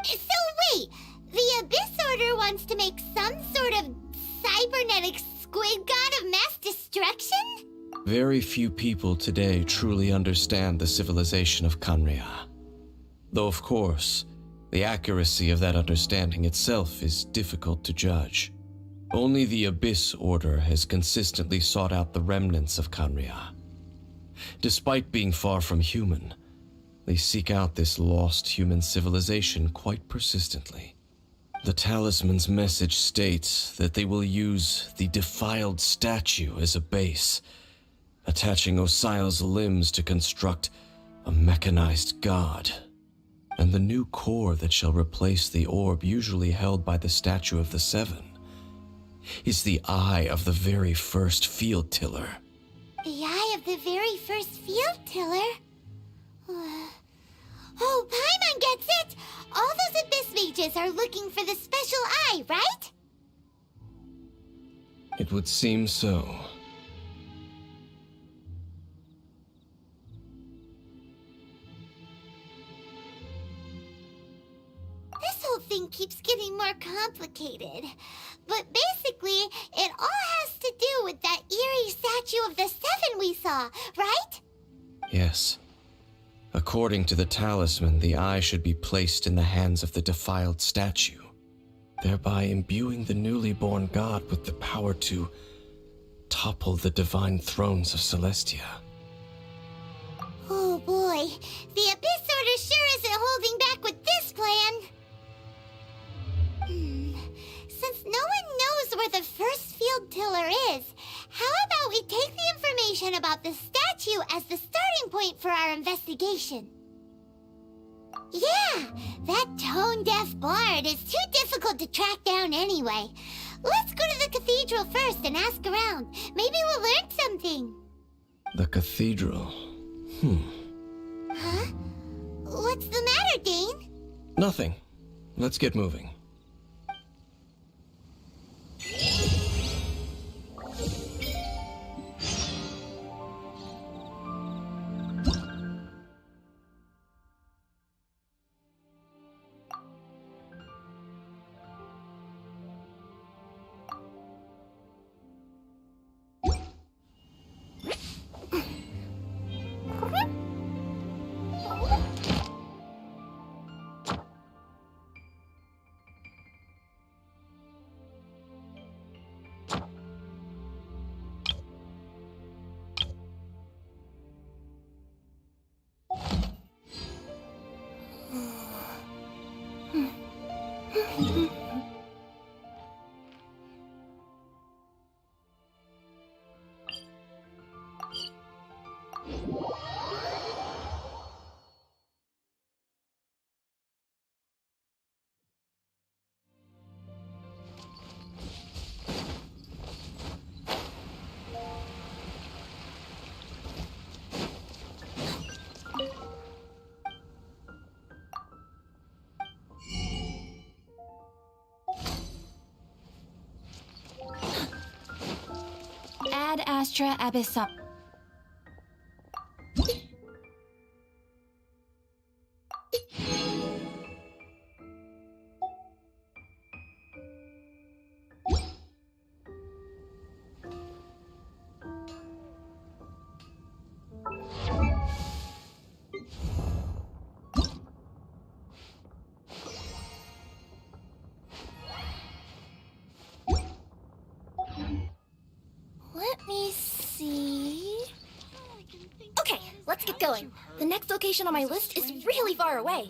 So wait, the Abyss Order wants to make some sort of cybernetic squid god of mass destruction? Very few people today truly understand the civilization of Kanria. Though, of course, the accuracy of that understanding itself is difficult to judge. Only the Abyss Order has consistently sought out the remnants of Kanria. Despite being far from human, they seek out this lost human civilization quite persistently. The talisman's message states that they will use the defiled statue as a base, attaching Osial's limbs to construct a mechanized god. And the new core that shall replace the orb usually held by the Statue of the Seven is the eye of the very first field tiller. The eye of the very first field tiller? Oh, Paimon gets it! All those Abyss mages are looking for the special eye, right? It would seem so. This whole thing keeps getting more complicated. But basically, it all has to do with that eerie Statue of the Seven we saw, right? Yes. According to the talisman, the eye should be placed in the hands of the defiled statue, thereby imbuing the newly born god with the power to topple the divine thrones of Celestia. Oh boy, the Abyss Order sure isn't holding back with this plan. Since no one knows where the first field tiller is, how about we take the information about the statue as the starting point for our investigation? Yeah, that tone-deaf bard is too difficult to track down anyway. Let's go to the cathedral first and ask around. Maybe we'll learn something. The cathedral. Huh? What's the matter, Dane? Nothing. Let's get moving. Ad Astra Abyssal. Let me see. Okay, let's get going. The next location on my list is really far away.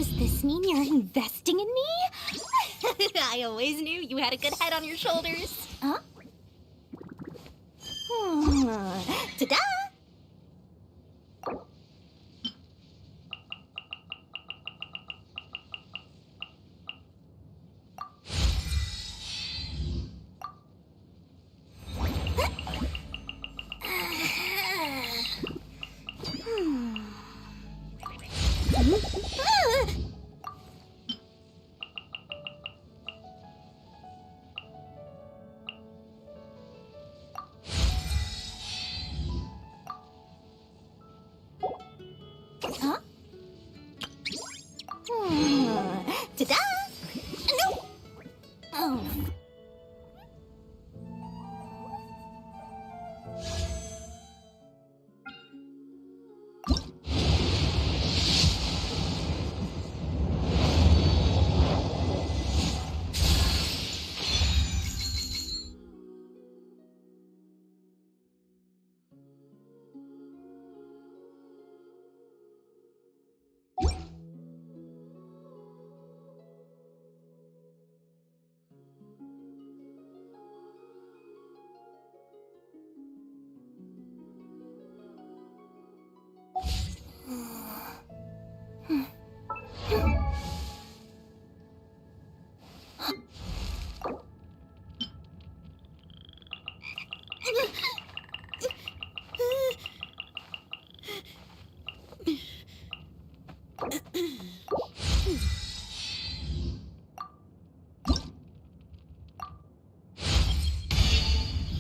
Does this mean you're investing in me? I always knew you had a good head on your shoulders. Huh? Ta-da! Huh? Ta-da! No! Oh.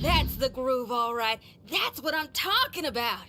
That's the groove, all right. That's what I'm talking about.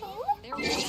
Oh?